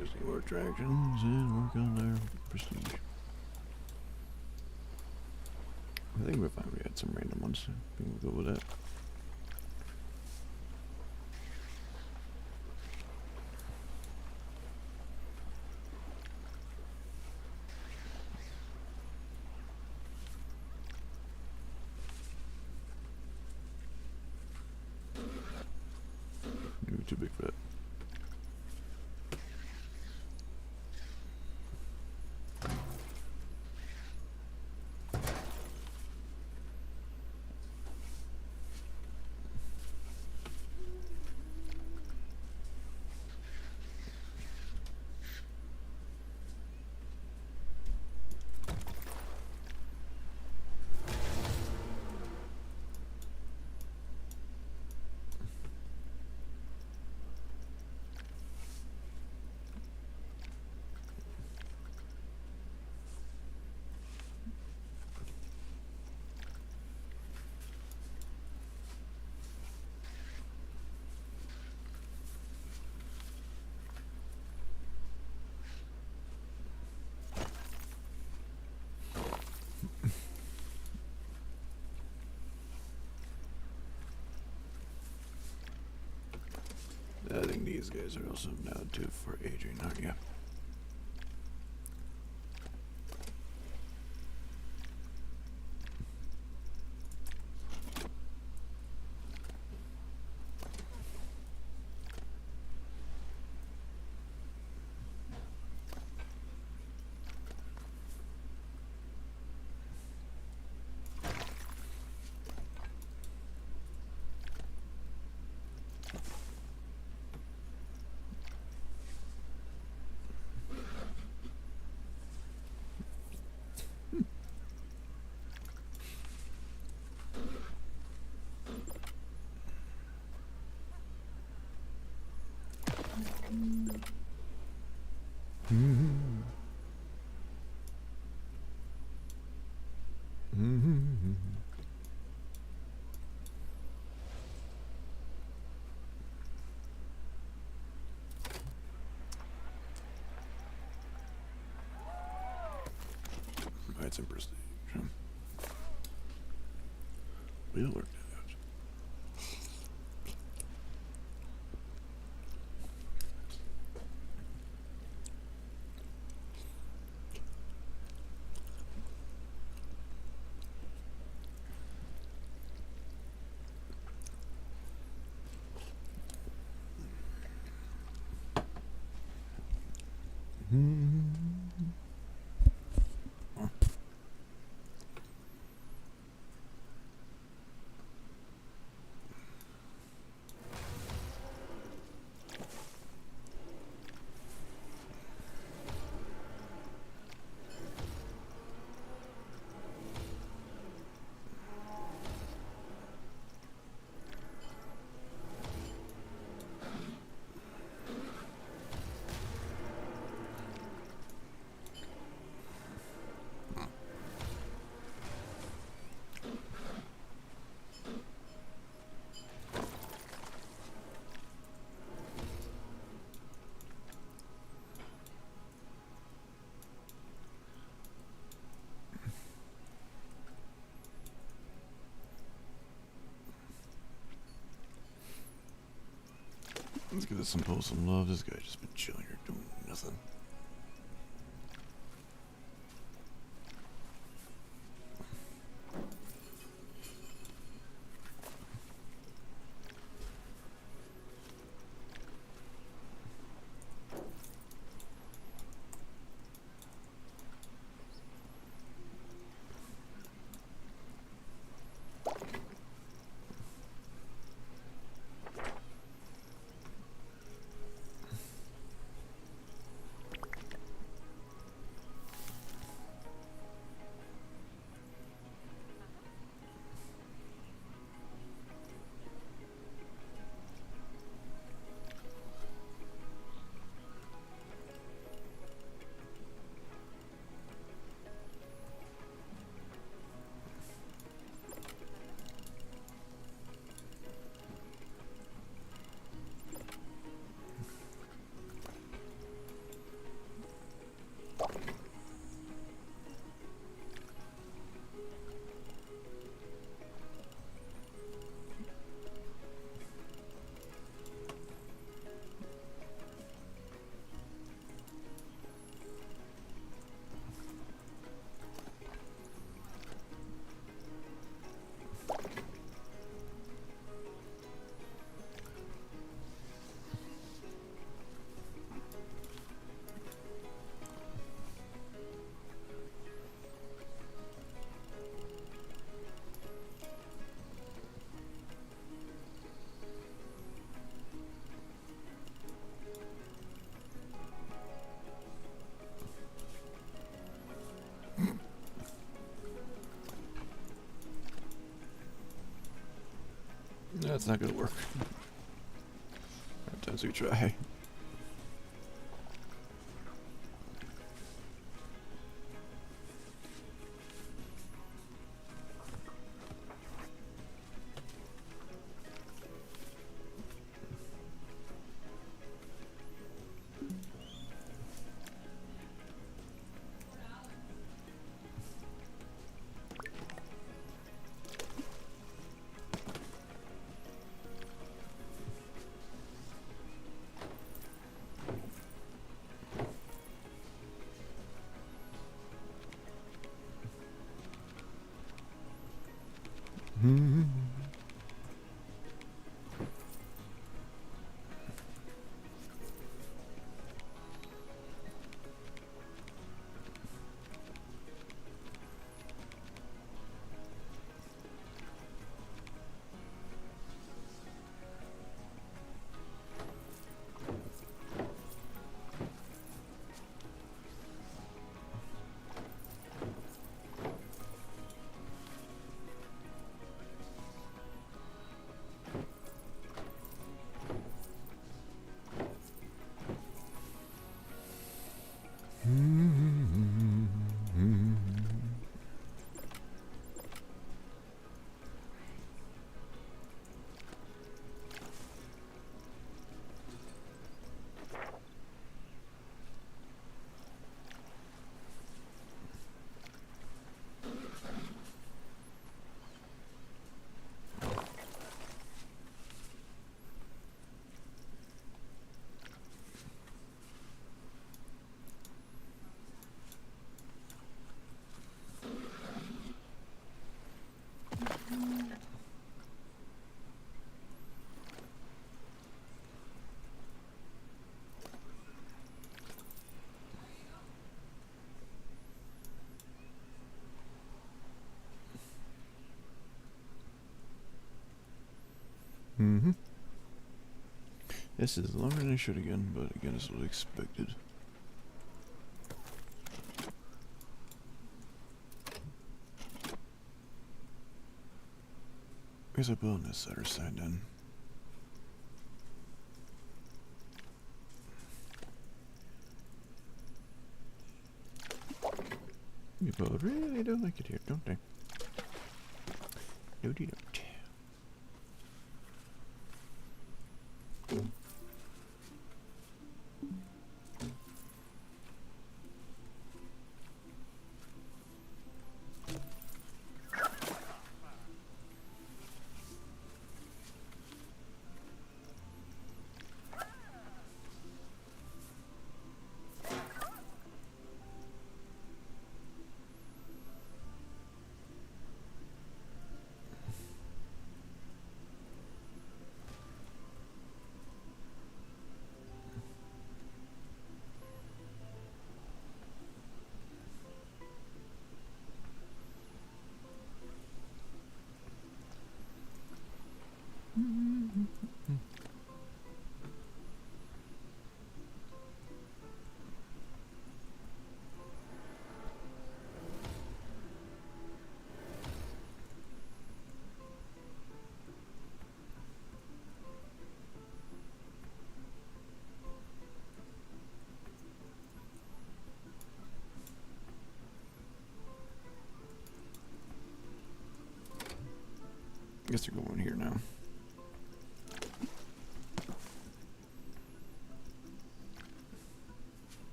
Just need more attractions and work on their prestige. I think we're fine. We had some random ones. We'll go with that. You're too big for that. I think these guys are also now too for Adrian, aren't you? It's in prestige. We'll work that out. Let's give this some pull, some love. This guy just been chilling here doing nothing. That's not gonna work. Sometimes we try. This is longer than I should again, but again, it's what I expected. Where's a build on this other side then? People really don't like it here, don't they? No, they don't. Guess they're going here now.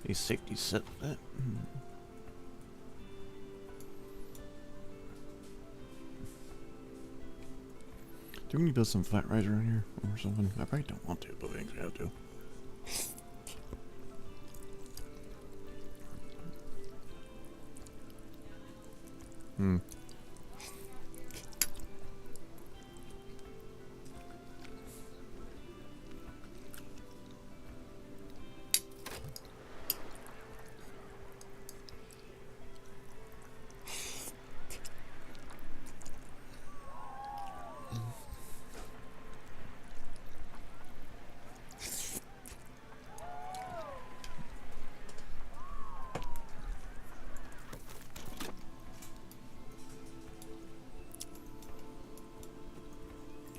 A safety set that. Do we need to build some flat rides around here or something? I probably don't want to, but I think we have to.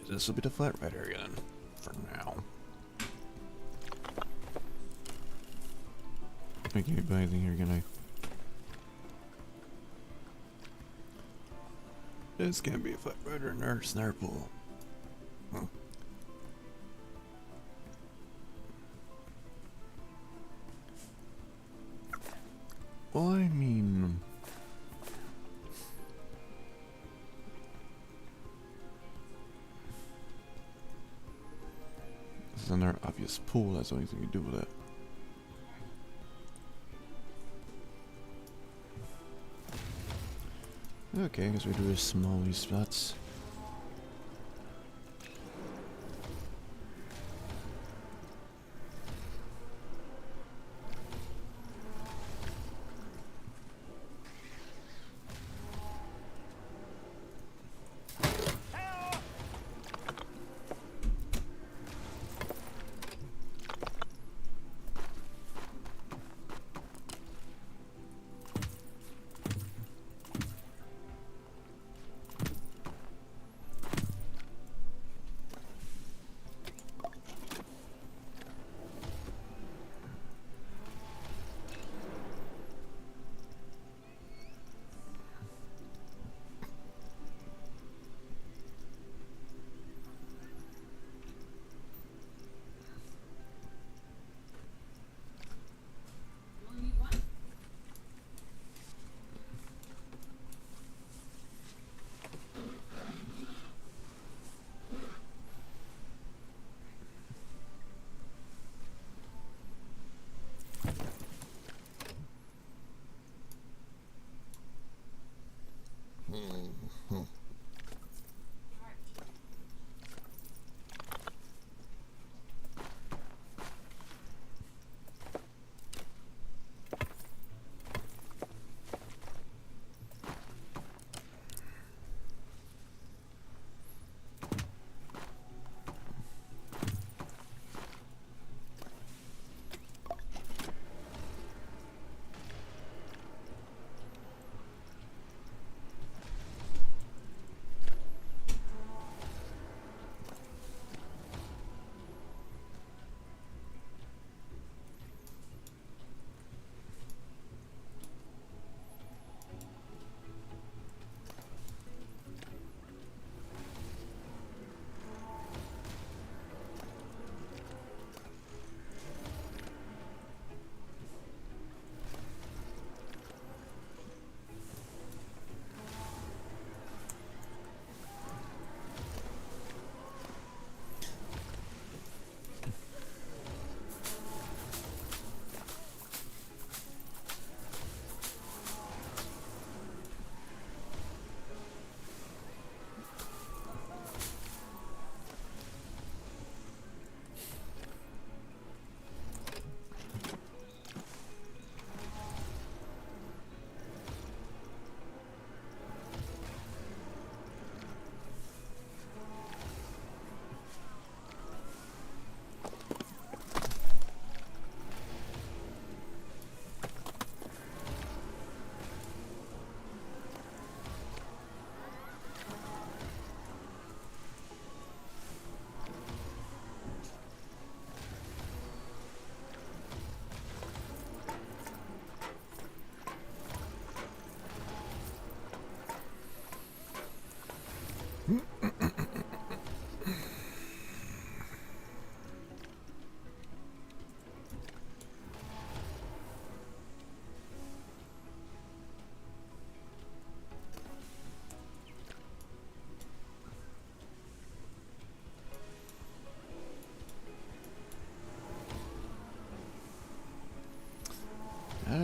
This will be the flat ride area then, for now. I can't buy anything here, can I? This can't be a flat ride or a nurse pool. Huh. Well, I mean... This is another obvious pool, that's the only thing we do with it. Okay, I guess we do a small wee spots.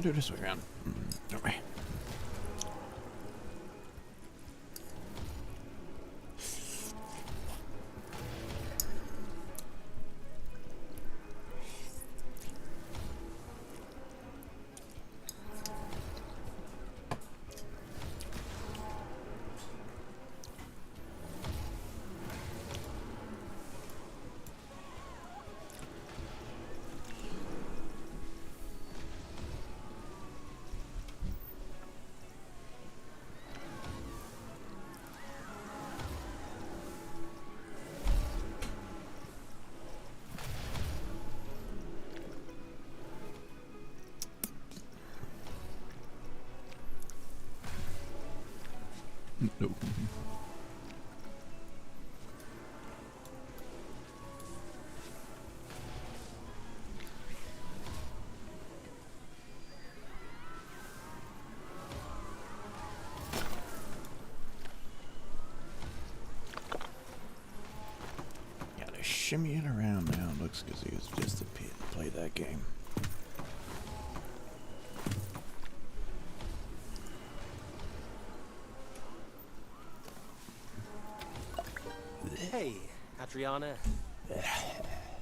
do this way around. Okay. No. Gotta shimmy it around now. Looks as he was just a pit to play that game. Hey, Adriana.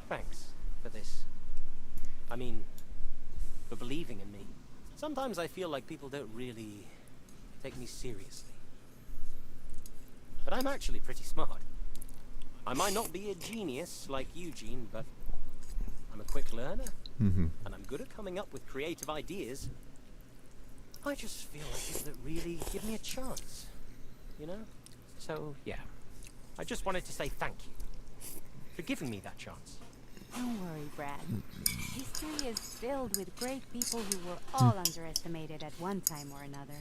Thanks for this. I mean, for believing in me. Sometimes I feel like people don't really take me seriously. But I'm actually pretty smart. I might not be a genius like Eugene, but I'm a quick learner. And I'm good at coming up with creative ideas. I just feel like people don't really give me a chance. You know? So, yeah. I just wanted to say thank you for giving me that chance. Don't worry, Brad. History is filled with great people who were all underestimated at one time or another.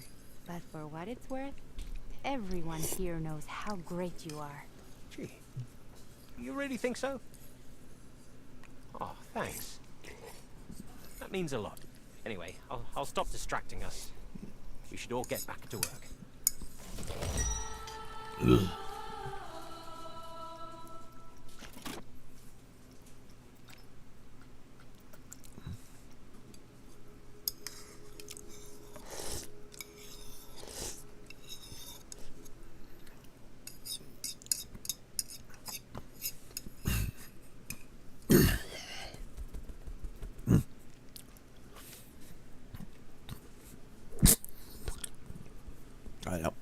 But for what it's worth, everyone here knows how great you are. Gee, you really think so? Oh, thanks. That means a lot. Anyway, I'll stop distracting us. We should all get back to work. Ugh. I know.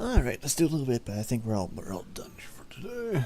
All right, let's do a little bit, but I think we're all done for today.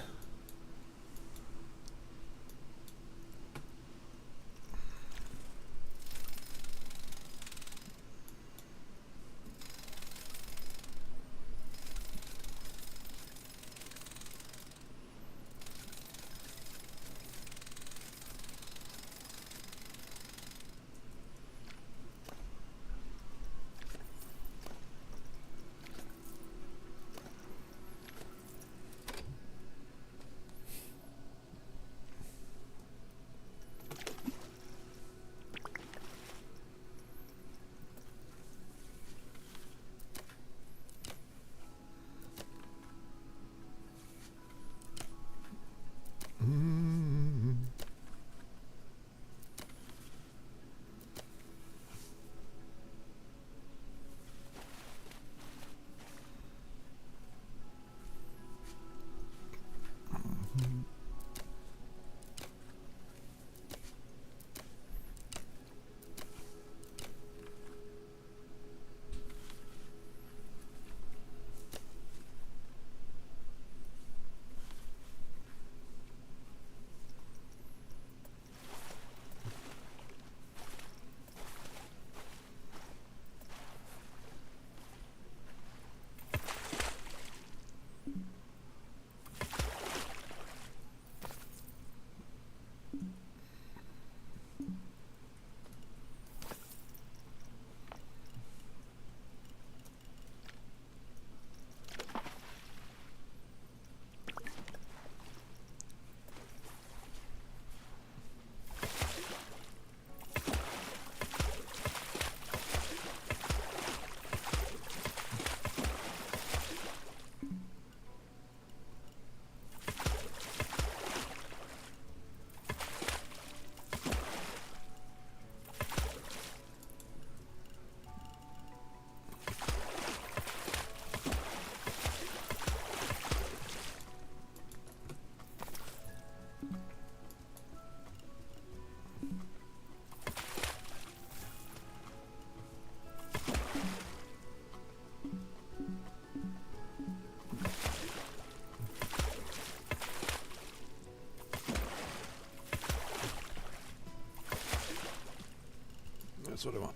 That's what I want.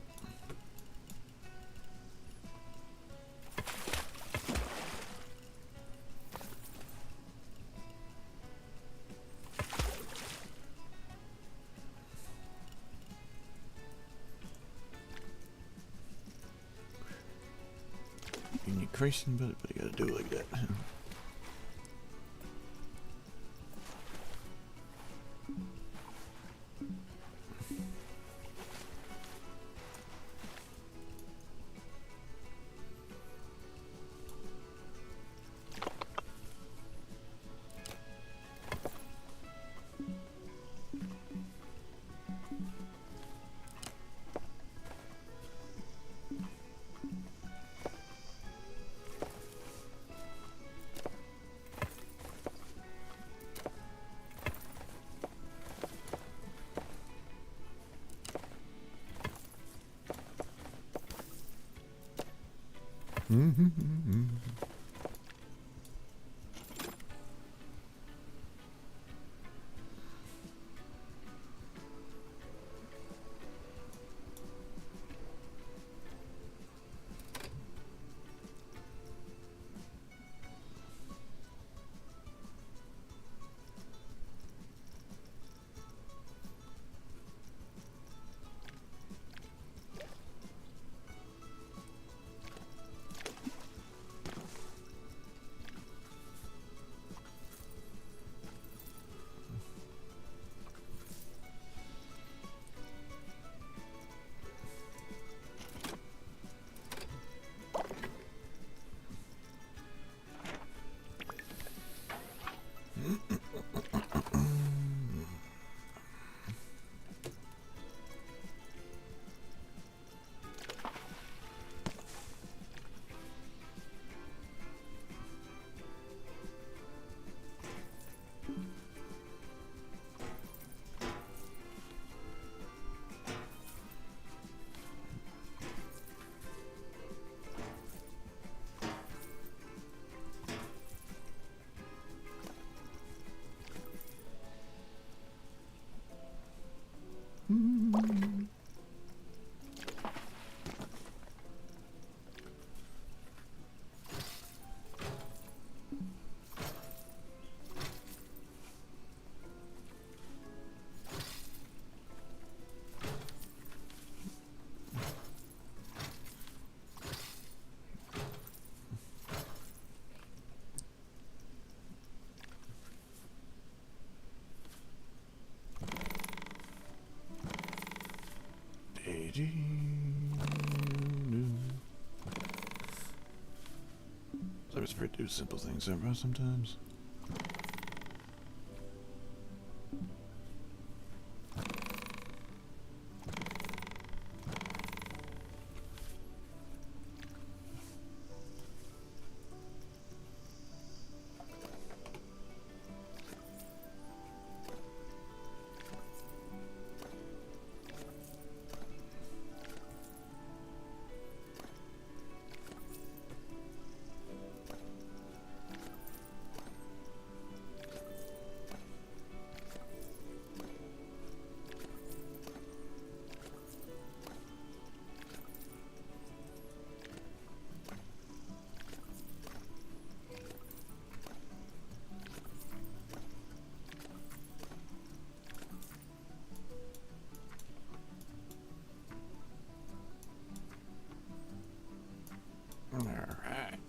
You need creasing, but you gotta do it like that. I was afraid to do simple things over sometimes. Alright.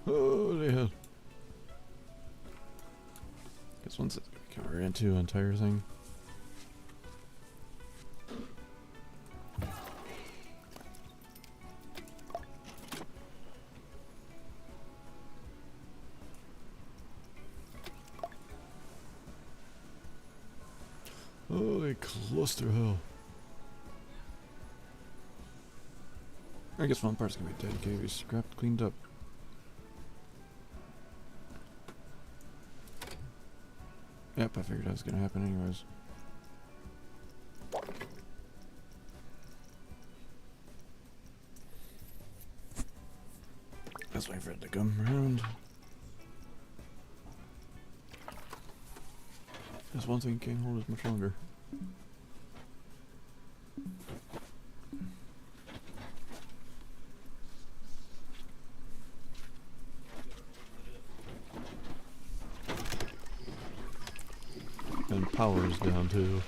Holy hell. Guess once it can ran into an entire thing. Holy cluster hell. I guess one part's gonna be dedicated, scrapped, cleaned up. Yep, I figured that was gonna happen anyways. Let's wait for it to come around. This one thing can't hold as much longer. And power is down too.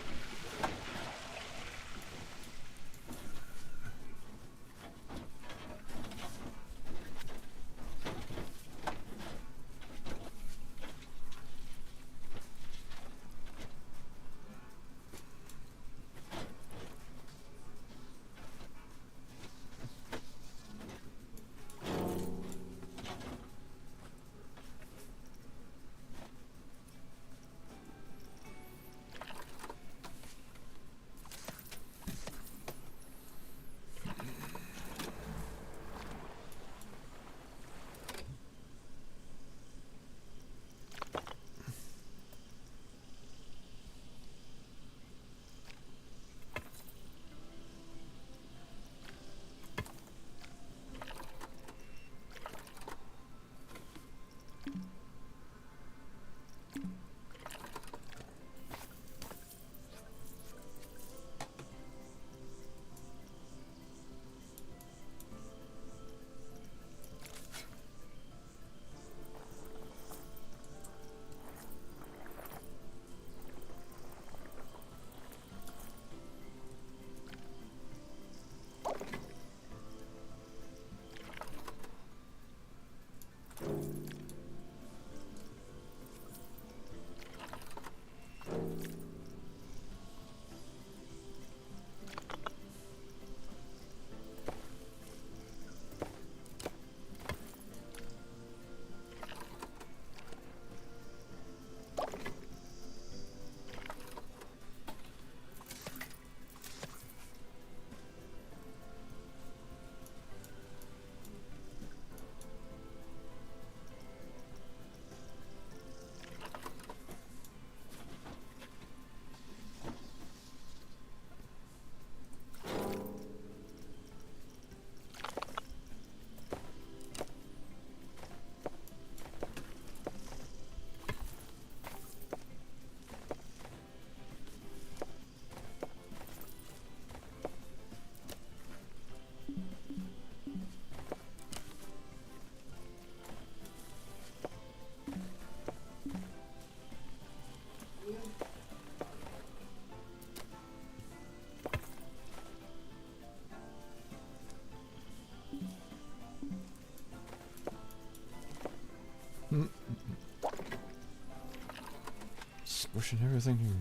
Squishing everything here.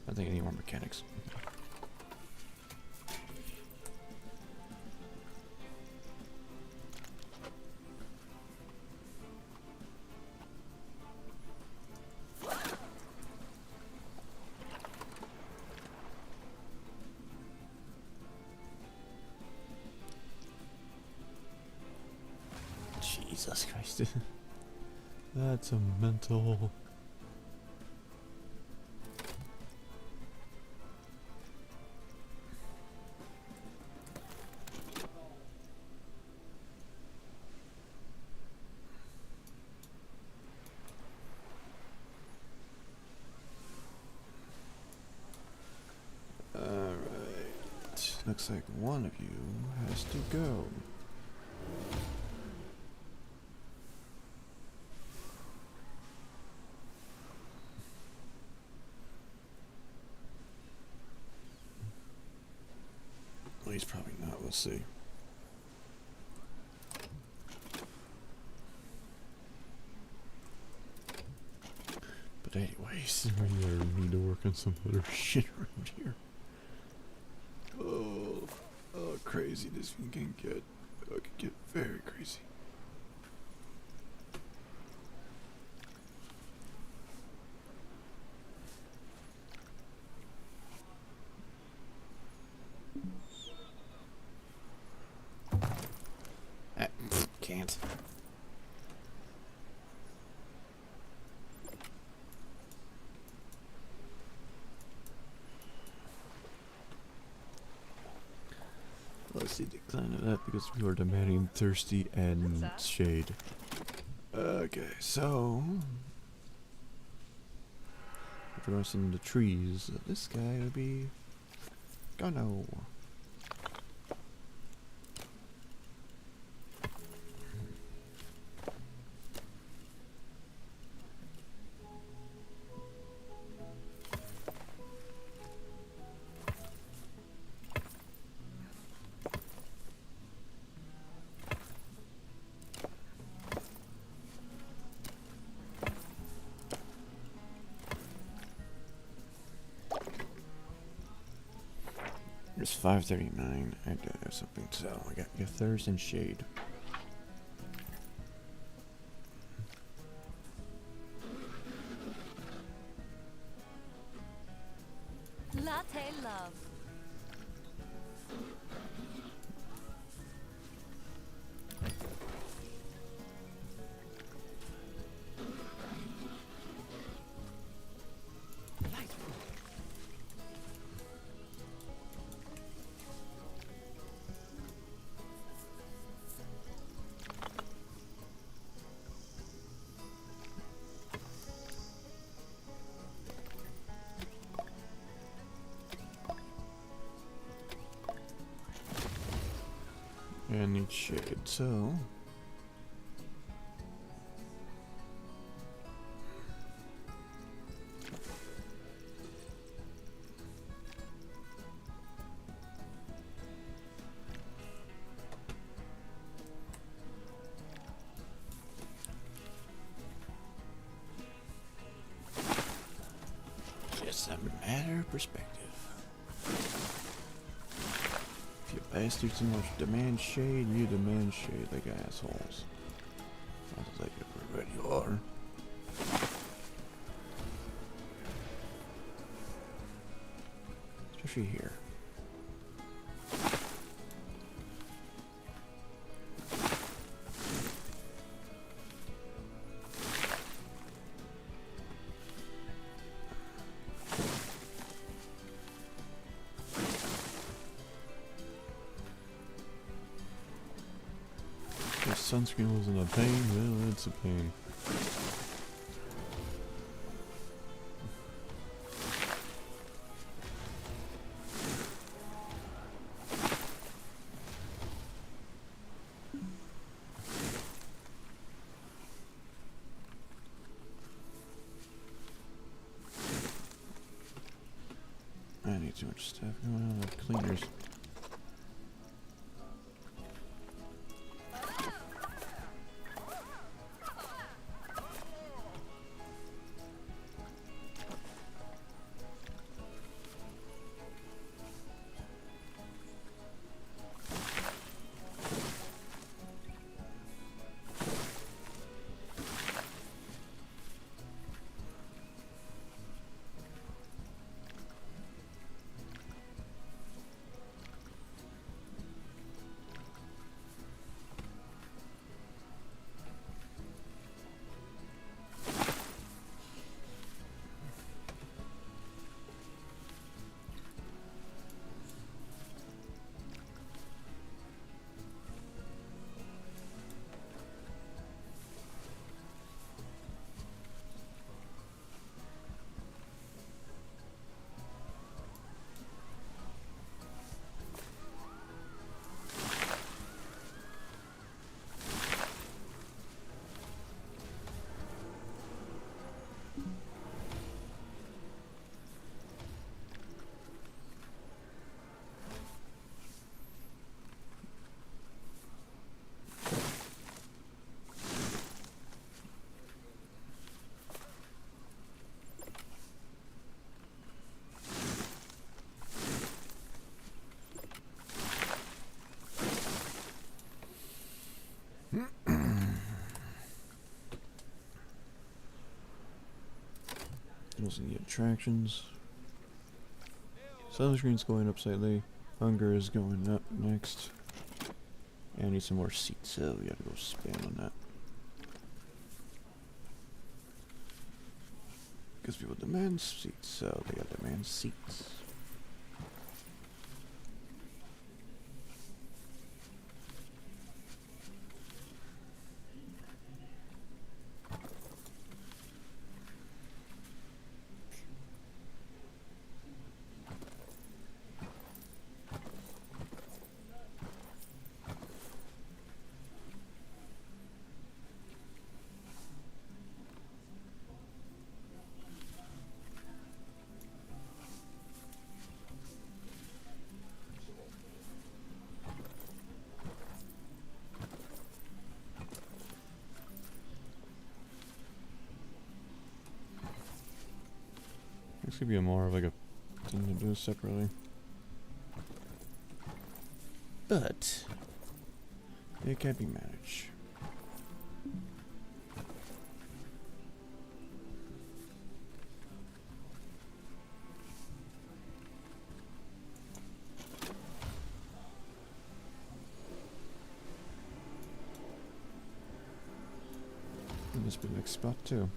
I think I need more mechanics. Jesus Christ. That's a mental. Alright. Looks like one of you has to go. Well, he's probably not. We'll see. But anyways, we need to work on some other shit around here. Oh, crazy this thing can get. It can get very crazy. it. Let's see, decline of that because we are demanding thirsty and shade. Okay, so if we're in the trees, this guy will be gonna. It's 5:39. I do have something to sell. I got your thirst and shade. Latte love. And need shade, so just a matter of perspective. If you bastards too much demand shade, you demand shade like assholes. I'll tell you where you are. Especially here. If sunscreen wasn't a pain, well, it's a pain. I need too much stuff going on with cleaners. Those are the attractions. Sunscreen's going up slightly. Hunger is going up next. And I need some more seats, so we gotta go spam on that. Because people demand seats, so they gotta demand seats. This could be more of like a thing to do separately. But it can be managed. And this be the next spot too.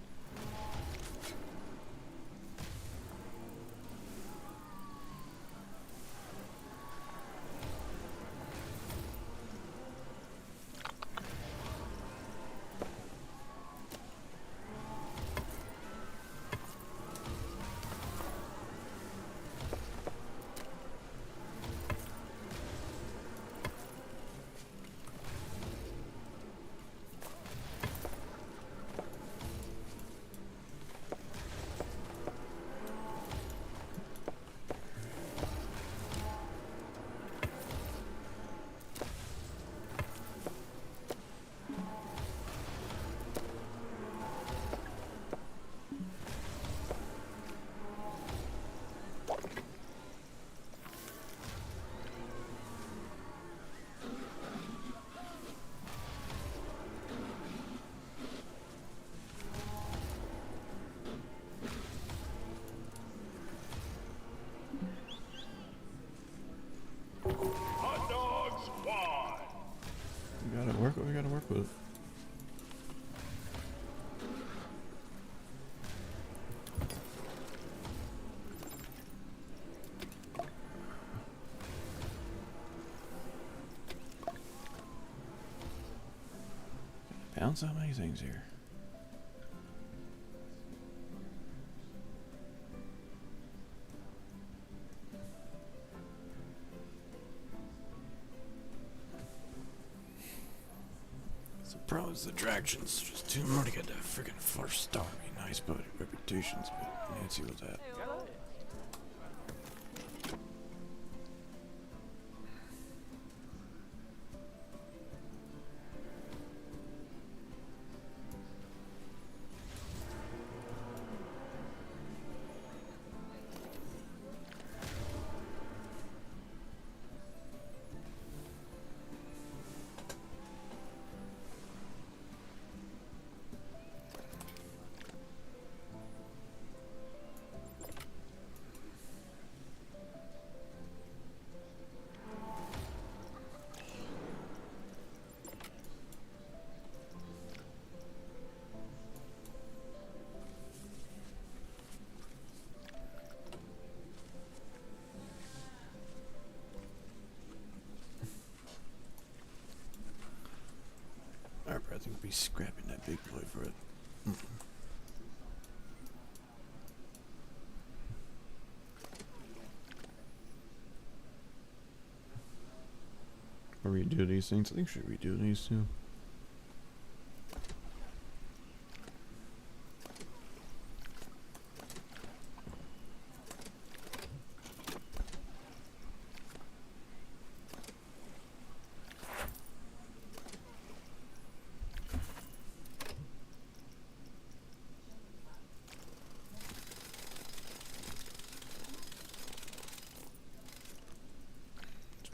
We gotta work what we gotta work with. Bounce how many things here. Problem is the attractions. Just too more to get that freaking first star. Be nice, but reputations. But Nancy with that. I think we'll be scrapping that big boy for it. Or redo these things. I think we should redo these too.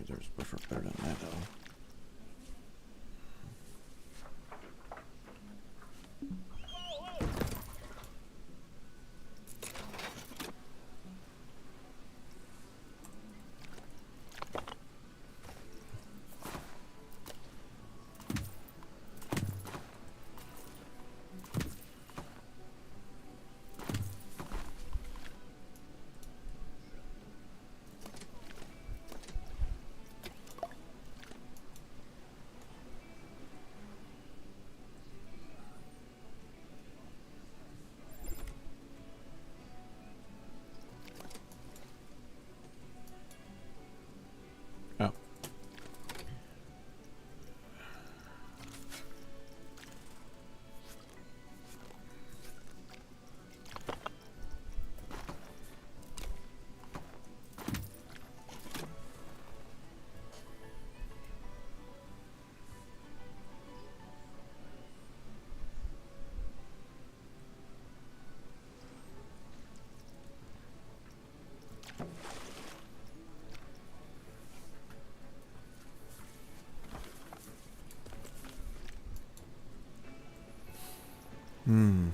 There's buffer better than that though. Hmm.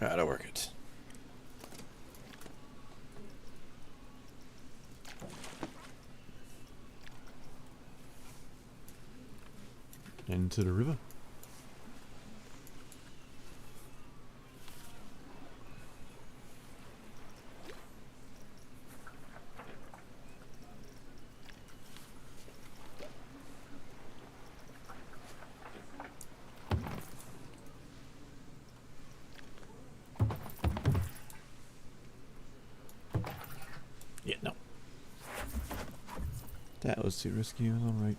Try to work it. Into the river. Yeah, no. That was too risky. I was alright.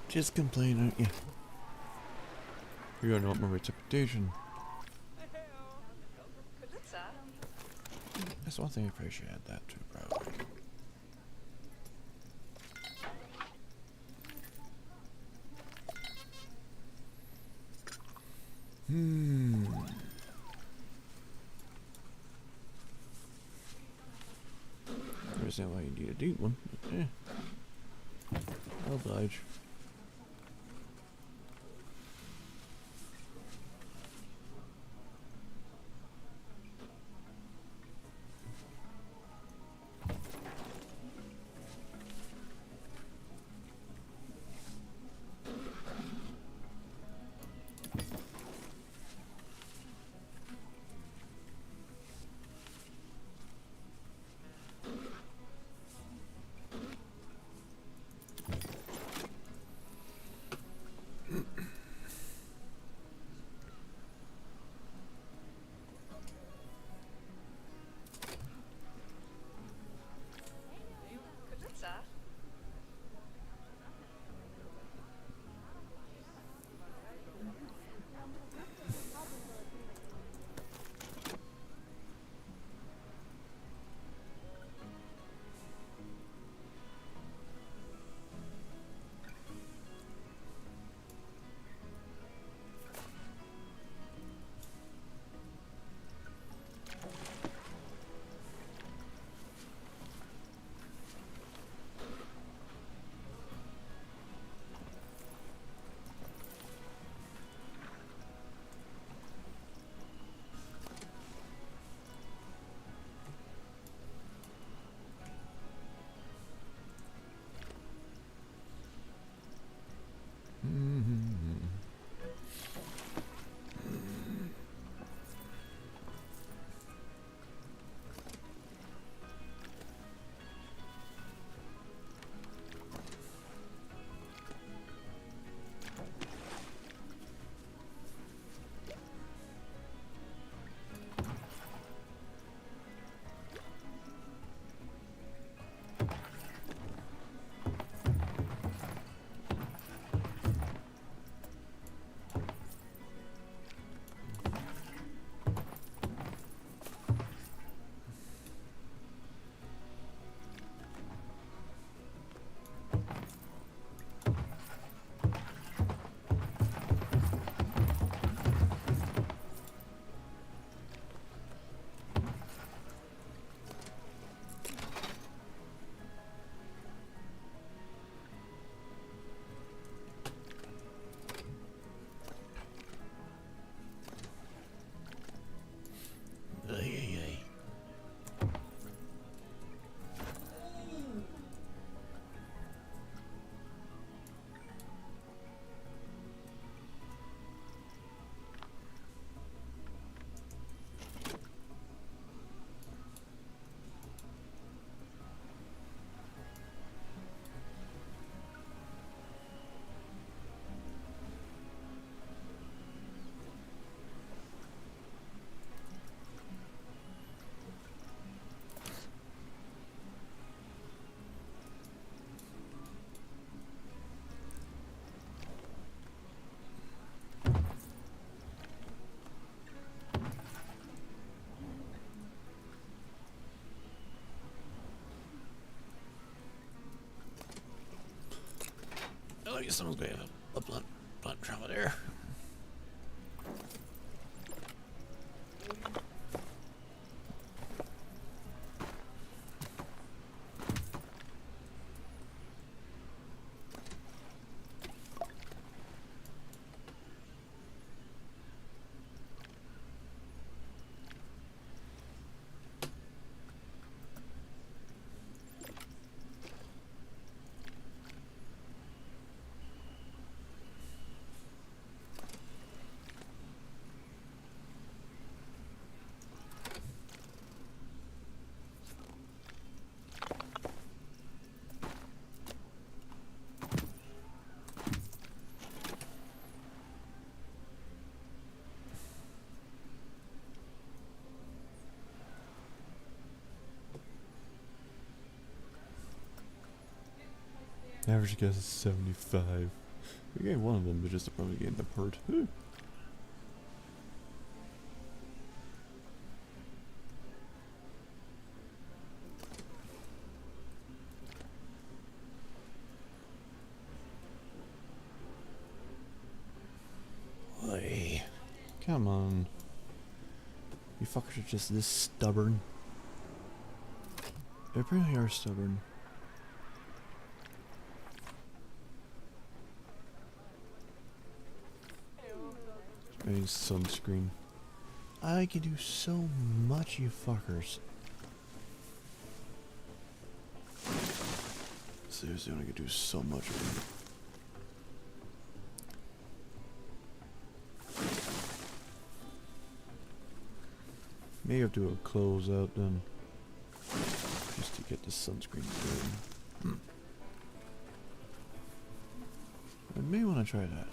Just complain, aren't you? You're not my reputation. That's one thing I appreciate that too, probably. Understand why you need a deep one, but yeah. I'll oblige. someone's gonna have a blunt trauma there. Average guess is 75. We gained one of them, but just to probably gain the part. Hey, come on. You fuckers are just this stubborn. They apparently are stubborn. Maybe sunscreen. I can do so much, you fuckers. Seriously, I can do so much of it. Maybe I'll do a close out then. Just to get the sunscreen good. I may want to try that.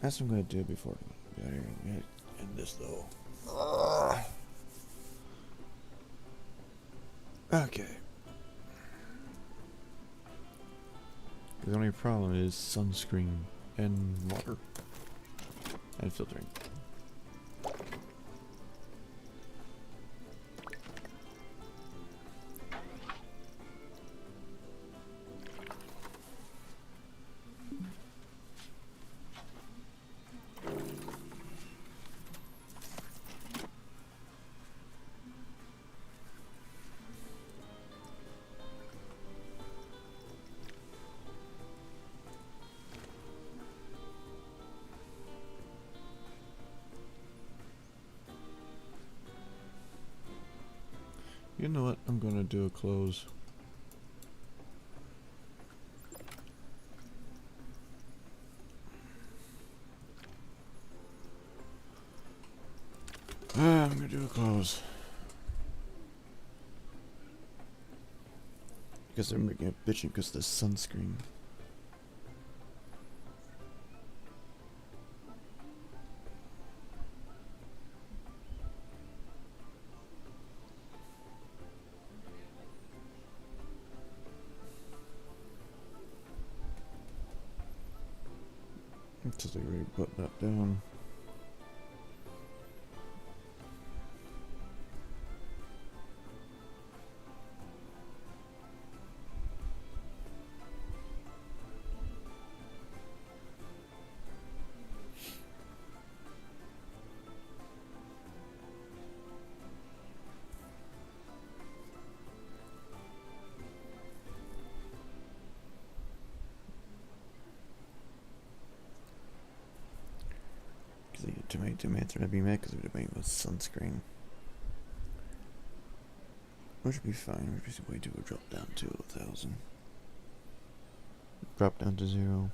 That's what I'm gonna do before I end this though. Okay. The only problem is sunscreen and water and filtering. You know what? I'm gonna do a close. I'm gonna do a close. Because they're making it bitching because the sunscreen. Just like really put that down. Demands are gonna be met because we're debating with sunscreen. Which would be fine. We're just wait till we drop down to 1,000. Drop down to 0.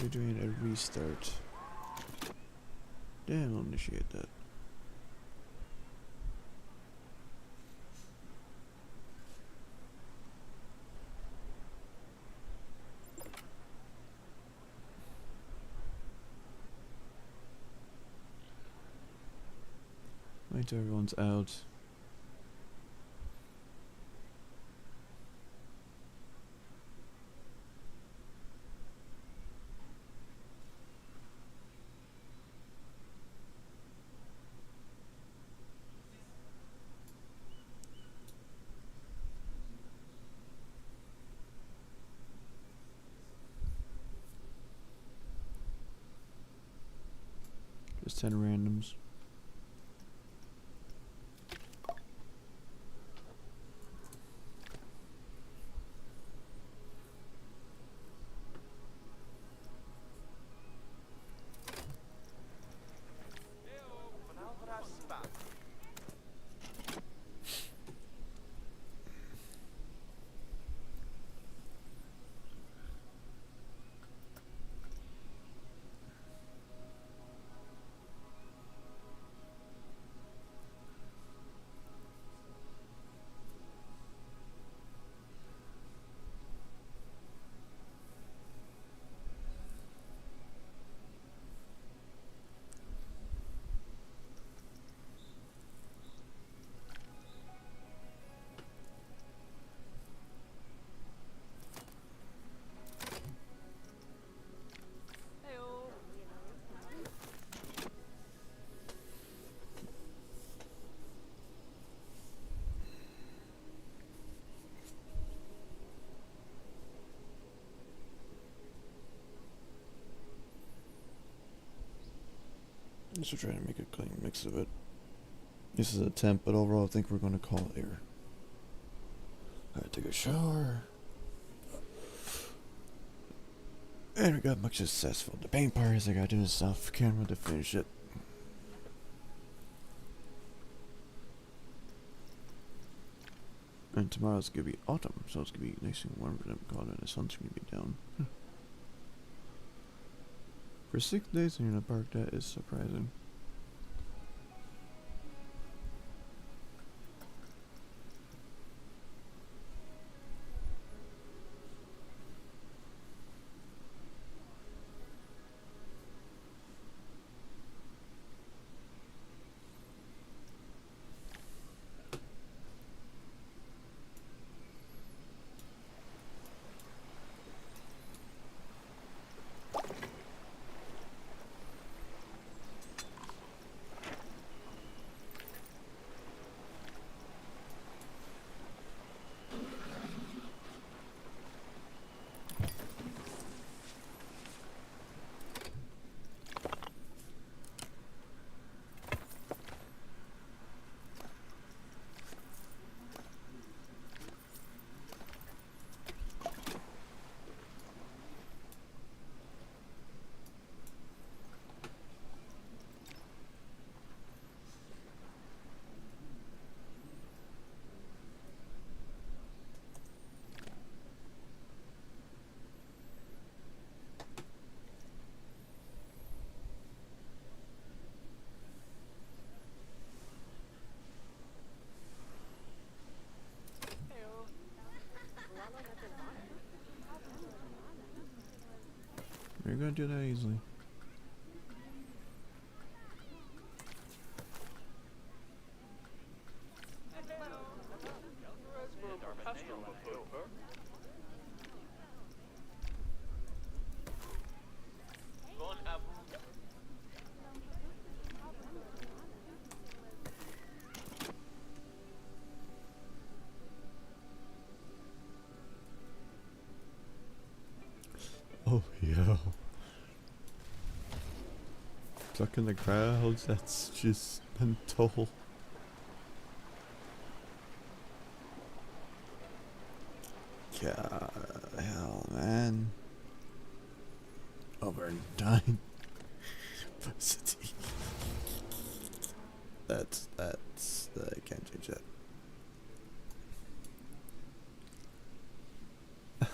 We're doing a restart. Then I'll initiate that. Wait till everyone's out. Just 10 randoms. Just trying to make a clean mix of it. This is an attempt, but overall I think we're going to call it here. I take a shower. And we got much successful. The pain part is I gotta do this off camera to finish it. And tomorrow's gonna be autumn, so it's gonna be nice and warm for them called and the sun's gonna be down. For 6 days in a park, that is surprising. You're gonna do that easily. Oh, yeah. Stuck in the crowds, that's just mental. God, hell, man. Over and done. Pussy. That's, I can't change that.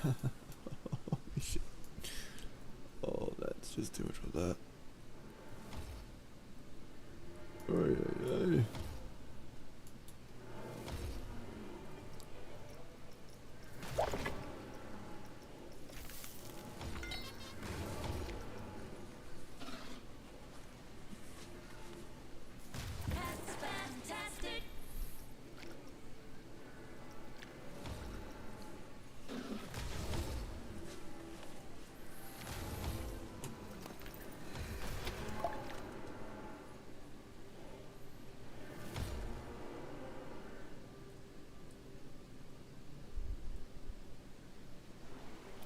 Holy shit. Oh,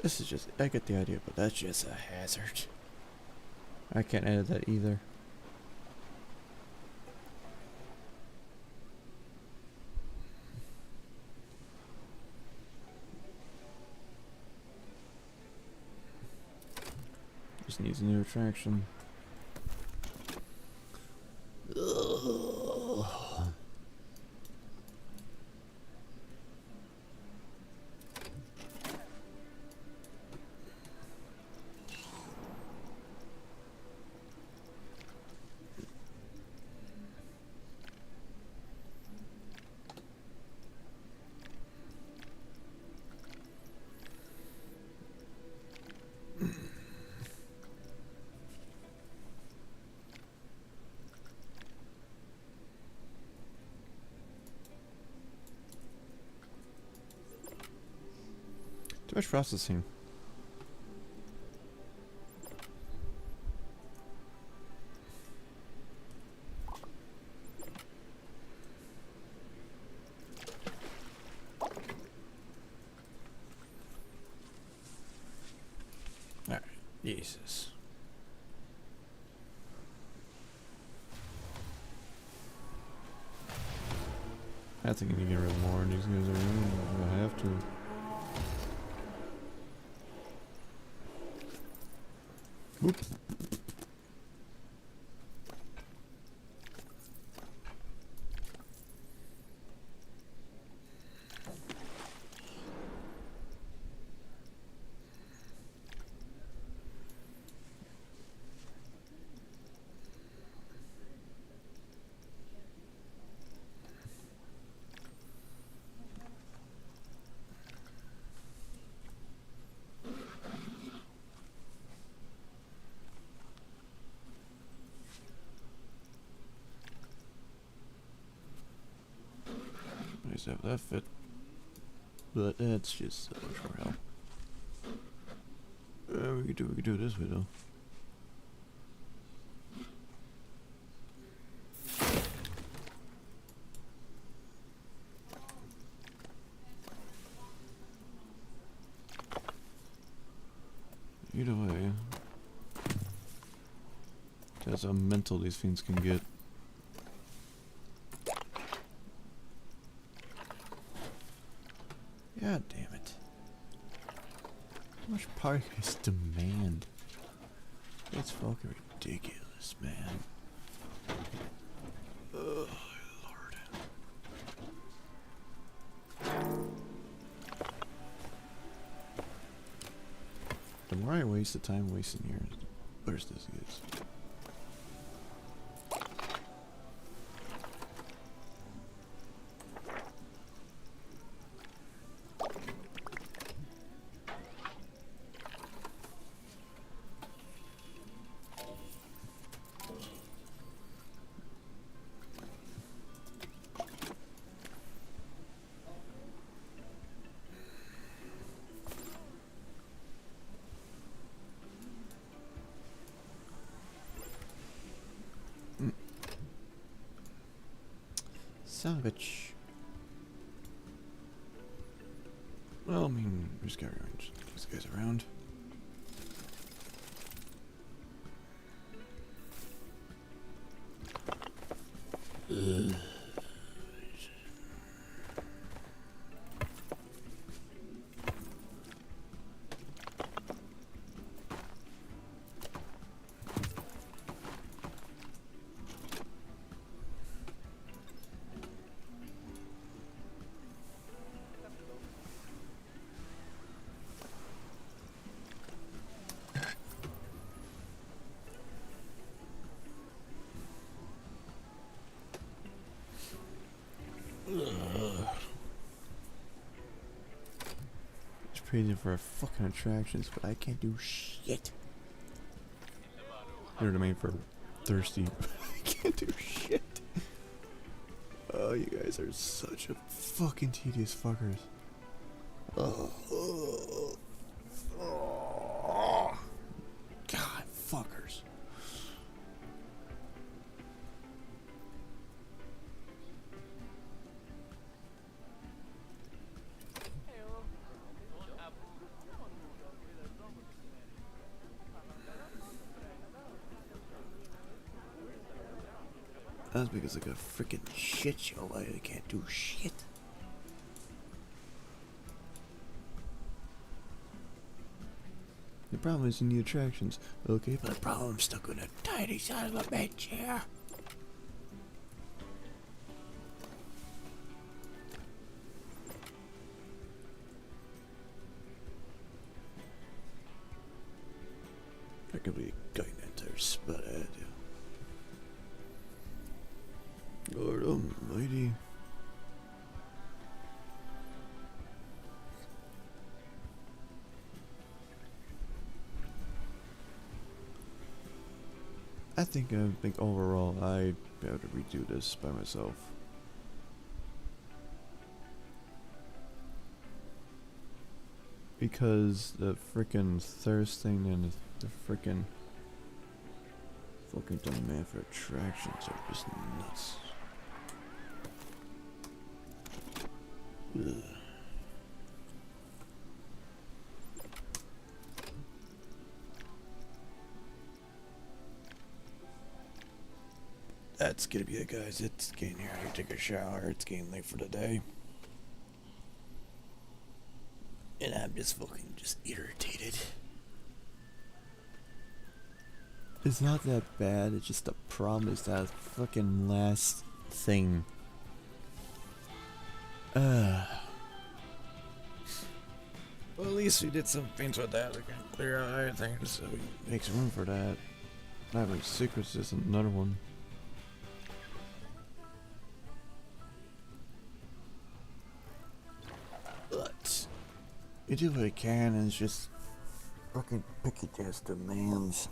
This is just, I get the idea, but that's just a hazard. I can't edit that either. Just needs a new attraction. Ugh. Too much processing. Alright, Jesus. I think I need to get rid of more of these guys around. I have to. Oop. Nice to have that fit. But that's just so much more help. We could do it this way though. Either way. That's how mental these things can get. God damn it. How much power you guys demand? It's fucking ridiculous, man. Oh, Lord. The more I waste the time wasting here, the worse this is. Son of a bitch. Well, I mean, we just gotta rearrange these guys around. Ugh. It's crazy for fucking attractions, but I can't do shit. You know what I mean? For thirsty, I can't do shit. Oh, you guys are such a fucking tedious fuckers. Oh, God, fuckers. That's because I got a freaking shit show. I can't do shit. The problem is in the attractions. Okay, but the problem, I'm stuck on a tiny side of a bed chair. That could be a guy entire spot ahead, yeah. Lord almighty. I think overall I'd be able to redo this by myself. Because the freaking thirst thing and the freaking fucking demand for attractions are just nuts. Ugh. That's gonna be it, guys. It's getting here. I take a shower. It's getting late for the day. And I'm just fucking irritated. It's not that bad. It's just the problem is that fucking last thing. Well, at least we did some things with that. We can clear out other things, so we make some room for that. Having secrets is another one. But you do what you can, and it's just fucking picky test demands.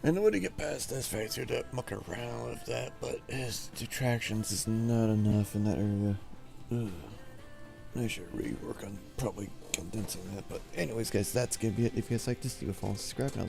I know to get past this phase here to muck around with that, but his detractions is not enough in that area. I should rework on probably condensing that. But anyways, guys, that's gonna be it. If you guys like this, leave a follow, subscribe, and I'll